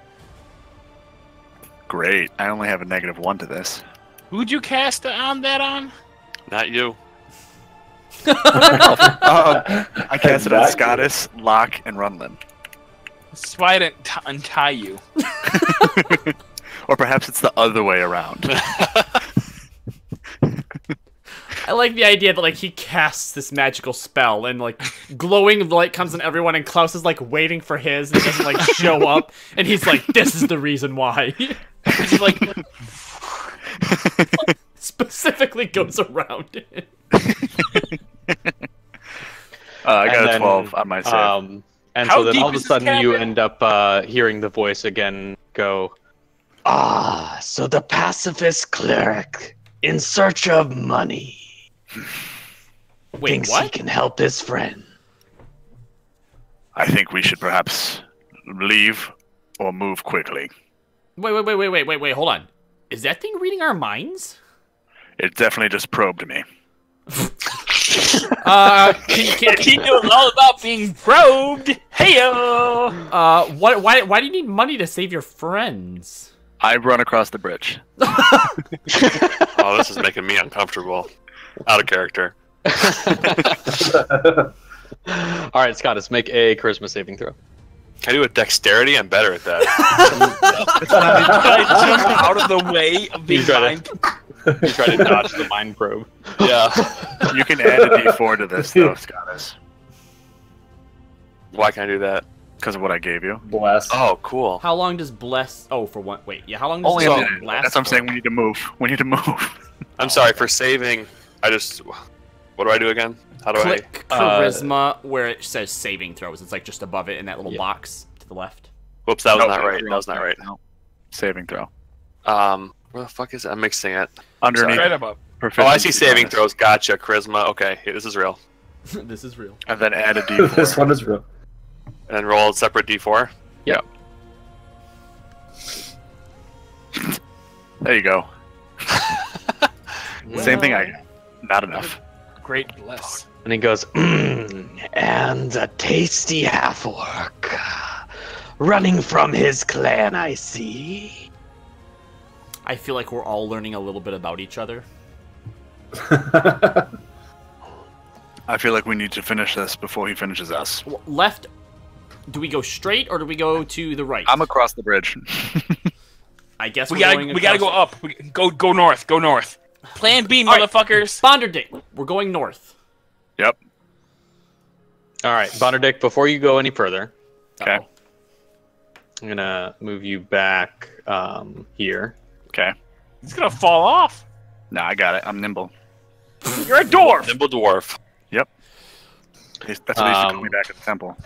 Great. I only have a -1 to this. Who'd you cast on that on? Not you. I cast it on Exactly. Scottis, Locke, and Runlin. That's why I didn't untie you. Or perhaps it's the other way around. I like the idea that like he casts this magical spell and like glowing light comes on everyone and Klaus is like waiting for his and it doesn't like show up and he's like, this is the reason why. He's like specifically goes around it. I got And a then, 12 on my save. And How so then deep all of a is this sudden you cabin? end up hearing the voice again go, so the pacifist cleric in search of money Wait, thinks he what? can help his friend. I think we should perhaps leave or move quickly. Wait, hold on. Is that thing reading our minds? It definitely just probed me. He knows all about being probed. Heyo. Why do you need money to save your friends? I run across the bridge. Oh, this is making me uncomfortable. Out of character. All right, Scottis, make a charisma saving throw. Can I do a dexterity? I'm better at that. I jump out of the way of being You try mind. You try to dodge the mind probe. Yeah. You can add a d4 to this, though, Scottis, Why can I do that? because of what I gave you. Bless. Oh, cool. How long does bless? Oh, for one. Wait, yeah. How long does Only this a minute. last? That's what I'm for? saying. We need to move. We need to move. I'm sorry for saving. I just. What do I do again? How do Click charisma where it says saving throws. It's like just above it in that little Yeah. box to the left. I? Whoops, that was Nope, not right. That was not right. No. Saving throw. Where the fuck is it? I'm mixing it. Underneath. Right above. Oh, I see proficiency saving bonus. throws. Gotcha. Charisma. Okay, hey, this is real. This is real. And then add a d4. This one is real. And then roll a separate d4. There you go. Same thing I got. Not enough. Great bless. And he goes, and a tasty half-orc. Running from his clan, I see. I feel like we're all learning a little bit about each other. I feel like we need to finish this before he finishes us. Left. Do we go straight or do we go to the right? I'm across the bridge. I guess We we're gotta going we gotta go across- up. Go north. Go north. Plan B, All right. motherfuckers. Bonderdick. We're going north. Yep. All right, Bonderdick, before you go any further, Okay. Uh-oh. I'm going to move you back here. Okay. It's gonna fall off. Nah, I got it. I'm nimble. You're a dwarf. Nimble dwarf. That's what he used to call me back at the temple.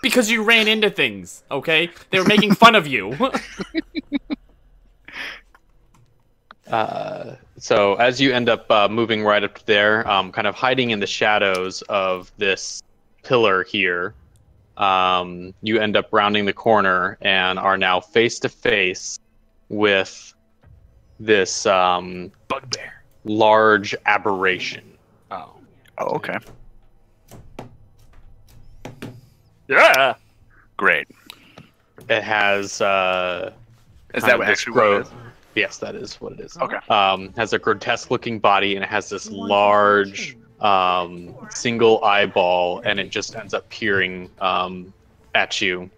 Because you ran into things, okay? They were making fun of you. So as you end up moving right up there, kind of hiding in the shadows of this pillar here, you end up rounding the corner and are now face to face with this Bugbear. large aberration. Oh, okay. Yeah. Great. It has Is that this actually what it is? Yes, that is what it is. Okay. Has a grotesque-looking body, and it has this large single eyeball, and it just ends up peering at you.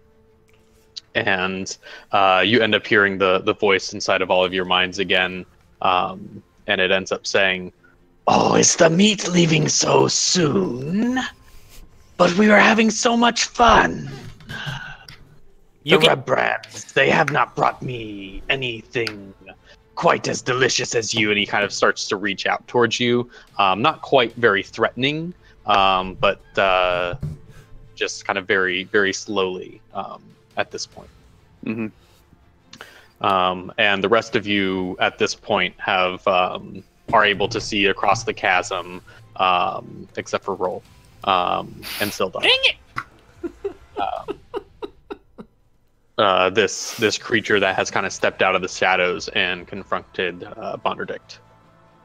And you end up hearing the voice inside of all of your minds again, and it ends up saying, "Oh, is the meat leaving so soon? But we were having so much fun. The Rebrands, they have not brought me anything quite as delicious as you." And he kind of starts to reach out towards you. Not quite very threatening, but just kind of very, very slowly at this point. Mm-hmm. And the rest of you at this point have are able to see across the chasm, except for Roll and Sildar. Dang it! This creature that has kind of stepped out of the shadows and confronted Bonderdict,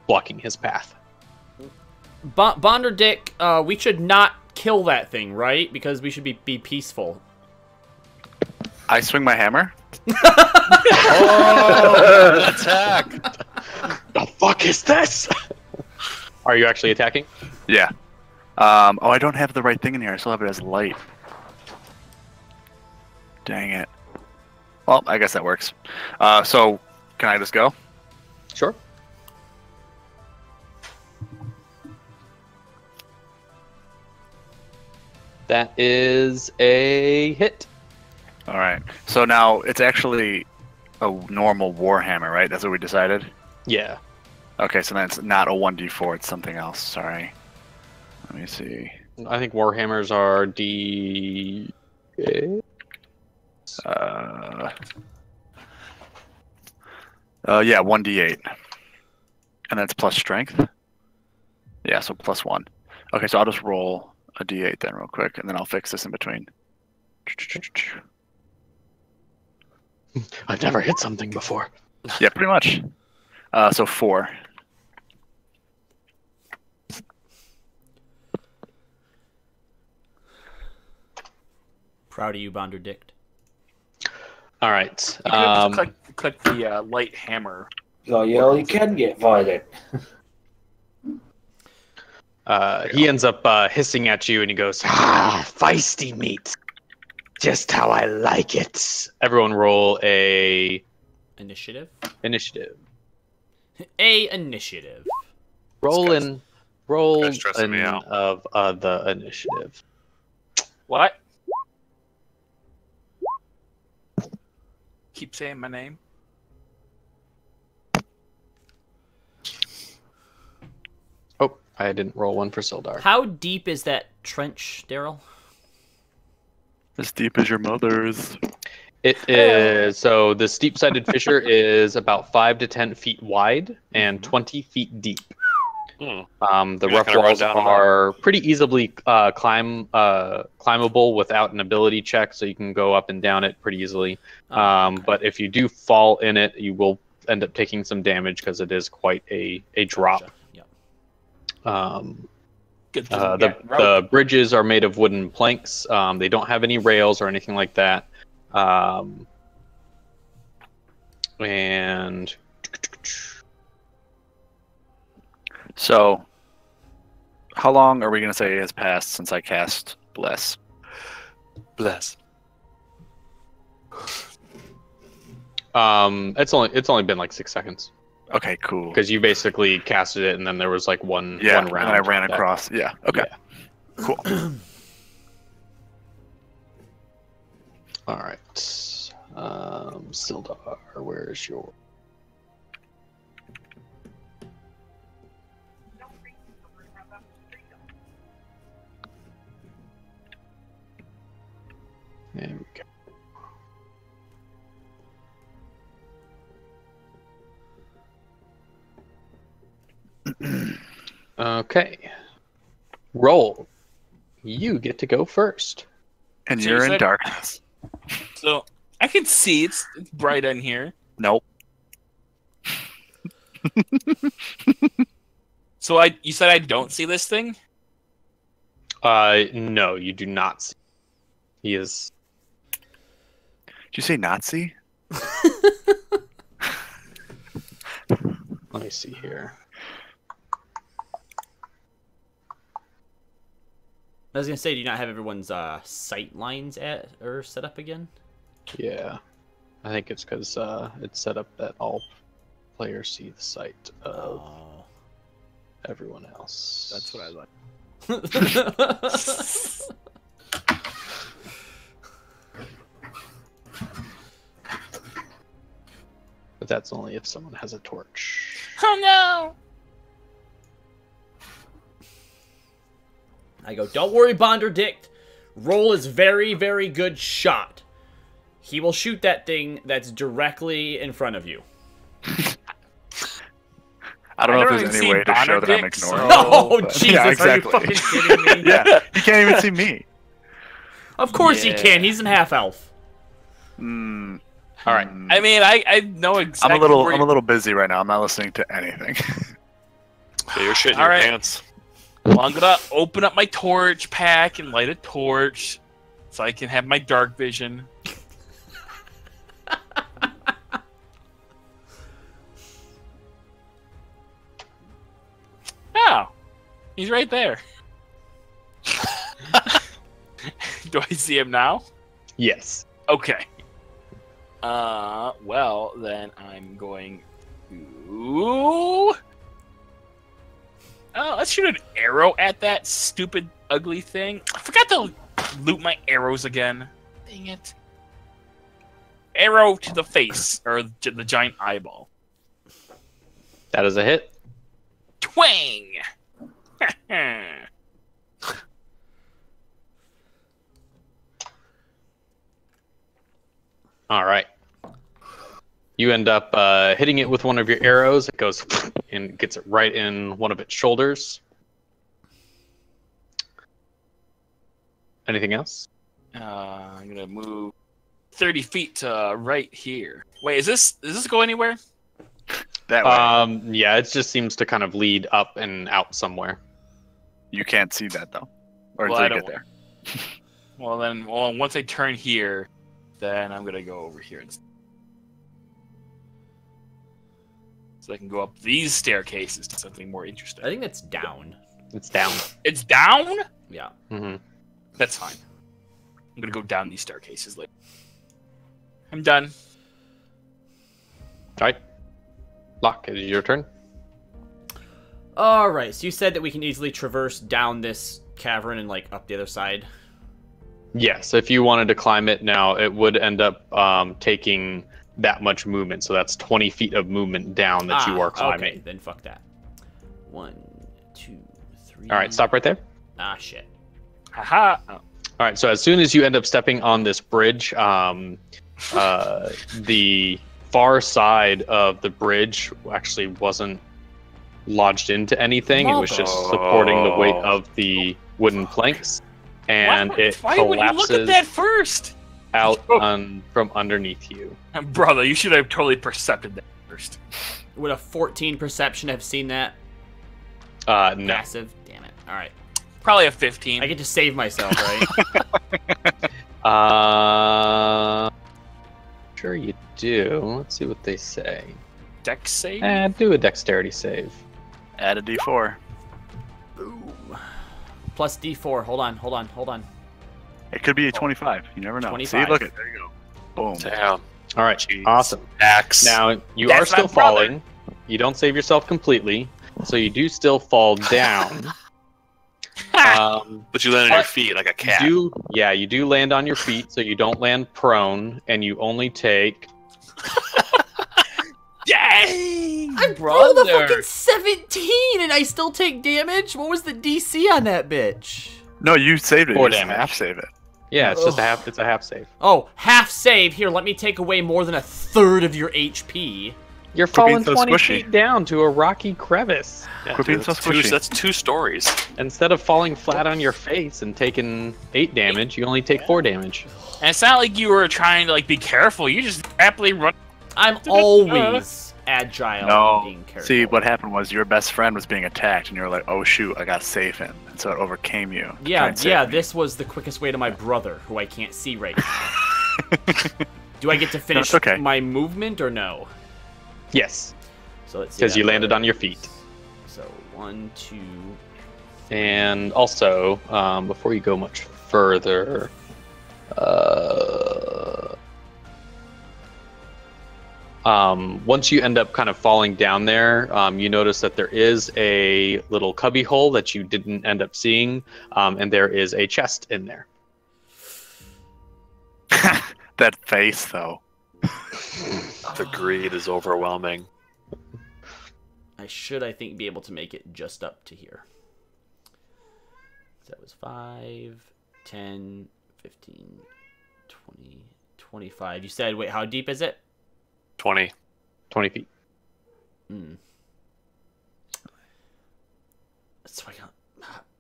blocking his path. Bonderdick, we should not kill that thing, right? Because we should be peaceful. I swing my hammer. Oh, attack! The fuck is this? Are you actually attacking? Yeah. Oh, I don't have the right thing in here. I still have it as light. Dang it. Well, I guess that works. So, can I just go? Sure. That is a hit. All right. So now it's actually a normal Warhammer, right? That's what we decided? Yeah. Okay, so that's not a 1d4. It's something else. Sorry. Let me see. I think Warhammers are D. Yeah, 1d8. And that's plus strength? Yeah, so plus 1. Okay, so I'll just roll a d8 then real quick, and then I'll fix this in between. I've never hit something before. Yeah, pretty much. So 4. Proud of you, Bonderdict. All right. You could just click the light hammer. Oh, yeah, you can get violent. He ends up hissing at you, and he goes, feisty meat. Just how I like it. Everyone roll a... Initiative? Initiative. A initiative. Roll guy's stressing me an out. of the initiative. What? Keep saying my name. Oh, I didn't roll one for Sildar. How deep is that trench, Daryl? As deep as your mother's. It is, so the steep-sided fissure is about 5 to 10 feet wide and 20 feet deep. The You're rough not gonna run walls down them are pretty easily climbable without an ability check, so you can go up and down it pretty easily. Okay. But if you do fall in it, you will end up taking some damage because it is quite a drop. Gotcha. Yep. Good thing we got rope. The bridges are made of wooden planks. They don't have any rails or anything like that. And So, how long are we going to say has passed since I cast Bless? Bless. it's only been like 6 seconds Okay, cool. because you basically casted it and then there was like one Yeah, round. and I ran that- across. Yeah, okay. Yeah. Cool. All right. Sildar, where's your... There we go. Okay. Roll. You get to go first. And So you you're in said- darkness. So I can see it's bright in here. Nope. So you said I don't see this thing? No, you do not see. He is. Did you say Nazi? Let me see here. I was gonna say, do you not have everyone's sight lines set up again? Yeah, I think it's because it's set up that all players see the sight of everyone else. That's what I like. But that's only if someone has a torch. Oh no! I go, don't worry, Bonderdict. Roll is very, very good shot. He will shoot that thing that's directly in front of you. I don't know if there's any way to show that I'm Bonderdict, ignoring. Oh, but- Jesus, yeah, exactly. are you fucking kidding me? Yeah, he can't even see me. Of course he can. He's an half-elf. All right. I mean, I know exactly. I'm a little busy right now. I'm not listening to anything. Yeah, you're shitting All your right. pants. Well, I'm gonna open up my torch pack and light a torch, so I can have my dark vision. Oh, he's right there. Do I see him now? Yes. Okay. Well, then I'm going to... let's shoot an arrow at that stupid, ugly thing. I forgot to loot my arrows again. Dang it. Arrow to the face, or to the giant eyeball. That is a hit. Twang! All right. You end up hitting it with one of your arrows. It goes and gets it right in one of its shoulders. Anything else? I'm gonna move 30 feet to right here. Wait, does this go anywhere? That way. Yeah, it just seems to kind of lead up and out somewhere. You can't see that though, or Well, I until you don't- get there. Well, then, once I turn here, then I'm gonna go over here instead. So I can go up these staircases to something more interesting. I think that's down. It's down. It's down? Yeah. Mm-hmm. That's fine. I'm gonna go down these staircases later. I'm done. All right. Locke, it is your turn. Alright, so you said that we can easily traverse down this cavern and, like, up the other side? Yes, if you wanted to climb it now, it would end up taking that much movement. So that's 20 feet of movement down that you are climbing. Okay, then fuck that. 1, 2, 3. All right, stop right there. Ah, shit. Haha. Oh. All right, so as soon as you end up stepping on this bridge, the far side of the bridge actually wasn't lodged into anything. It was just supporting the weight of the wooden planks, and it Why would you look at that collapses first? out from underneath you. Brother, you should have totally percepted that first. Would a 14 perception have seen that? No. Massive? Damn it. Alright. Probably a 15. I get to save myself, right? Sure you do. Let's see what they say. Dex save? Do a dexterity save. Add a D4. Boom. Plus D4. Hold on. It could be a 25. You never know. 25. See, look it. There you go. Boom. Damn. All right, Jeez. awesome. Axe. Now, you That's are still my brother. falling. You don't save yourself completely, so you do still fall down. But you land on your feet like a cat. You do land on your feet, so you don't land prone, and you only take... Dang! I rolled a fucking 17 and I still take damage? What was the DC on that bitch? No, you saved it. 4 You just damage. half save it. Yeah, it's just a half. It's a half save. Oh, half save. Here, let me take away more than a third of your HP. You're Quit falling being so 20 squishy. feet down to a rocky crevice. Yeah, Quit dude, being so that's, two, squishy. that's 2 stories. Instead of falling flat on your face and taking 8 damage, you only take 4 damage. And it's not like you were trying to like be careful. You just happily run. I'm always agile No. and being careful. See, what happened was your best friend was being attacked, and you were like, "Oh shoot, I gotta save him," and so it overcame you. to try Yeah, and save yeah. me. This was the quickest way to my brother, who I can't see right now. Do I get to finish it's okay. my movement or no? Yes, So let's see. because you that landed on was- your feet. So 1, 2. And also, before you go much further, once you end up kind of falling down there, you notice that there is a little cubby hole that you didn't end up seeing, and there is a chest in there. That face, though. The greed is overwhelming. I should, I think, be able to make it just up to here. So that was 5, 10, 15, 20, 25. You said, wait, how deep is it? 20. 20 feet. So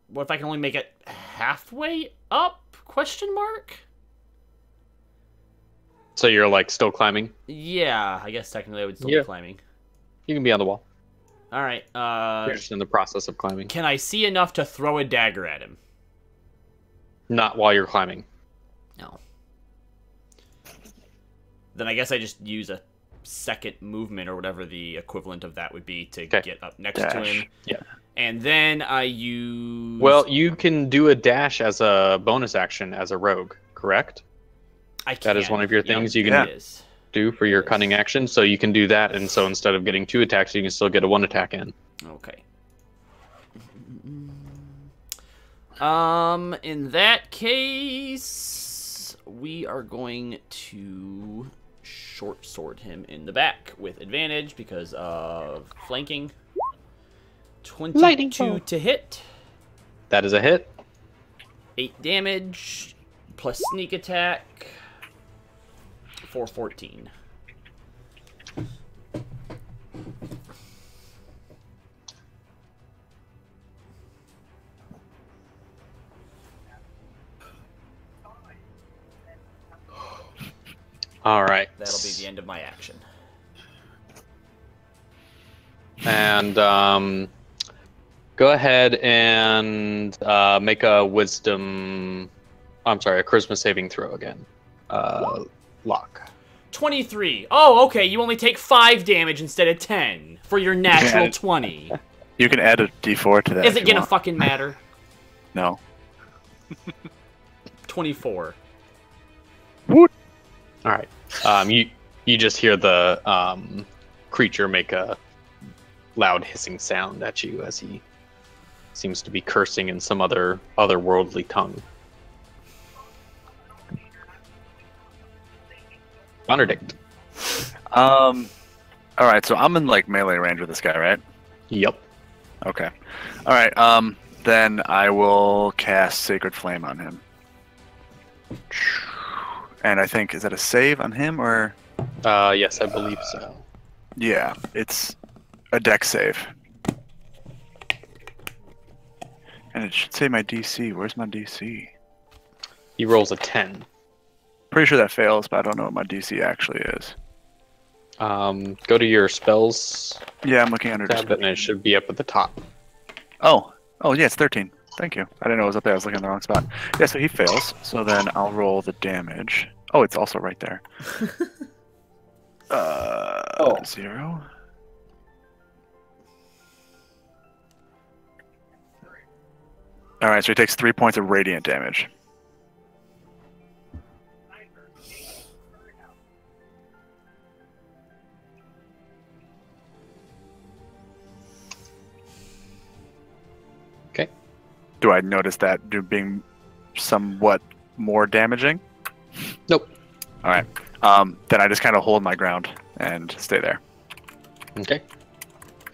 what if I can only make it halfway up? Question mark? So you're like still climbing? Yeah, I guess technically I would still Yeah. be climbing. You can be on the wall. All right. You're just in the process of climbing. Can I see enough to throw a dagger at him? Not while you're climbing. No. Then I guess I just use a second movement or whatever the equivalent of that would be to Okay. get up next to Dash. him. Yeah. And then I use... Well, you can do a dash as a bonus action as a rogue, correct? I can. that is one of your things you can it is. do for your cunning action, so you can do that, and so instead of getting 2 attacks, you can still get a 1 attack in. Okay. In that case, we are going to short sword him in the back with advantage because of flanking. 22 to hit, That is a hit. 8 damage, plus sneak attack, for 14. All right. That'll be the end of my action. And go ahead and make a wisdom. I'm sorry, a charisma saving throw again. Lock. 23. Oh, okay. You only take 5 damage instead of 10 for your natural Yeah. 20. You can add a D4 to that. Is if it you gonna want. fucking matter? No. 24. All right. You just hear the creature make a loud hissing sound at you as he seems to be cursing in some otherworldly tongue. Benedict. All right, so I'm in like melee range with this guy, right? Yep. Okay. All right. Then I will cast Sacred Flame on him. And I think, is that a save on him or? Yes, I believe so. Yeah, it's a dex save. And it should say my DC. Where's my DC? He rolls a 10. Pretty sure that fails, but I don't know what my DC actually is. Go to your spells Yeah, I'm looking under. tab, and it should be up at the top. Oh, yeah, it's 13. Thank you. I didn't know it was up there. I was looking in the wrong spot. Yeah, so he fails. So then I'll roll the damage. Oh, it's also right there. 0. All right, so he takes 3 points of radiant damage. Okay. Do I notice that being somewhat more damaging? Nope. All right. Then I just kind of hold my ground and stay there. Okay.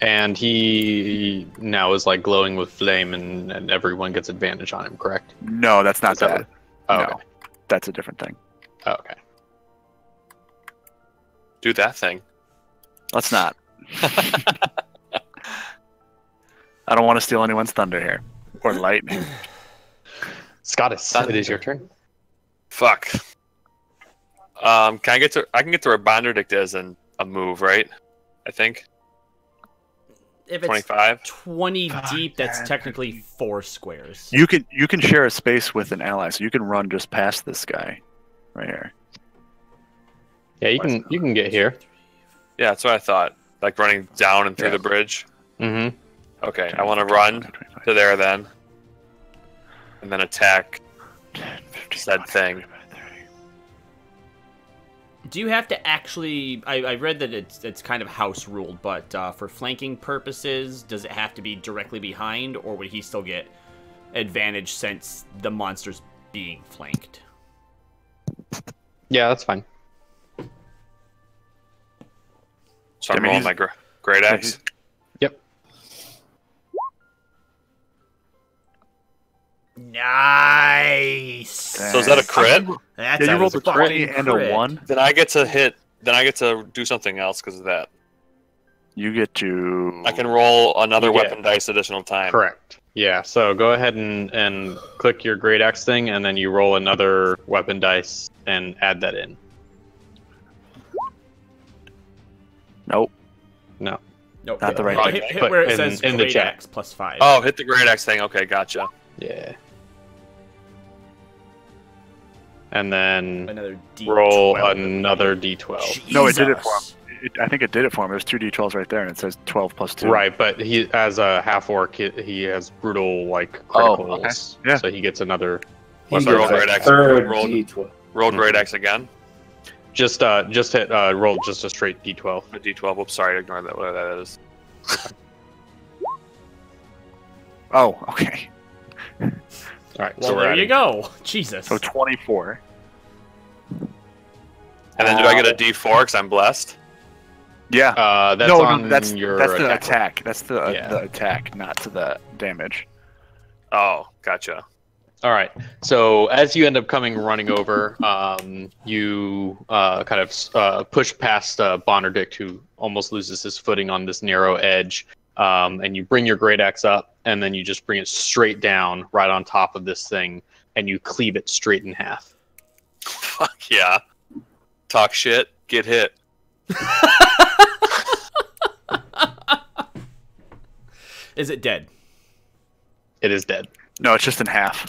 And he now is like glowing with flame, and everyone gets advantage on him, correct? No, that's not Is that that. what- Oh, No, okay. that's a different thing. Oh, okay. Do that thing. Let's not. I don't want to steal anyone's thunder here. Or lightning. Scottis, it is your turn. Fuck. Can I get to? I can get to where Benedict is in a move, right? I think. If it's 25. 20 deep, that's technically 4 squares. You can share a space with an ally, so you can run just past this guy, right here. Yeah, you can get here. Yeah, that's what I thought. Like running down and through the bridge. Mm-hmm. Okay, I want to run to there then, and then attack said thing. Do you have to actually... I read that it's kind of house ruled, but for flanking purposes, does it have to be directly behind, or would he still get advantage since the monster's being flanked? Yeah, that's fine. So I'm rolling my great axe. Yep. Nice! So is that a crit? That's you rolled a 20 fucking and a crit. 1. Then I get to hit. Then I get to do something else because of that. You get to... I can roll another You get- weapon dice additional time. Correct. Yeah, so go ahead and click your great axe thing, and then you roll another weapon dice and add that in. Nope. No. Nope. Not the right Hit, thing. hit where it In- says in the great chat. axe plus 5. Oh, hit the great axe thing. Okay, gotcha. Yeah. And then Another D12. roll another d12. No, it did it Jesus. for him. I think it did it for him. There's 2 d12s right there, and it says 12 plus 2. Right, but he, as a half orc, he has brutal like Oh, criticals, okay. Yeah. so he gets another. He What's the roll gets great a axe? third Roll- D12. Roll great axe again. Just hit roll just a straight d12. A d12. Oops, sorry, ignore that. Whatever that is. Oh, okay. All right, Well, so we're there adding- you go. Jesus. So 24. And then do I get a d4 because I'm blessed? Yeah. That's no, on that's your the attack. attack. That's the Yeah. attack, not to the damage. Oh, gotcha. All right. So as you end up coming running over, you kind of push past Bonderdick, who almost loses his footing on this narrow edge, and you bring your great axe up, and then you just bring it straight down right on top of this thing, and you cleave it straight in half. Fuck yeah. Talk shit, get hit. Is it dead? It is dead. No, it's just in half.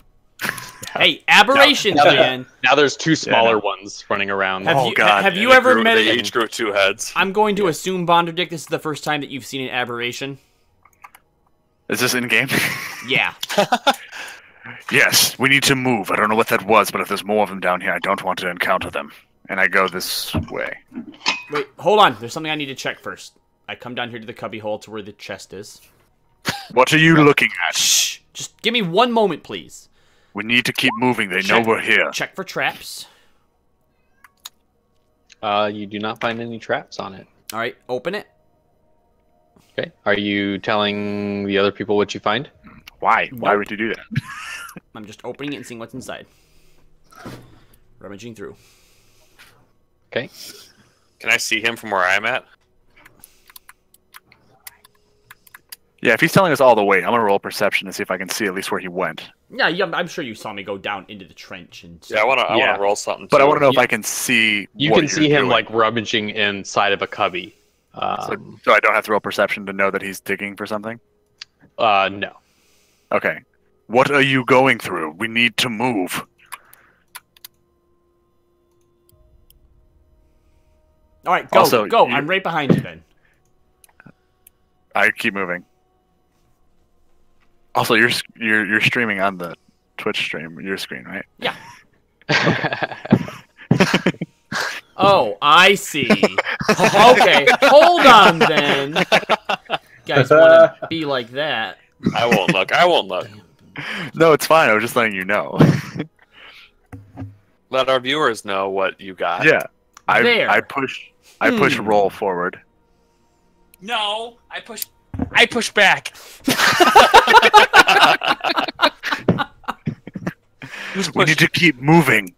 Hey, aberrations, man. Now there's 2 smaller no. ones running around. Have Oh, you, God. have And you they ever grew- met They an... each grew 2 heads. I'm going to assume, Bonderdick, this is the first time that you've seen an aberration. Is this in game? Yeah. Yes, we need to move. I don't know what that was, but if there's more of them down here, I don't want to encounter them. And I go this way. Wait, hold on. There's something I need to check first. I come down here to the cubby hole to where the chest is. What are you looking at? Shh. Just give me one moment, please. We need to keep moving. They know Check. we're here. Check for traps. You do not find any traps on it. All right, open it. Okay. Are you telling the other people what you find? Why? Why would you do that? I'm just opening it and seeing what's inside. Rummaging through. Okay. Can I see him from where I'm at? Yeah, if he's telling us all the way, I'm gonna roll perception to see if I can see at least where he went. Yeah, I'm sure you saw me go down into the trench and. Yeah, I want Yeah. to roll something. But I too. want to know if I can see. You what can you're see him doing. like rummaging inside of a cubby. So I don't have to roll perception to know that he's digging for something. No. Okay. What are you going through? We need to move. All right, go, Also, go. you- I'm right behind you then. I keep moving. Also, you're streaming on the Twitch stream, your screen, right? Yeah. Oh, I see. Okay, hold on then. You guys want to be like that? I won't look. I won't look. No, it's fine. I was just letting you know. Let our viewers know what you got. Yeah. There. I push roll forward. No, I push back. We need to keep moving.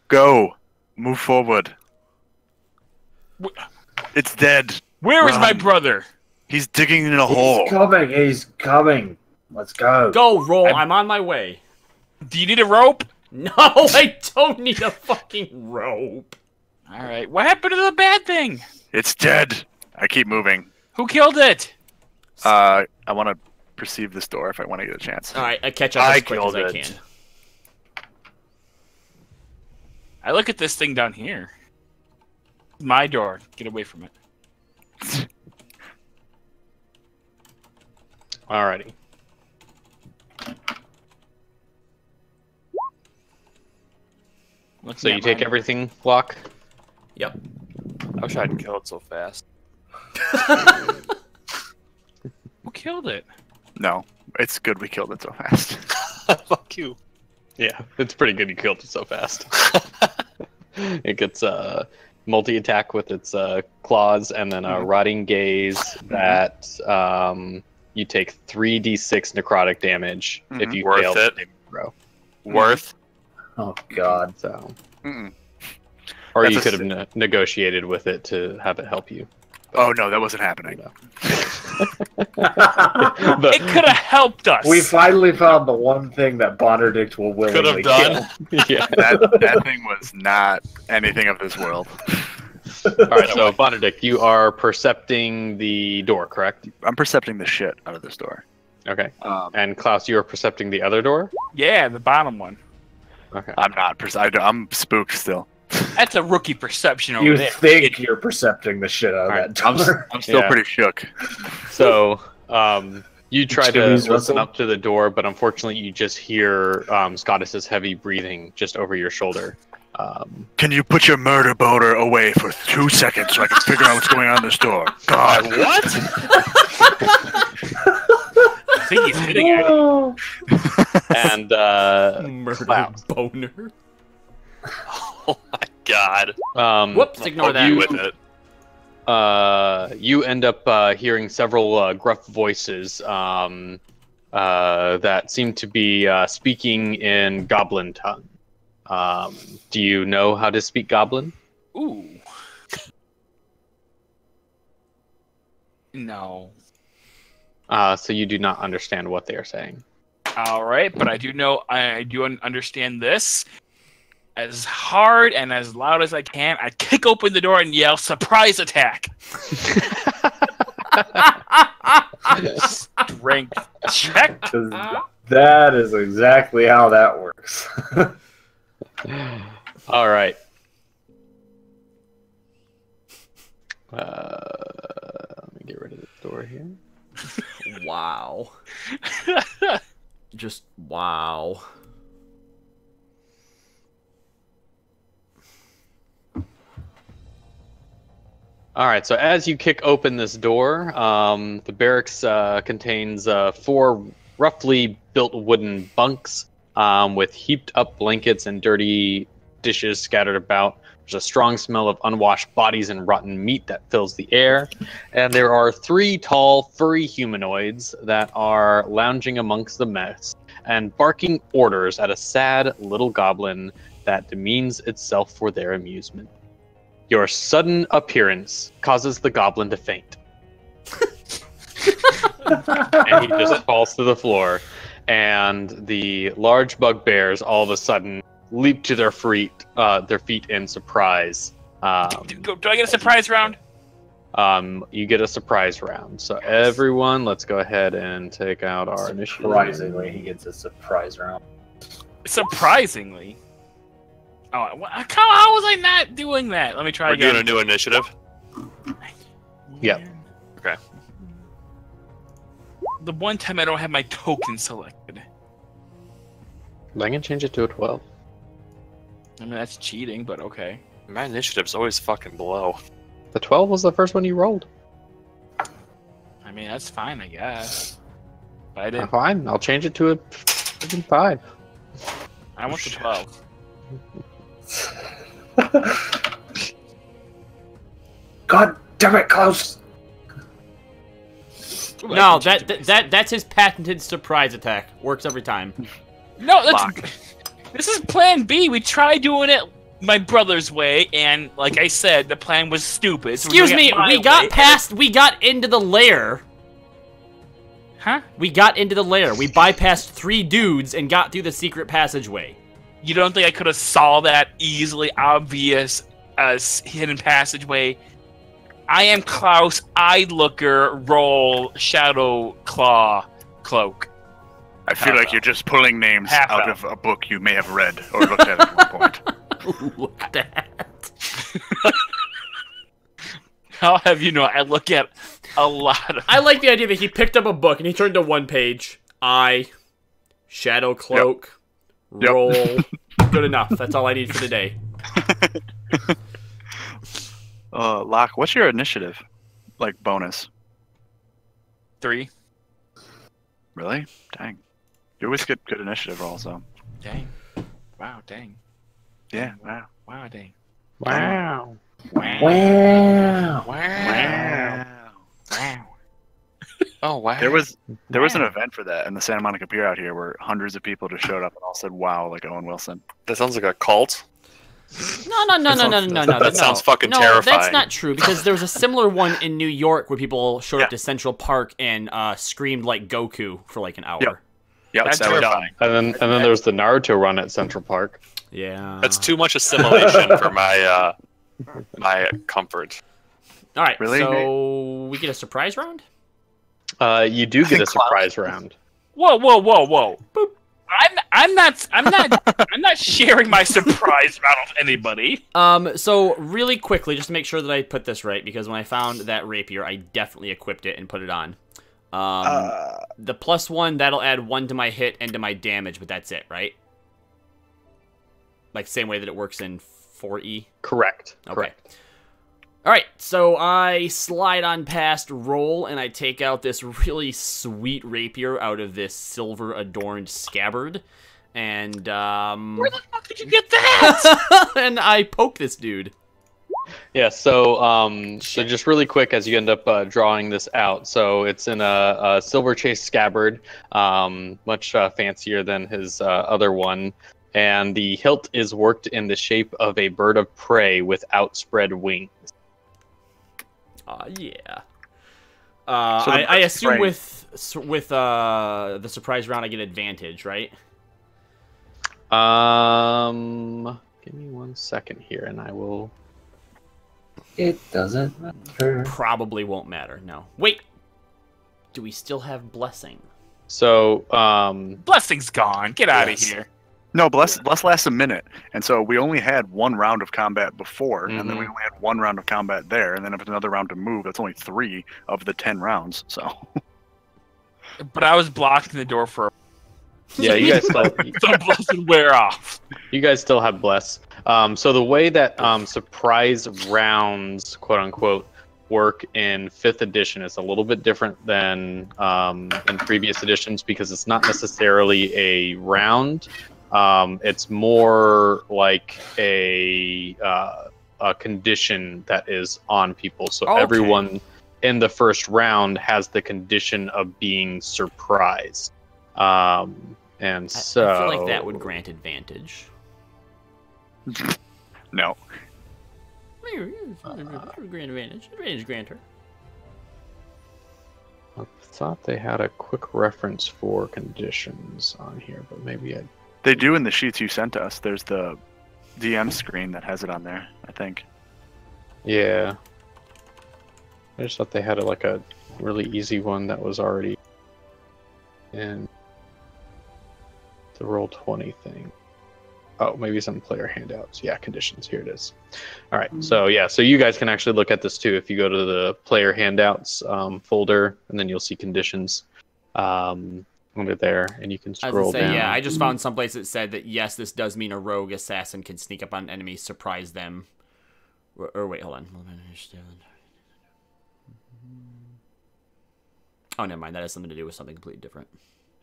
Go. Move forward. It's dead. Where is my Run. brother? He's digging in a hole. He's coming. He's coming. Let's go. Go, roll. I'm on my way. Do you need a rope? No, I don't need a fucking rope. All right. What happened to the bad thing? It's dead. I keep moving. Who killed it? I want to perceive this door if I want to get a chance. All right, I catch up as quick as I can. I look at this thing down here. My door. Get away from it. Alrighty. So you take everything, Locke? Yep. I wish I hadn't killed it so fast. Who killed it? No, it's good we killed it so fast. Fuck you. Yeah, it's pretty good you killed it so fast. It gets multi-attack with its claws, and then a rotting gaze that you take 3d6 necrotic damage if you fail the saving throw. Worth. Oh God. So, Mm-mm. or That's you a could have negotiated with it to have it help you. Oh no, that wasn't happening. It could have helped us. We finally found the one thing that Bonderdict will willingly Could have done. Yeah. That thing was not anything of this world. All right, so Bonderdict, you are percepting the door, correct? I'm percepting the shit out of this door. Okay. And Klaus, you are percepting the other door? Yeah, the bottom one. Okay. I'm not. I'm spooked still. That's a rookie perception over You there. think you're percepting the shit out of that door. I'm still Yeah. pretty shook. So, you try to Jimmy's listen whistle? up to the door, but unfortunately you just hear Scottus's heavy breathing just over your shoulder. Can you put your murder boner away for 2 seconds so I can figure out what's going on in this door? God, What? I think he's hitting at it. And Murder Klaus. boner. Oh my god. Whoops, ignore that. With it. You end up hearing several gruff voices that seem to be speaking in Goblin tongue. Do you know how to speak Goblin? Ooh. No. So you do not understand what they are saying. All right, but I do understand this. As hard and as loud as I can, I kick open the door and yell, "Surprise attack!" Strength check. 'Cause that is exactly how that works. All right. Let me get rid of the door here. Wow. Just wow. All right, so as you kick open this door, the barracks contains 4 roughly built wooden bunks with heaped up blankets and dirty dishes scattered about. There's a strong smell of unwashed bodies and rotten meat that fills the air. And there are 3 tall, furry humanoids that are lounging amongst the mess and barking orders at a sad little goblin that demeans itself for their amusement. Your sudden appearance causes the goblin to faint. And he just falls to the floor. And the large bugbears all of a sudden leap to their feet in surprise. Do I get a surprise round? You get a surprise round. So everyone, let's go ahead and take out our initiative. Surprisingly, he gets a surprise round. Surprisingly. Oh, how was I not doing that? Let me try We're again. doing a new initiative. Yep. Okay. The one time I don't have my token selected. I can change it to a 12. I mean, that's cheating, but okay. My initiative's always fucking below. The 12 was the first one you rolled. I mean, that's fine, I guess. But I didn't. Fine, I'll change it to a 5. I want the 12. God damn it, Klaus! Ooh, I No, can change that's his patented surprise attack. Works every time. No, this is Plan B. We tried doing it my brother's way, and like I said, the plan was stupid. So Excuse me, we got into the lair. Huh? We got into the lair. We bypassed 3 dudes and got through the secret passageway. You don't think I could have saw that easily obvious as hidden passageway? I am Klaus Eyelooker. Roll Shadow Claw Cloak. I feel like you're just pulling names Half out elf. of a book you may have read or looked at one point. Look at that. I'll have you know, I look at a lot of. I like the idea that he picked up a book and he turned to one page. Shadow Cloak, Yep. roll. Good enough. That's all I need for today. Locke, what's your initiative? Like bonus? 3. Really? Dang. You always get good initiative rolls, though. Dang. Wow, dang. Yeah, wow. Wow, dang. Wow. Wow. Wow. Wow. Oh, wow. There was an event for that in the Santa Monica Pier out here where hundreds of people just showed up and all said wow like Owen Wilson. That sounds like a cult. No. That sounds fucking no, terrifying. That's not true, because there was a similar one in New York where people showed up to Central Park and screamed like Goku for like an hour. Yep. Yeah, That's that was terrifying. And then there's the Naruto run at Central Park. Yeah. That's too much assimilation for my my comfort. All right, Really? so we get a surprise round? You do get a think Klaus- surprise round. Whoa. Boop. I'm not sharing my surprise round with anybody. So really quickly, just to make sure that I put this right, because when I found that rapier, I definitely equipped it and put it on. The +1, that'll add 1 to my hit and to my damage, but that's it, right? Like same way that it works in 4E? Correct. Okay. Correct. Alright, so I slide on past roll, and I take out this really sweet rapier out of this silver-adorned scabbard, and, Where the fuck did you get that? and I poke this dude. Yeah, so just really quick as you end up drawing this out. So it's in a silver chase scabbard, much fancier than his other one. And the hilt is worked in the shape of a bird of prey with outspread wings. Yeah. So I assume prey- with the surprise round I get advantage, right? Give me 1 second here, and I will. It doesn't matter. Probably won't matter, no. Wait! Do we still have blessing? So, Blessing's gone. Get out of Yes. here. No, Bless lasts a minute, and so we only had 1 round of combat before, and then we only had 1 round of combat there, and then if it's another round to move, that's only 3 of the 10 rounds. So But I was blocking the door for yeah, you guys still, so blessing wear off. you guys still have bless. So the way that surprise rounds, quote unquote, work in 5th edition is a little bit different than in previous editions, because it's not necessarily a round. It's more like a condition that is on people. So Okay. everyone in the first round has the condition of being surprised. And so I feel like that would grant advantage. no. Grant advantage. Advantage granter. I thought they had a quick reference for conditions on here, but maybe I. They do in the sheets you sent us. There's the DM screen that has it on there, I think. Yeah. I just thought they had like a really easy one that was already in the Roll20 thing. Oh, maybe some player handouts. Yeah, conditions. Here it is. All right. So yeah, so you guys can actually look at this too if you go to the player handouts folder, and then you'll see conditions under there, and you can I was scroll gonna say, down. yeah, I just found someplace that said that yes, this does mean a rogue assassin can sneak up on enemies, surprise them. Or wait, hold on. Oh, never mind. That has something to do with something completely different.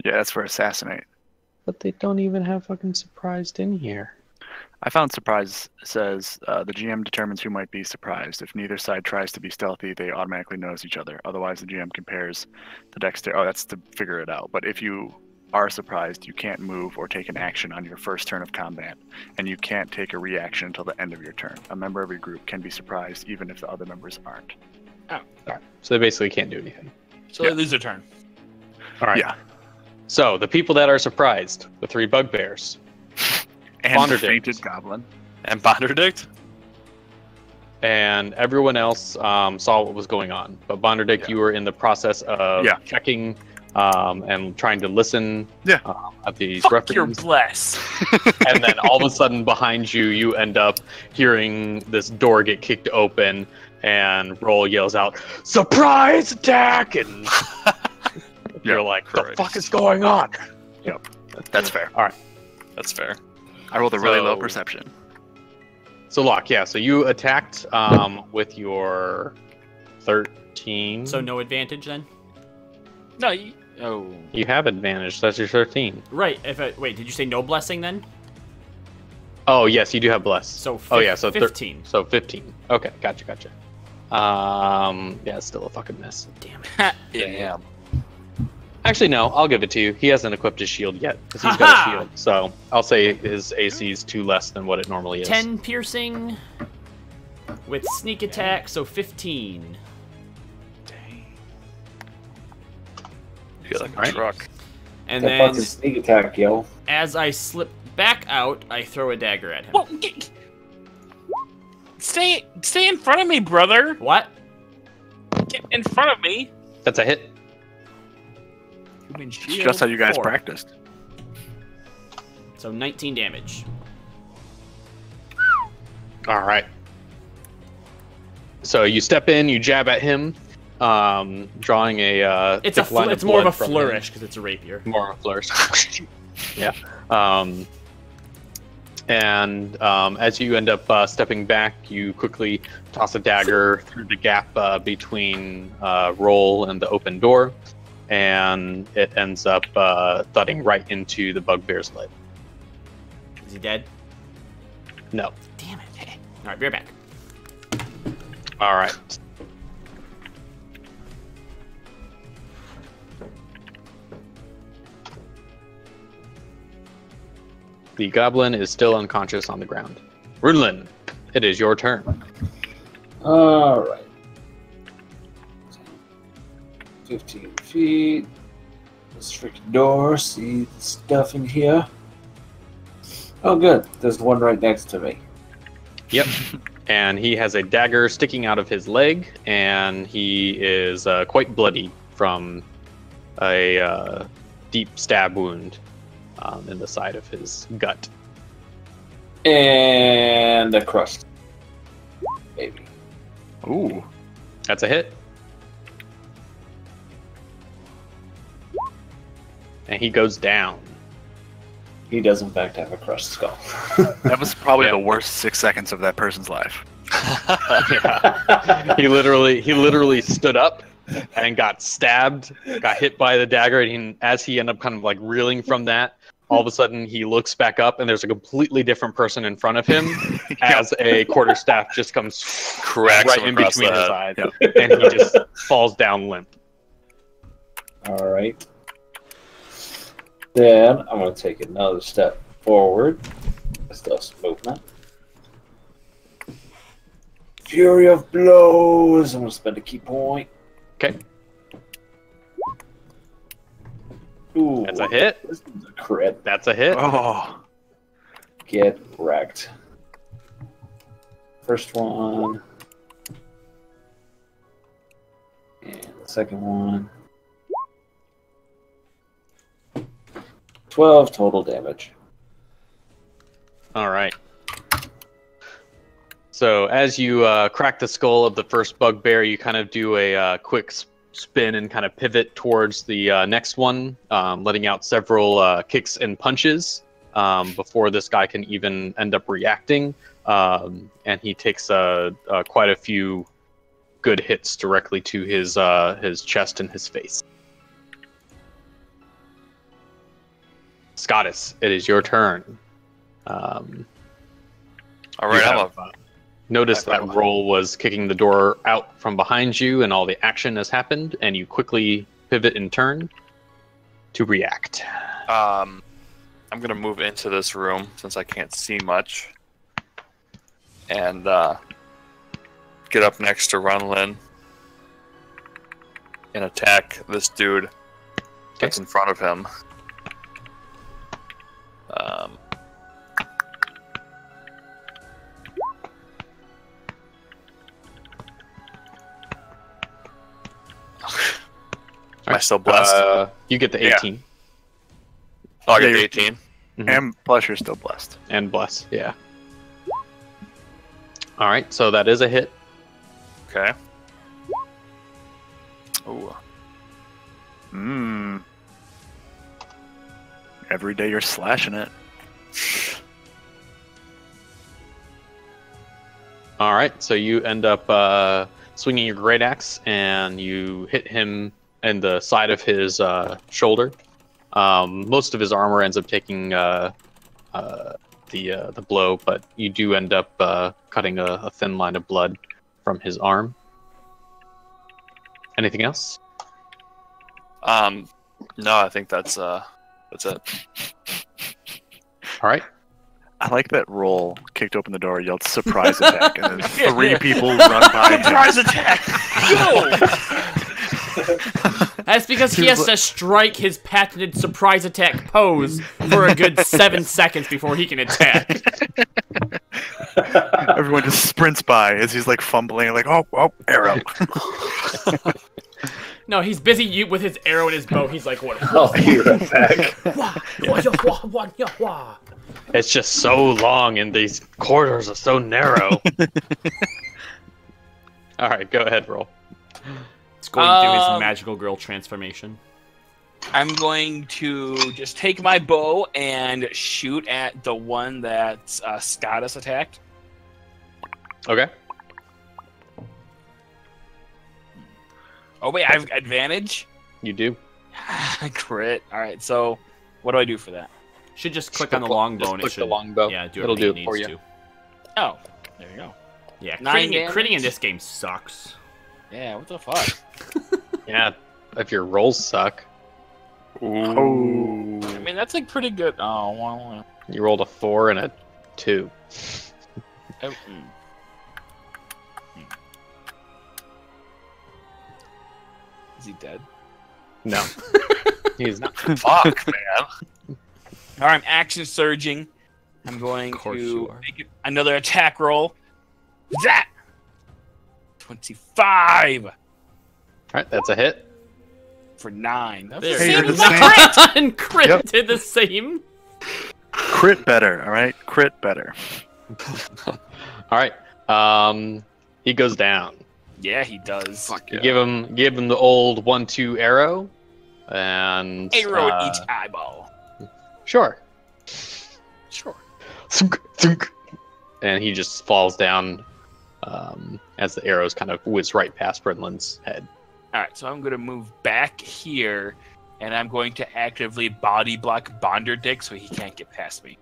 Yeah, that's for assassinate. But they don't even have fucking surprised in here. I found surprise says the GM determines who might be surprised. If neither side tries to be stealthy, they automatically notice each other. Otherwise, the GM compares the dexterity. Oh, that's to figure it out. But if you are surprised, you can't move or take an action on your first turn of combat, and you can't take a reaction until the end of your turn. A member of your group can be surprised even if the other members aren't. All right. So they basically can't do anything. So they lose their turn. All right. Yeah. So the people that are surprised, the 3 bugbears, And the Bonderdict. fainted goblin. And Bonderdict? and everyone else saw what was going on. But Bonderdick, you were in the process of checking and trying to listen at these Fuck your references. bless. And then all of a sudden behind you, you end up hearing this door get kicked open, and Roll yells out, "Surprise attack!" And you're like, "The fuck is going on?" Yep, that's fair. All right, That's fair. I rolled a really low perception. So Locke, so you attacked with your 13. So no advantage then? No, You have advantage. That's your 13. Right. Wait, did you say no blessing then? Oh yes, you do have bless. So so 15. So 15. Okay, gotcha. Yeah, it's still a fucking miss. Damn it. yeah. Actually, no, I'll give it to you. He hasn't equipped his shield yet, because he's got a shield. So I'll say his AC is 2 less than what it normally is. 10 piercing with sneak attack, so 15. Feel like a Right. truck. And That then, fucking sneak attack, yo. as I slip back out, I throw a dagger at him. Well, stay in front of me, brother. What? Get in front of me. That's a hit. Human It's shield. just how you guys 4. practiced. So 19 damage. All right. So you step in, you jab at him, drawing a. It's thick line it's more of blood a from him. flourish because it's a rapier. More of a flourish. Yeah. And as you end up stepping back, you quickly toss a dagger through the gap between Roll and the open door, and it ends up thudding right into the bugbear's leg. Is he dead? No. Damn it. All right, be right back. All right. The goblin is still unconscious on the ground. Runelin, it is your turn. Alright. 15 feet. This freaking door. See the stuff in here. Oh, good. There's one right next to me. Yep. And he has a dagger sticking out of his leg, and he is quite bloody from a deep stab wound in the side of his gut. And a crush. Maybe. Ooh. That's a hit. And he goes down. He does, in fact, have a crushed skull. That was probably Yeah. the worst 6 seconds of that person's life. Yeah. He literally stood up and got stabbed, got hit by the dagger, and as he ended up kind of like reeling from that, all of a sudden he looks back up and there's a completely different person in front of him as a quarterstaff just comes Cracks right him in across between the his head. eyes, and he just falls down limp. Alright. Then I'm going to take another step forward. Still some movement. Fury of blows. I'm going to spend a key point. Okay, Ooh, that's a hit. This is a crit. That's a hit. Oh. Get wrecked. First one. And the second one. 12 total damage. All right. So as you crack the skull of the first bugbear, you kind of do a quick spin and kind of pivot towards the next one, letting out several kicks and punches before this guy can even end up reacting. And he takes quite a few good hits directly to his chest and his face. Scottus, it is your turn. All right, I'm up. Notice that Roll was kicking the door out from behind you, and all the action has happened, and you quickly pivot and turn to react. I'm gonna move into this room since I can't see much, and get up next to Runlin and attack this dude that's in front of him. I still blessed? You get the Yeah. 18 Oh, I Yeah, got you're- 18. And plus, you're still blessed. and bless. Yeah. All right, so that is a hit. Okay. Ooh. Every day you're slashing it. All right, so you end up swinging your great axe, and you hit him in the side of his shoulder. Most of his armor ends up taking the blow, but you do end up cutting a thin line of blood from his arm. Anything else? No, I think that's it. All right. I like that Roll kicked open the door, yelled surprise attack, and then 3 people run by him. Surprise attack! Go! That's because he has to strike his patented surprise attack pose for a good 7 seconds before he can attack. Everyone just sprints by as he's like fumbling, like, oh, arrow. No, he's busy with his arrow and his bow. He's like, what? I'll be right back. It's just so long, and these corridors are so narrow. All right, go ahead, roll. It's going through his magical girl transformation. I'm going to just take my bow and shoot at the one that Scottus attacked. Okay. Oh wait, I have advantage? You do. Crit. Alright, so what do I do for that? Should just click on the longbow and it click should. the longbow. Yeah, do It'll everything do it it for needs you. to. Oh, there you go. Yeah, 9 critting in damage? this game sucks. Yeah, what the fuck? Yeah, if your rolls suck. Oh. I mean, that's like pretty good. Oh, well, You rolled a 4 and a 2. oh, Is he dead? No. He's not. Fuck, man. Alright, I'm action surging. I'm going Of course you to are. make another attack roll. That 25 Alright, that's a hit. for 9. That's There the Hey, same you're as the my same. crit! And crit Yep. did the same. Crit better, all right? Crit better. Alright. He goes down. Yeah, he does. Fuck You yeah. give him the old 1-2 arrow. And Arrow at each eyeball. Sure. Sure. Thunk, thunk. And he just falls down as the arrows kind of whiz right past Brenlin's head. Alright, so I'm going to move back here, and I'm going to actively body block Bonderdick so he can't get past me.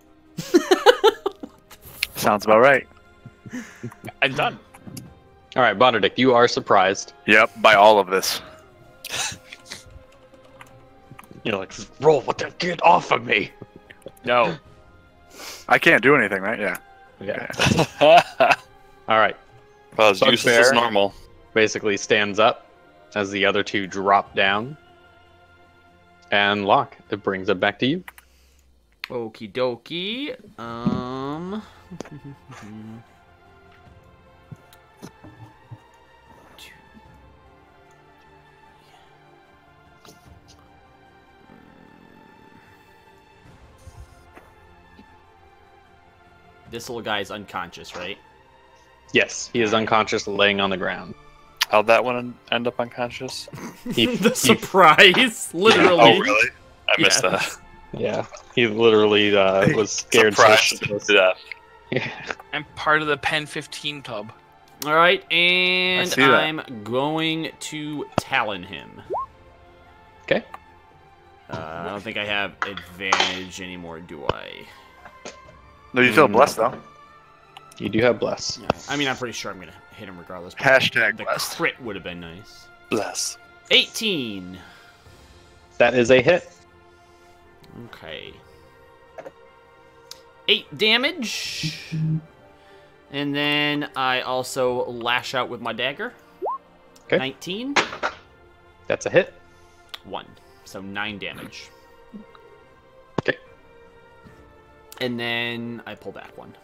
Sounds about right. I'm done. All right, Bonderdick, you are surprised. Yep, by all of this. You're like, roll, what the get off of me? No. I can't do anything, right? Yeah. Yeah. All right. Well, as useless as Bugbear. normal. Basically stands up as the other two drop down. And Locke, it brings it back to you. Okie dokie. This little guy is unconscious, right? Yes, he is unconscious, laying on the ground. How'd that one end up unconscious? The surprise, literally. Oh, really? I missed Yeah. that. Yeah, he literally was scared. Surprised So to death. yeah. I'm part of the Pen 15 club. All right, and see that. I'm going to Talon him. Okay. I don't think I have advantage anymore, do I? No, you feel blessed, though. You do have bless. No. I mean, I'm pretty sure I'm going to hit him regardless. but Hashtag the blessed. crit would have been nice. Bless. 18. That is a hit. Okay. 8 damage. And then I also lash out with my dagger. Okay. 19. That's a hit. 1. So 9 damage. Okay. And then I pull back 1.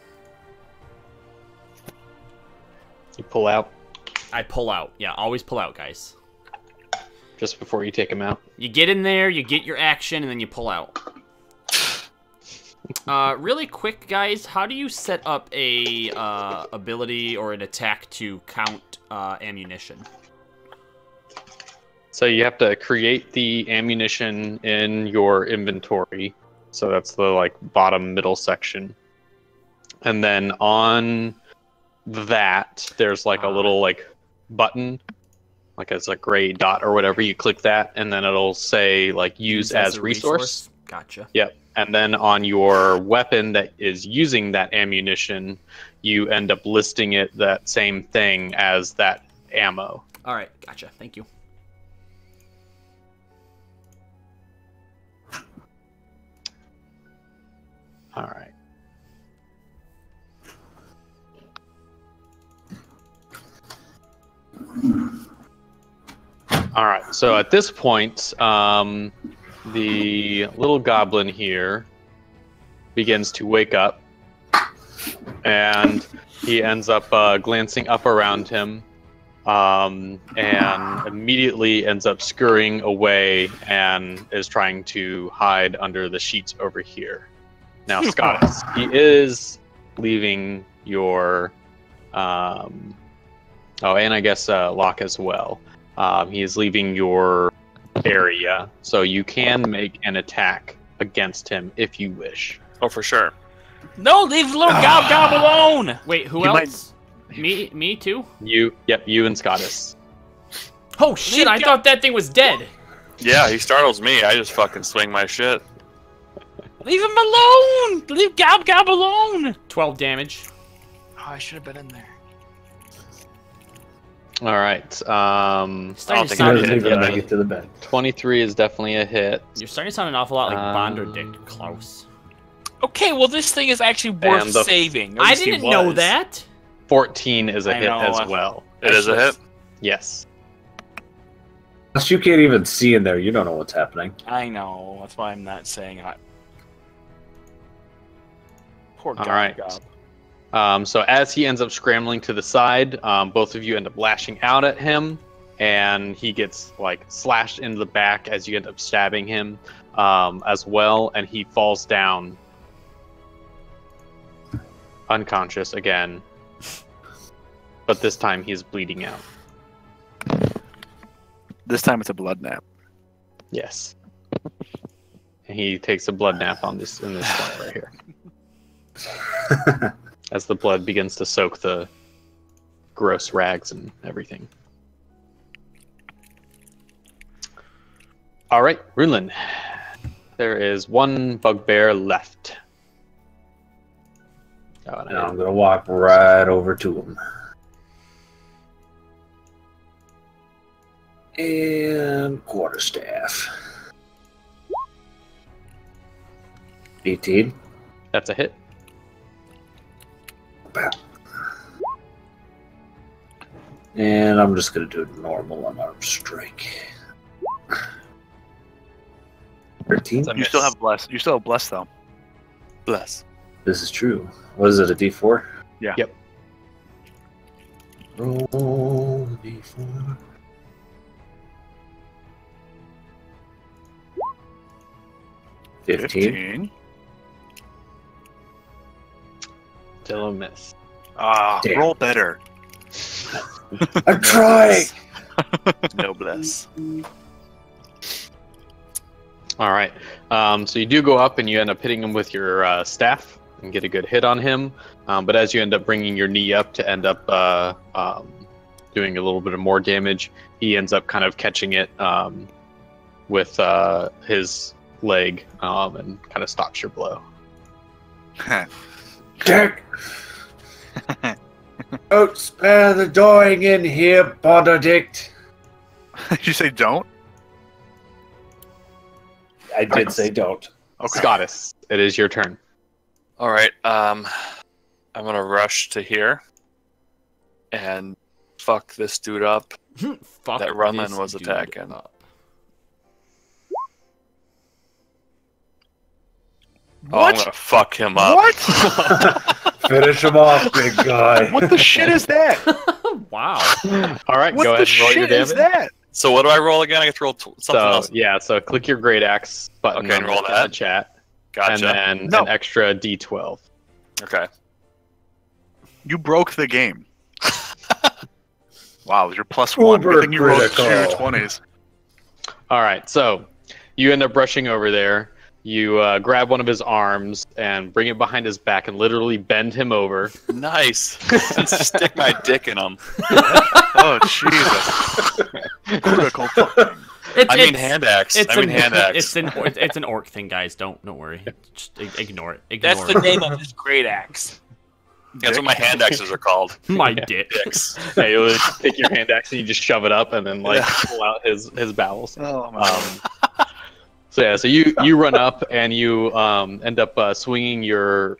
You pull out. I pull out. Yeah, always pull out, guys. just before you take him out. You get in there, you get your action, and then you pull out. Really quick, guys, how do you set up a ability or an attack to count ammunition? So you have to create the ammunition in your inventory. So that's the like bottom middle section. And then on that, there's like a little like button, like it's a gray dot or whatever. You click that, and then it'll say like use as a resource. Gotcha. Yep. And then on your weapon that is using that ammunition, you end up listing it that same thing as that ammo. All right, gotcha. Thank you. All right. All right. So at this point, the little goblin here begins to wake up, and he ends up glancing up around him, and immediately ends up scurrying away and is trying to hide under the sheets over here. Now, Scott, he is leaving your, oh, and I guess Locke as well. He is leaving your area, so you can make an attack against him if you wish. Oh, for sure. No, leave little gob alone. Wait, who else? Me too? You and Scottis. Oh shit! I thought that thing was dead. Yeah, he startles me. I just fucking swing my shit. Leave him alone. Leave gob alone. 12 damage. Oh, I should have been in there. All right. Starting to think sound I hit Gonna that. make it to the bed. 23 is definitely a hit. You're starting to sound an awful lot like Bonderdick, Klaus. Okay, well this thing is actually worth And the- saving. At I least he didn't know was. that. 14 is a I hit know. as well. It is a hit. Yes. Plus, you can't even see in there. You don't know what's happening. I know. That's why I'm not saying it. Poor All gob. right. So as he ends up scrambling to the side, both of you end up lashing out at him, and he gets like slashed into the back as you end up stabbing him as well, and he falls down unconscious again, but this time he's bleeding out. This time it's a blood nap. Yes. And he takes a blood nap on this in this spot right here. As the blood begins to soak the gross rags and everything. All right, Runelin. There is one bugbear left. Oh, and Now I'm gonna walk right over to him. And quarterstaff. 18. that's a hit. And I'm just gonna do normal unarmed strike. 13. It's a You miss. still have bless. You still have bless though. Bless. This is true. What is it, a D4? Yeah. Yep. Roll the D4. $15. Still a miss. Ah, Damn. roll better. I'm trying! No bless. All right. So you do go up and you end up hitting him with your staff and get a good hit on him. But as you end up bringing your knee up to end up doing a little bit of more damage, he ends up kind of catching it with his leg and kind of stops your blow. Dick! Don't spare the dying in here, Benedict! Did you say don't? I did say don't. Okay. Scottis, it is your turn. All right. I'm gonna rush to here and fuck this dude up. Fuck That Runlin this was dude attacking. up. Oh, I'm gonna fuck him up. What? Finish him off, big guy. What the shit is that? Wow. All right, What go the ahead and roll your shit is damage. that? So what do I roll again? I get to roll something else. Yeah, so click your great axe button Okay, and roll in the that. chat. Gotcha. And then an extra D12. Okay. You broke the game. Wow, you're +1. Good thing you rolled 2 20s. All right, so you end up rushing over there. You grab one of his arms and bring it behind his back and literally bend him over. Nice. Stick my dick in him. Oh, Jesus. Critical fucking. I mean hand axe. It's an orc thing, guys. Don't worry. Just ignore it. That's the name of his great axe. That's what my hand axes are called. My dick. Dicks. Yeah, you take your hand axe and you just shove it up and then pull out his bowels. Oh, my So you run up and you end up swinging your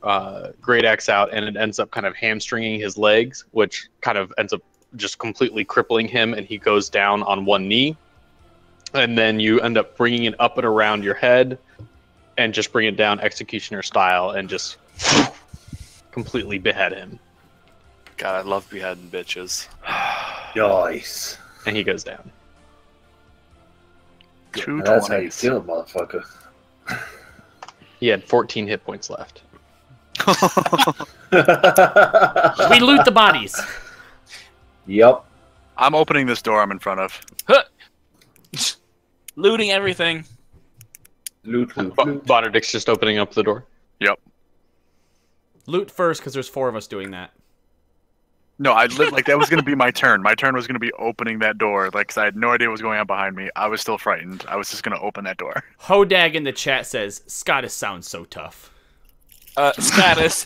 great axe out, and it ends up kind of hamstringing his legs, which kind of ends up just completely crippling him, and he goes down on one knee. And then you end up bringing it up and around your head and just bring it down executioner style and just completely behead him. God, I love beheading bitches. Nice. And he goes down. 2 That's how you 20s. feel, motherfucker. He had 14 hit points left. We loot the bodies. Yep. I'm opening this door I'm in front of. Looting everything. Loot. Bonnerdick's just opening up the door. Yep. Loot first, because there's 4 of us doing that. No, I lived like that was going to be my turn. My turn was going to be opening that door, like, 'cause I had no idea what was going on behind me. I was still frightened. I was just going to open that door. Hodag in the chat says, Scottish sounds so tough. Status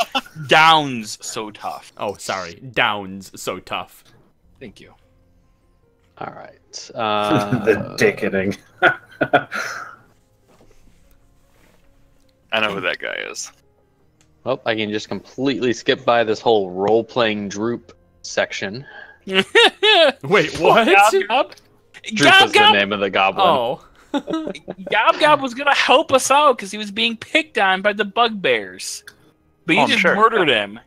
Downs so tough. Oh, sorry. Downs so tough. Thank you. All right. The dickening. I know who that guy is. Well, I can just completely skip by this whole role-playing droop section. Wait, what? Gob Droop is the name of the goblin. Oh. Gob was gonna help us out because he was being picked on by the bugbears, but you I'm just sure. murdered him.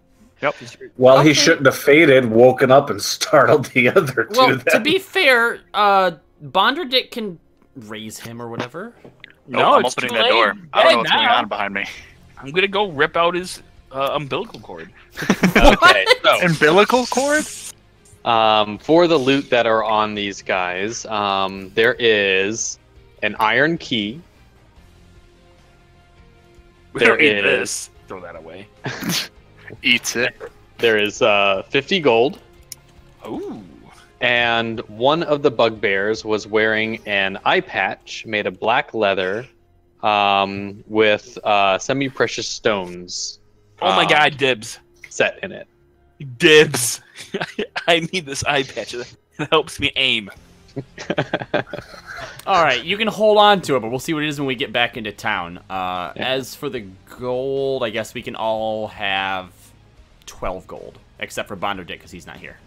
Yep. Well, Okay. he shouldn't have faded, woken up, and startled the other two. Well, to then. be fair, Bonderdick can raise him or whatever. No, I'm it's opening too that late. door. I don't know what's Dead going now. on behind me. I'm gonna go rip out his umbilical cord. Okay, so Umbilical cord? for the loot that are on these guys, there is an iron key. We don't There need is- this. Throw that away. Eats it. There is 50 gold. Ooh. And one of the bugbears was wearing an eye patch made of black leather with semi-precious stones Oh my god, dibs. set in it. Dibs. I need this eye patch. It helps me aim. All right, you can hold on to it, but we'll see what it is when we get back into town. As for the gold, I guess we can all have 12 gold, except for Bonderdick because he's not here.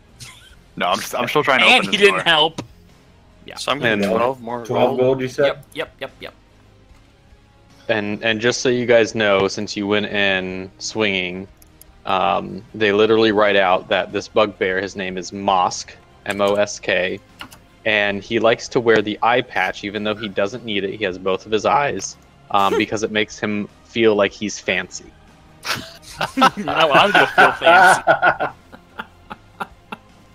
No, I'm still trying to And open he this didn't door. help. So I'm getting And- 12 more 12 gold. gold, you said? Yep. And just so you guys know, since you went in swinging, they literally write out that this bugbear, his name is Mosk, M-O-S-K, and he likes to wear the eye patch, even though he doesn't need it. He has both of his eyes, because it makes him feel like he's fancy. I'm gonna feel fancy.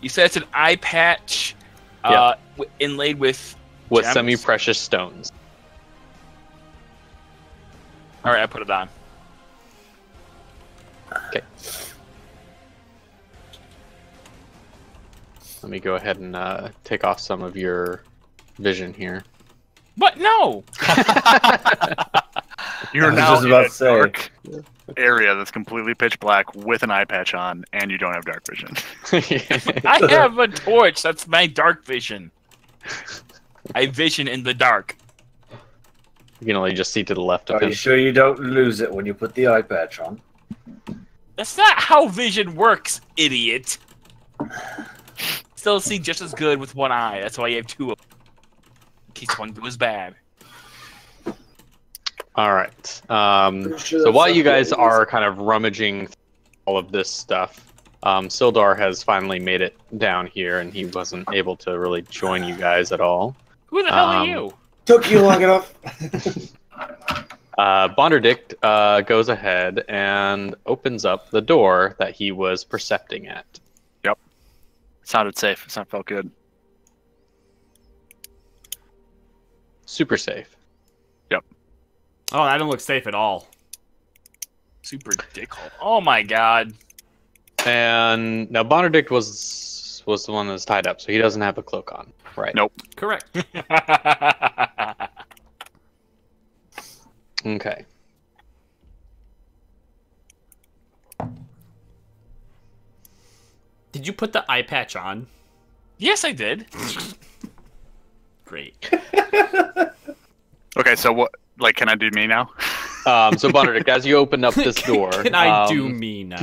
You said it's an eye patch inlaid with With gems? semi-precious stones. All right, I put it on. Okay. Let me go ahead and take off some of your vision here. But no. You're I was now just in about a to say. dark area that's completely pitch black with an eye patch on, and you don't have dark vision. I have a torch. That's my dark vision. I vision in the dark. You can only just see to the left of Are you him. sure you don't lose it when you put the eye patch on? That's not how vision works, idiot. Still see just as good with one eye. That's why you have two of them. In case one goes bad. All right. So while you guys are kind of rummaging through all of this stuff, Sildar has finally made it down here, and he wasn't able to really join you guys at all. Who the hell are you? Took you long enough. Bonderdict goes ahead and opens up the door that he was percepting at. Yep. Sounded safe. It felt good. Super safe. Yep. Oh, that didn't look safe at all. Super dickhole. Oh my god. And now Bonderdict was the one that's tied up, so he doesn't have a cloak on. Right. Nope. Correct. Okay. Did you put the eye patch on? Yes, I did. Great. Okay, so what? Like, can I do me now? So Bonderdict, as you open up this door, Can I do me now?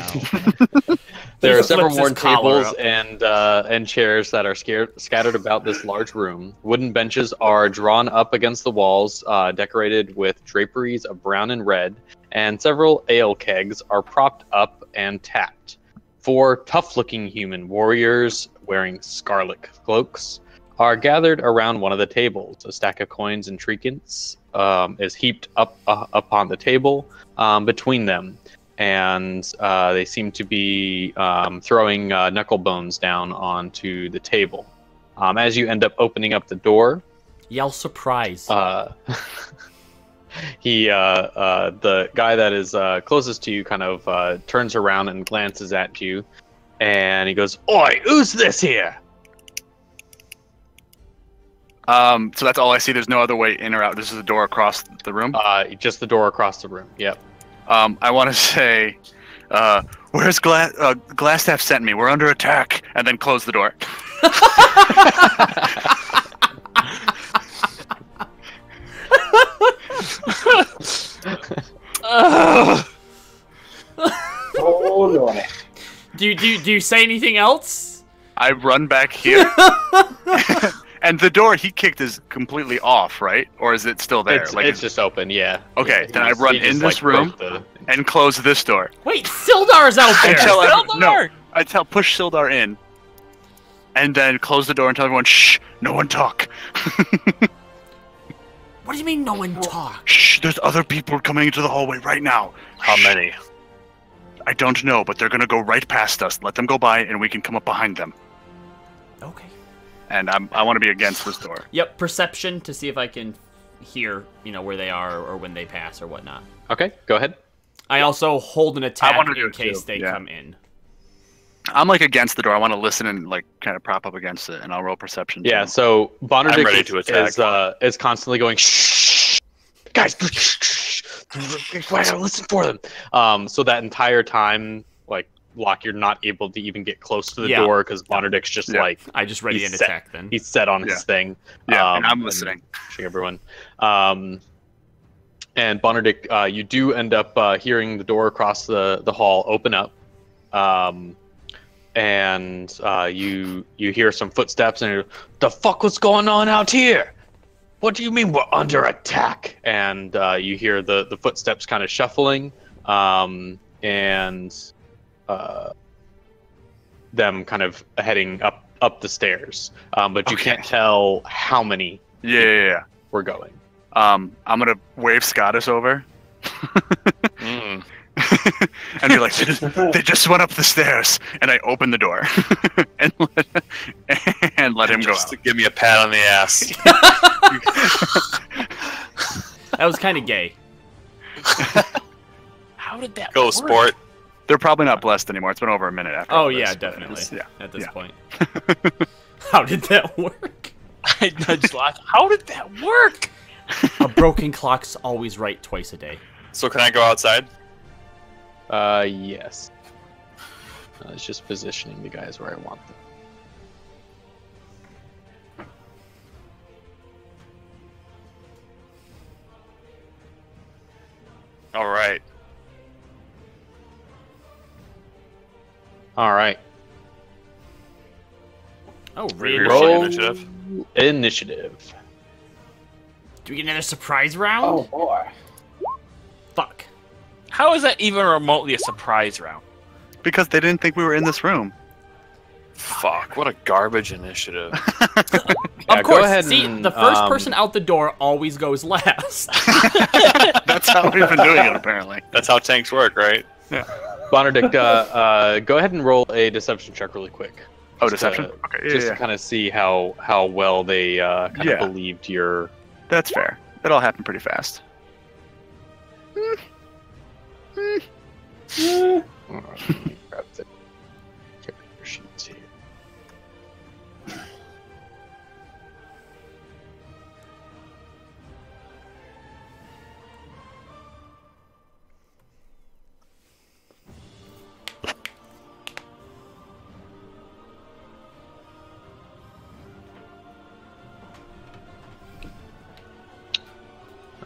there He are several flips more his collar tables up. and chairs that are scattered about this large room. Wooden benches are drawn up against the walls, decorated with draperies of brown and red, and several ale kegs are propped up and tapped. 4 tough-looking human warriors wearing scarlet cloaks are gathered around one of the tables. A stack of coins and trinkets is heaped up upon the table between them, and they seem to be throwing knuckle bones down onto the table. As you end up opening up the door, Yell surprise. the guy that is closest to you kind of turns around and glances at you, and he goes, "Oi, who's this here?" So that's all I see. There's no other way in or out. This is the door across the room. Just the door across the room. Yep. I want to say, where's Glassstaff sent me? We're under attack. And then close the door. Oh, Lordy. Do you say anything else? I run back here. And the door he kicked is completely off, right? Or is it still there? It's just open, yeah. Okay, Yeah, then I he just- run he just, in this like, room broke and close this door. Wait, Sildar's out there. I push Sildar in, and then close the door and tell everyone, shh, no one talk. What do you mean no one talks? Shh, there's other people coming into the hallway right now. How Shh. many? I don't know, but they're gonna go right past us. Let them go by, and we can come up behind them. Okay. And I want to be against this door. Yep, perception to see if I can hear, where they are or when they pass or whatnot. Okay, go ahead. I also hold an attack wanna do in it case too, they yeah. come in. I'm like against the door. I want to listen and like kind of prop up against it, and I'll roll perception. Yeah, too. so I'm ready Bonderdict to attack. is constantly going, shh, guys, shh, listen for them. So that entire time, like, Locke, you're not able to even get close to the Yeah. door because Bonderdict's just Yeah. like, I just ready He's an set. attack then. he's set on Yeah. his thing. Yeah, and I'm and listening. pushing everyone. And Bonderdict, you do end up hearing the door across the hall open up. And you hear some footsteps, and you're, the fuck what's going on out here? What do you mean we're under attack? And you hear the footsteps kind of shuffling, and them kind of heading up the stairs. But you Okay. can't tell how many Yeah. we're going. I'm gonna wave Scottus over. Mm. And be like, they just went up the stairs, and I open the door and let him go Just out. to give me a pat on the ass. That was kind of gay. How did that Go, work? sport. They're probably not blessed anymore. It's been over a minute after. Oh all yeah, this, but definitely. it's- Yeah. At this yeah. point. How did that work? I nudged Locke. How did that work? A broken clock's always right twice a day. So can I go outside? Yes. It's just positioning the guys where I want them. All right. All right. Oh, Roll. really? Initiative. Initiative. Do we get another surprise round? Oh boy. Fuck. How is that even remotely a surprise round? Because they didn't think we were in this room. Fuck, what a garbage initiative. Yeah, Of go course, ahead see, and, the first person out the door always goes last. That's how we've been doing it, apparently. That's how tanks work, right? Bonardic, go ahead and roll a deception check really quick. Oh, Just deception? to- Okay, Just to kind of see how well they kind Yeah. of believed your... That's fair. That all happened pretty fast. Alright, let me grab the character sheets here.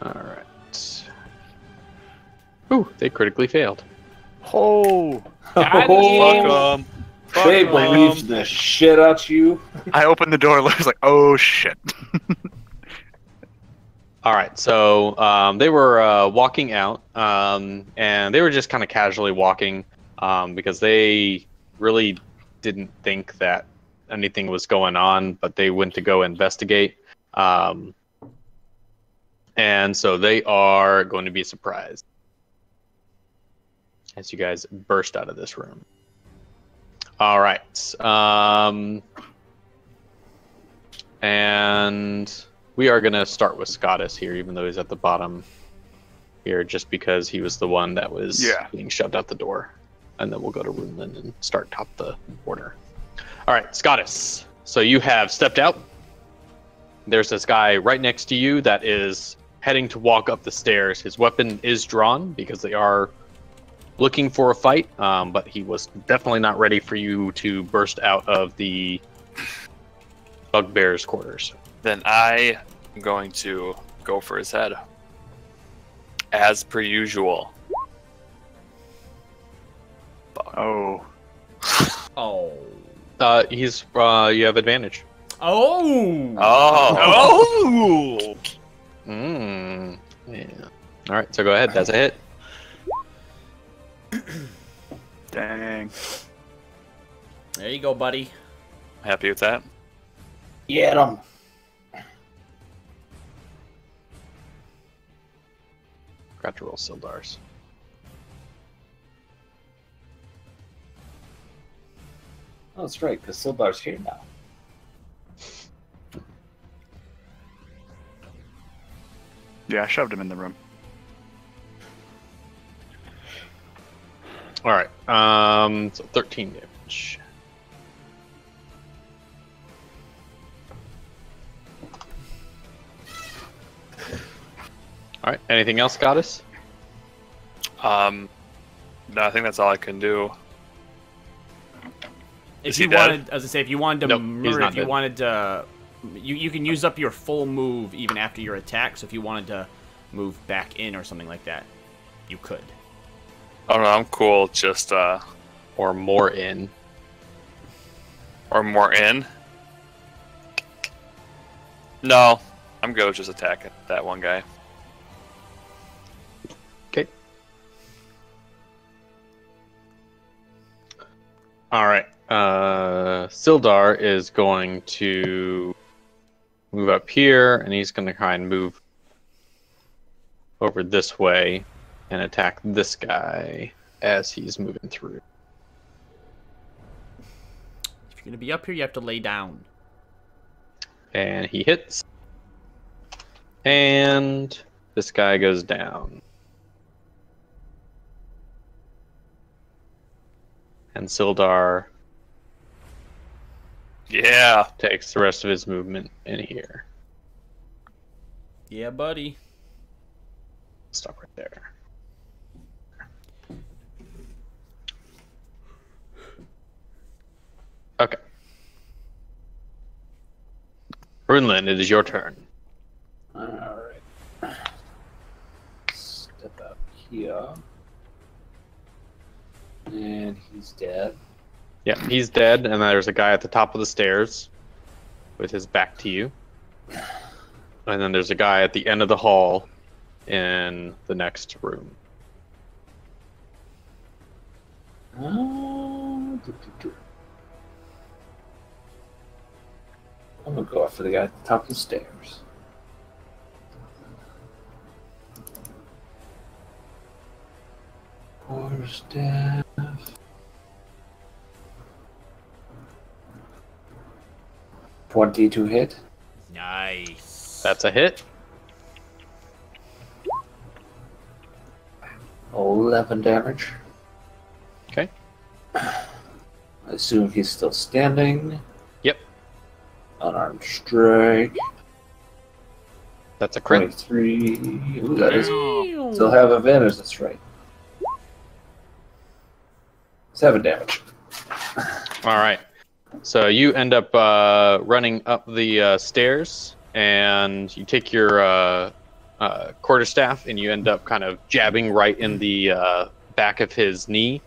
Alright. Ooh, they critically failed. Oh! Oh, they Fuck 'em. believed the shit out you. I opened the door and was like, oh shit. Alright, so they were walking out, and they were just kind of casually walking because they really didn't think that anything was going on, but they went to go investigate. And so they are going to be surprised as you guys burst out of this room. All right. And we are going to start with Scottus here, even though he's at the bottom here, just because he was the one that was being shoved out the door. And then we'll go to Runelin and start top the order. All right, Scottus. So you have stepped out. There's this guy right next to you that is heading to walk up the stairs. His weapon is drawn because they are looking for a fight, but he was definitely not ready for you to burst out of the Bugbear's quarters. Then I am going to go for his head. As per usual. Oh. Oh. He's you have advantage. Oh. Oh. Yeah. All right, so go ahead. That's a hit. Dang. There you go, buddy. Happy with that? Get him. Got to roll Sildars. Oh, that's right, because Sildar's here now. Yeah, I shoved him in the room. All right. So 13 damage. All right. Anything else, Goddess? No, I think that's all I can do. If Is he you dead? wanted, as I say, if you wanted to, Nope, he's or not if you dead. wanted to, you can use up your full move even after your attack. So if you wanted to move back in or something like that, you could. Oh no, I'm cool. Just Or more in. or more in. No, I'm good with just attacking that one guy. Okay. All right. Sildar is going to move up here, and he's going to kind of move over this way and attack this guy as he's moving through. If you're gonna be up here, you have to lay down. And he hits. And this guy goes down. And Sildar Yeah. takes the rest of his movement in here. Yeah, buddy. Stop right there. Okay. Runelin, it is your turn. Alright. Step up here. And he's dead. Yeah, he's dead, and there's a guy at the top of the stairs with his back to you. And then there's a guy at the end of the hall in the next room. I'm gonna go after the guy at the top of the stairs. Quarterstaff. $20 hit. Nice. That's a hit. 11 damage. Okay. I assume he's still standing. Yep. Unarmed strike. That's a crit. 23. Ooh, that is. Still have advantage, that's right. 7 damage. All right. So you end up running up the stairs, and you take your quarterstaff, and you end up kind of jabbing right in the back of his knee.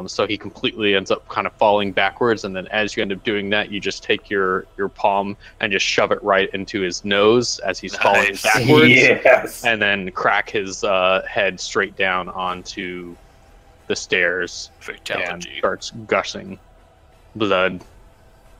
So he completely ends up kind of falling backwards, and then as you end up doing that, you just take your palm and just shove it right into his nose as he's falling backwards, Yes. and then crack his head straight down onto the stairs and Fatality. starts gushing. Blood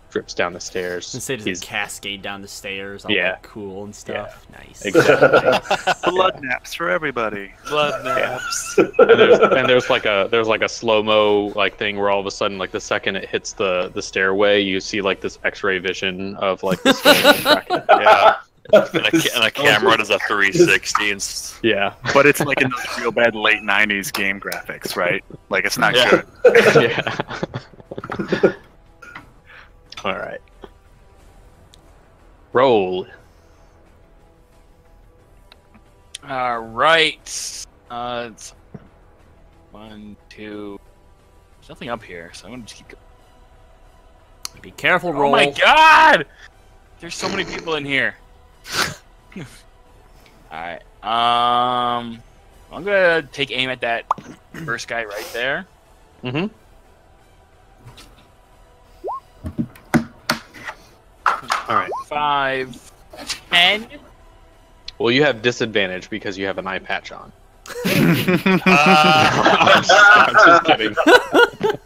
drips down the stairs. Instead, does it cascade down the stairs, all Yeah. like cool and stuff. Nice. Exactly. Blood naps for everybody. Blood naps. and there's like a slow-mo like thing where all of a sudden, like the second it hits the stairway, you see like this X-ray vision of like the skeleton cracking. Yeah. And a camera does a 360. Yeah. But it's like in those real bad late 90s game graphics, right? Like, it's not Yeah. good. Yeah. All right. Roll. All right. It's 1, 2. There's nothing up here, so I'm gonna just keep going. Be careful, roll. Oh my god! There's so many people in here. Alright. I'm gonna take aim at that first guy right there. Mm-hmm. All right. 5, 10. Well, you have disadvantage because you have an eye patch on. Uh, I'm just kidding.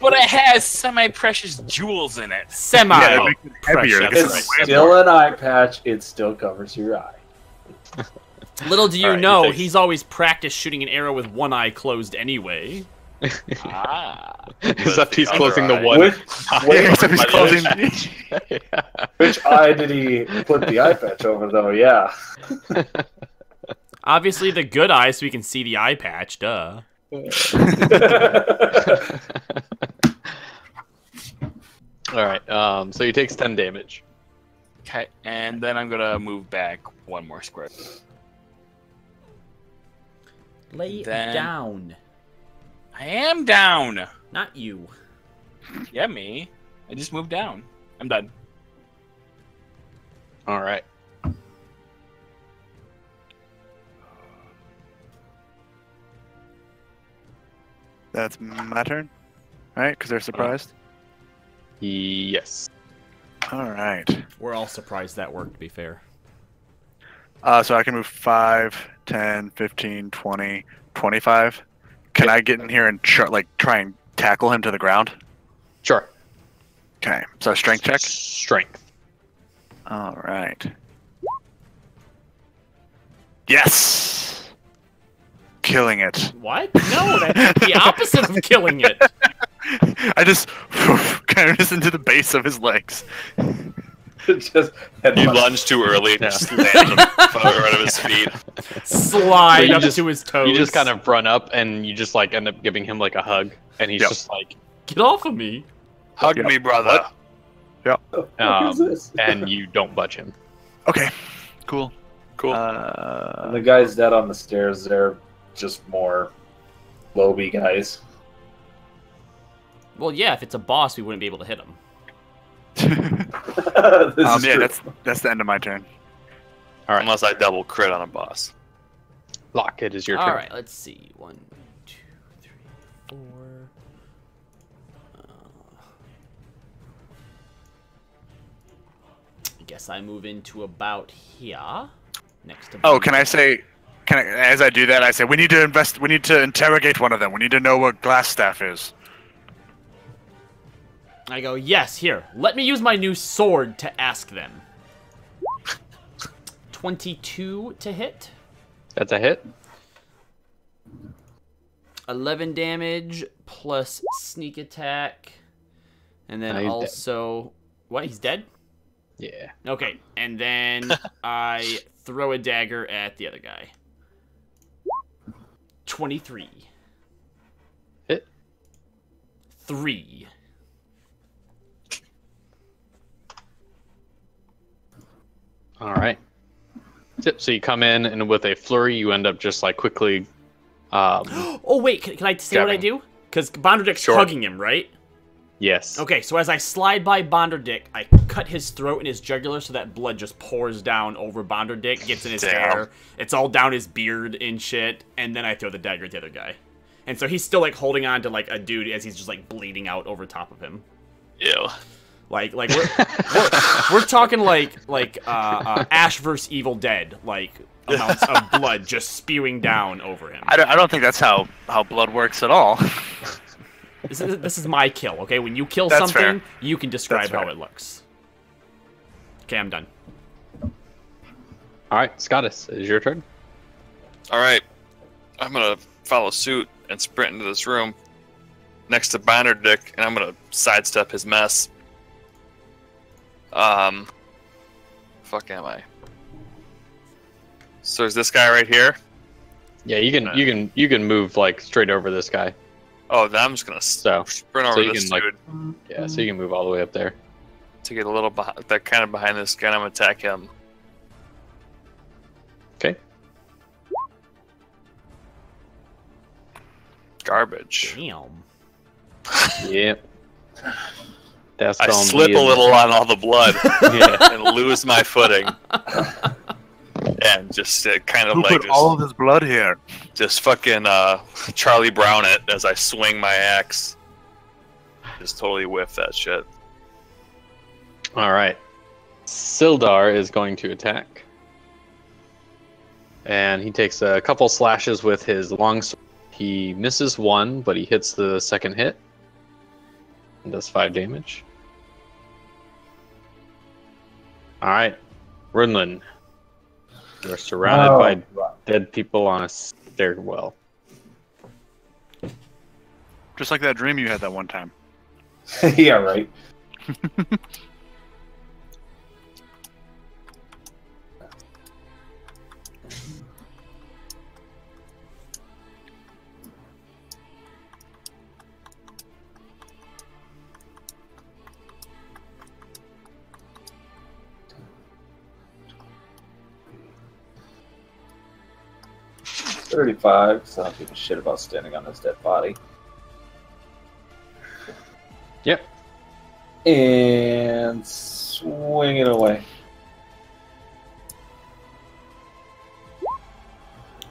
but it has semi-precious jewels in it. Semi. Yeah, it makes it heavier. precious. This It's is way still more. an eye patch, it still covers your eye. Little do you Alright, know, you take- he's always practiced shooting an arrow with one eye closed anyway. Except he's the closing other the eye. one. Which, wait, Except he's closing. which eye did he put the eye patch over, though? Yeah. Obviously the good eye so we can see the eye patch, duh. All right. So he takes 10 damage. Okay, and then I'm gonna move back one more square. Lay it Then- down. I am down. Not you. Yeah, me. I just moved down. I'm done. All right. That's my turn, right? Because they're surprised. Yes. All right. We're all surprised that worked, to be fair. So I can move 5, 10, 15, 20, 25. Can I get in here and try and tackle him to the ground? Sure. Okay. So strength check. Strength. All right. Yes. Killing it. What? No, that's the opposite of killing it. I just kind of just into the base of his legs. Just You lunge too early and Yeah. just land him right of his feet. Slide So you up just- to his toes. You just kind of run up and you just like end up giving him like a hug, and he's Yep. just like, Get off of me. Hug me, brother. What is this? and you don't budge him. Okay. Cool. Cool. And the guys dead on the stairs, they're just more low-B guys. Well, yeah, if it's a boss, we wouldn't be able to hit him. This is Yeah, true. that's the end of my turn. All right. Unless I double crit on a boss. Lock, it is your All turn. right, let's see. 1, 2, 3, 4. I guess I move into about here. Next to. Oh, can I say? As I do that, I say we need to we need to interrogate one of them. We need to know what Glassstaff is. I go, yes, here. Let me use my new sword to ask them. 22 to hit. That's a hit. 11 damage plus sneak attack. And then also... What? He's dead? Yeah. Okay. And then I throw a dagger at the other guy. 23. Hit. 3. All right. So you come in, and with a flurry, you end up just like quickly. Oh wait, can I say what I do? Because Bonderdick's hugging him, right? Yes. Okay, so as I slide by Bonderdick, I cut his throat and his jugular so that blood just pours down over Bonderdick, gets in his hair. It's all down his beard and shit, and then I throw the dagger at the other guy. And so he's still like holding on to like a dude as he's just like bleeding out over top of him. Ew. Like we're talking like Ash vs. Evil Dead, like amounts of blood just spewing down over him. I don't think that's how blood works at all. This is my kill, okay? When you kill That's something, fair. you can describe That's how fair. it looks. Okay, I'm done. All right, Scottus, it is your turn. All right, I'm gonna follow suit and sprint into this room next to Bonderdick, and I'm gonna sidestep his mess. Fuck am I? So there's this guy right here. Yeah, you can move like straight over this guy. Oh, then I'm just gonna sprint over you this can, dude Yeah, so you can move all the way up there. to get a little kind of behind this guy. And I'm gonna attack him. Okay. Garbage. Damn. Yep. That's I gonna slip be a little on all the blood Yeah. and lose my footing, and just kind of Who like put all of his blood here? just fucking Charlie Brown it as I swing my axe. Just totally whiff that shit. All right. Sildar is going to attack. And he takes a couple slashes with his longsword. He misses one, but he hits the second hit. And does 5 damage. All right. Runlin. You're surrounded by dead people on a stairwell. Just like that dream you had that one time. Yeah, right. $35, so I don't give a shit about standing on this dead body. Yep. And swing it away.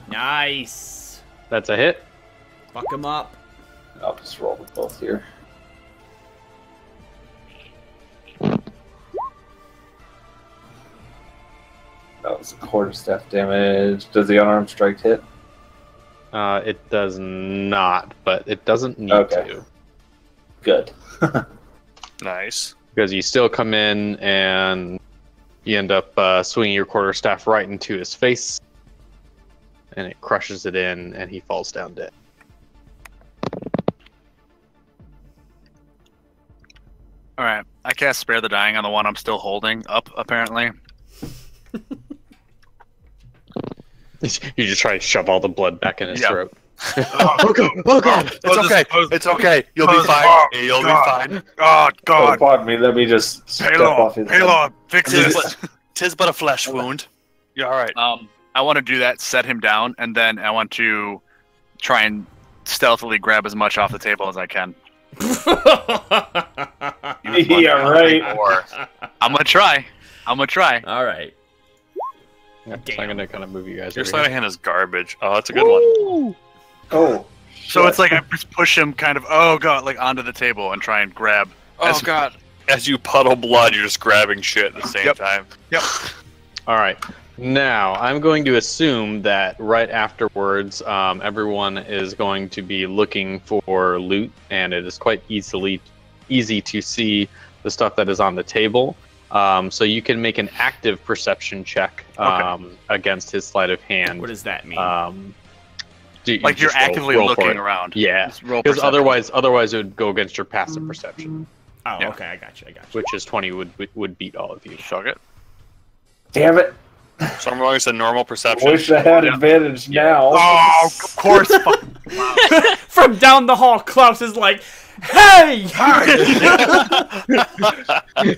Nice. That's a hit. Fuck him up. I'll just roll with both here. That was a quarterstaff damage. Does the unarmed strike hit? It does not, but it doesn't need to. Good. Nice. Because you still come in and you end up swinging your quarterstaff right into his face. And it crushes it in, and he falls down dead. Alright, I cast Spare the Dying on the one I'm still holding up, apparently. You just try to shove all the blood back in his throat. Oh god! It's okay. It's okay. You'll be fine. You'll be fine. God, Oh, God. pardon me. Let me just step off his Payload, fix this. Tis but a flesh wound. You're all right. I want to do that, set him down, and then I want to try and stealthily grab as much off the table as I can. Yeah, right. I'm gonna try. All right. So I'm going to kind of move you guys Your over sleight of here. hand is garbage. Oh, that's a good one. Oh. So it's like I just push him kind of, like onto the table and try and grab. Oh god! As you puddle blood, you're just grabbing shit at the same time. Yep. All right. Now, I'm going to assume that right afterwards, everyone is going to be looking for loot, and it is quite easy easy to see the stuff that is on the table. So you can make an active perception check against his sleight of hand. What does that mean? Like you're actively looking around. Yeah, because otherwise it would go against your passive perception. Oh, Yeah. okay, I got you. Which is 20 would beat all of you. Shrug it. Damn it! So I'm rolling a normal perception. Wish I had advantage now. Oh, of course. From down the hall, Klaus is like, "Hey!"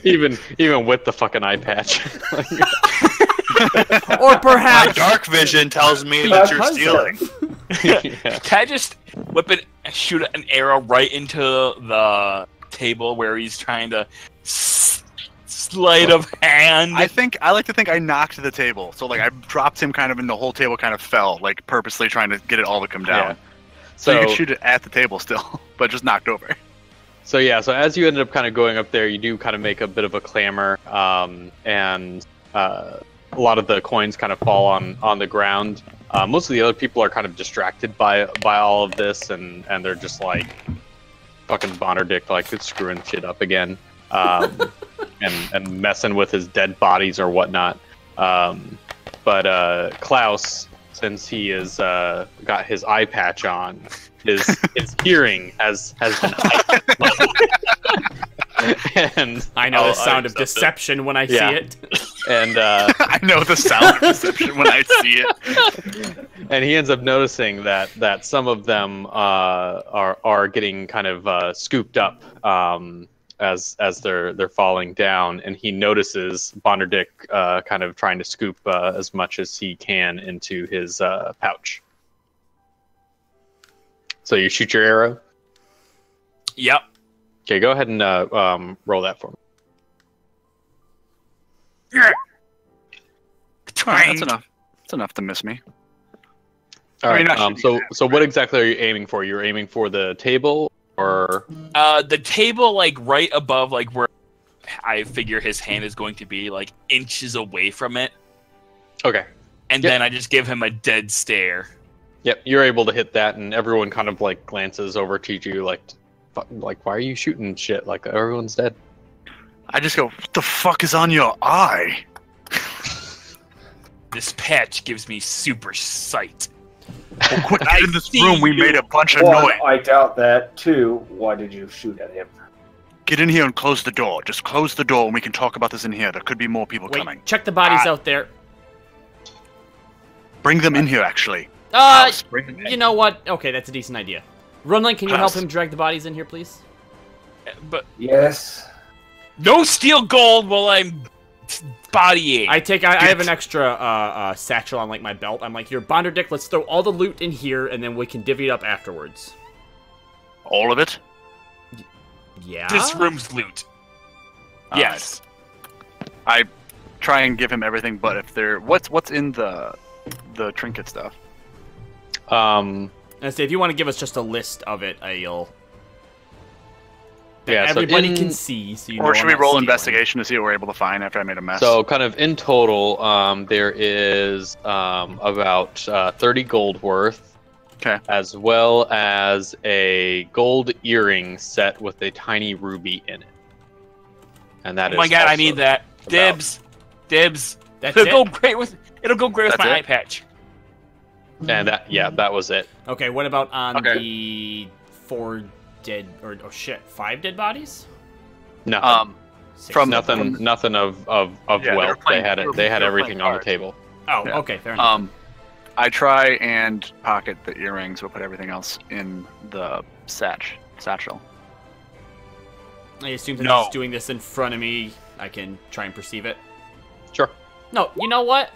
even with the fucking eye patch. Or perhaps My dark vision tells me that you're stealing. Yeah. Can I just whip it and shoot an arrow right into the table where he's trying to sleight of hand? I like to think I knocked the table. So like I dropped him kind of and the whole table kind of fell, like purposely trying to get it all to come down. Yeah. So you can shoot it at the table still, but just knocked over. So yeah, so as you ended up kind of going up there, you do kind of make a bit of a clamor, and a lot of the coins kind of fall on the ground. Most of the other people are kind of distracted by all of this, and they're just like fucking Bonderdick, like it's screwing shit up again, and messing with his dead bodies or whatnot. But Klaus, since he is got his eye patch on, his hearing has been and I know the sound of deception when I see it. And I know the sound of deception when I see it. and he ends up noticing that some of them are getting kind of scooped up as they're falling down, and he notices Bonderdick kind of trying to scoop as much as he can into his pouch. So you shoot your arrow. Yep. Okay, go ahead and roll that for me. That's enough. That's enough to miss me. All I mean, right. not shooting So what exactly are you aiming for? You're aiming for the table, or The table, like right above, like where I figure his hand is going to be, like inches away from it, okay. and Yep. then I just give him a dead stare. Yep, you're able to hit that, and everyone kind of like glances over to you, like why are you shooting shit? Like everyone's dead. I just go, what the fuck is on your eye? This patch gives me super sight. Well, quick, I get in this see room. We made a bunch of One, noise. I doubt that. Two, why did you shoot at him? Get in here and close the door. Just close the door and we can talk about this in here. There could be more people Wait, coming. check the bodies out there. Bring them in here, actually. Bring them in. You know what? Okay, that's a decent idea. Runlin, can you help House. him drag the bodies in here, please? But Yes. no steel gold while I'm bodying. I have an extra satchel on like my belt. I'm like, here, Bonderdick, let's throw all the loot in here, and then we can divvy it up afterwards. All of it? Yeah. This room's loot. Yes. I try and give him everything, but if there, what's in the trinket stuff? And say if you want to give us just a list of it, you'll. Yeah, so everybody can see. So you know Or should I'm we not roll stealing. investigation to see what we're able to find after I made a mess? So kind of in total, there is about 30 gold worth. Okay. As well as a gold earring set with a tiny ruby in it. And that Oh is my god, I also need that. about- Dibs. Dibs. That's It'll it? go great with That's my it? eye patch. And that was it. Okay, what about on Okay. the 4 dead or shit, 5 dead bodies? Nothing. 6. from- Nothing of Yeah, they were wealth. playing- they had they were they had playing everything on the cards. table. Oh, Yeah. okay, fair enough. I try and pocket the earrings, but put everything else in the satchel. I assume that No. he's doing this in front of me. I can try and perceive it. Sure. No, you know what?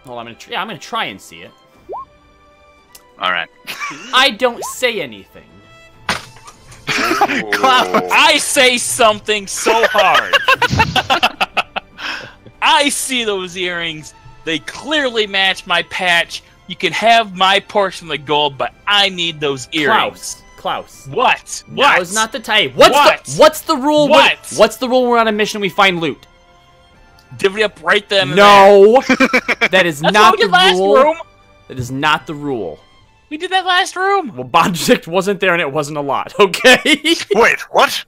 Hold on, I'm gonna try and see it. All right. I don't say anything. I say something so hard. I see those earrings. They clearly match my patch. You can have my portion of the gold, but I need those earrings. Klaus. What? Now What? is not the time. What? What's the rule? What? What's the rule when we're on a mission and we find loot? Divvy up right then and there. No, that is That's not what we the did last rule. room. That is not the rule. We did that last room. Well, Bondict wasn't there, and it wasn't a lot. Okay. Wait, what?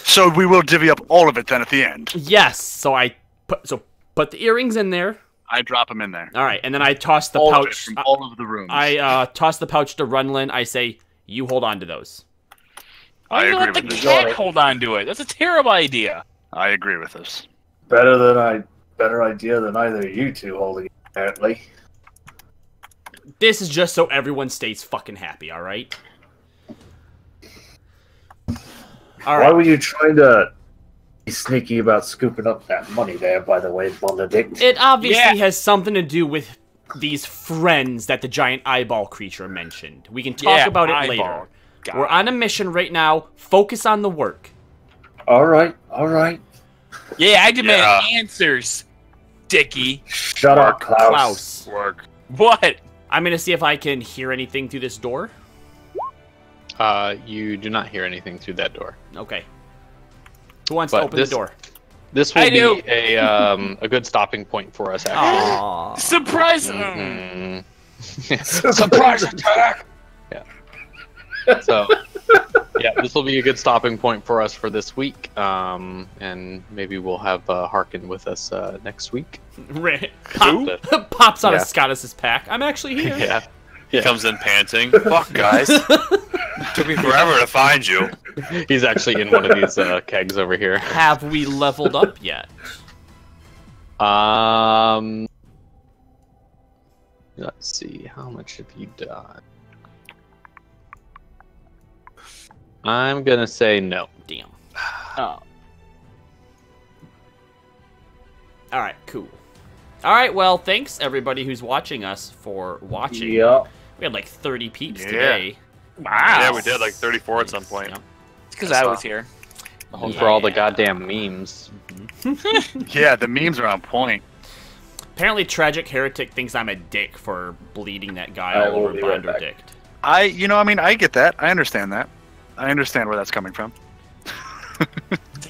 So we will divvy up all of it then at the end. Yes. So I put the earrings in there. I drop them in there. All right, and then I toss the All of it pouch. from all of the rooms. I toss the pouch to Runlin. I say, "You hold on to those." Why do you agree let the with this. cat hold on to it? That's a terrible idea. I agree with this. Better idea than either of you two holding it, apparently. This is just so everyone stays fucking happy. All right. All Why right. were you trying to be sneaky about scooping up that money there, by the way, Benedict? It obviously Yeah. has something to do with these friends that the giant eyeball creature mentioned. We can talk about it later. God. We're on a mission right now. Focus on the work. Alright. Yeah, I demand Yeah. answers, Dickie. Shut up, Klaus. Klaus. Work. What? I'm gonna see if I can hear anything through this door. You do not hear anything through that door. Okay. Who wants to But open this- the door? This will I do. be a good stopping point for us, actually. Aww. Surprise! Mhm. Surprise attack! So, yeah, this will be a good stopping point for us for this week, and maybe we'll have Harkin with us next week. Pops out Yeah. of Scottus's pack. I'm actually here. Yeah, He comes in panting. Fuck, guys. Took me forever to find you. he's actually in one of these kegs over here. Have we leveled up yet? Let's see, how much have you done? I'm gonna say no. Damn. Oh. All right, cool. All right, well, thanks everybody who's watching us for watching. Yeah. We had like 30 peeps Yeah. today. Wow. Yeah, we did like 34 at some point. Yeah. It's because I was here. And for all the Yeah. goddamn memes. Yeah, the memes are on point. Apparently, Tragic Heretic thinks I'm a dick for bleeding that guy I all will over be right back. Bonderdict. I get that. I understand that. I understand where that's coming from.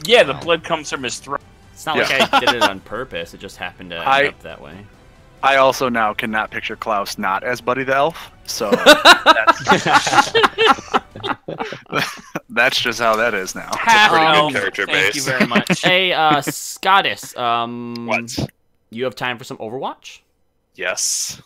Yeah, the blood comes from his throat. It's not like I did it on purpose. It just happened to end up that way. I also now cannot picture Klaus not as Buddy the Elf, so that's just how that is now. Half pretty good elf. character Thank base. you very much. Hey, Scottus, What? you have time for some Overwatch? Yes.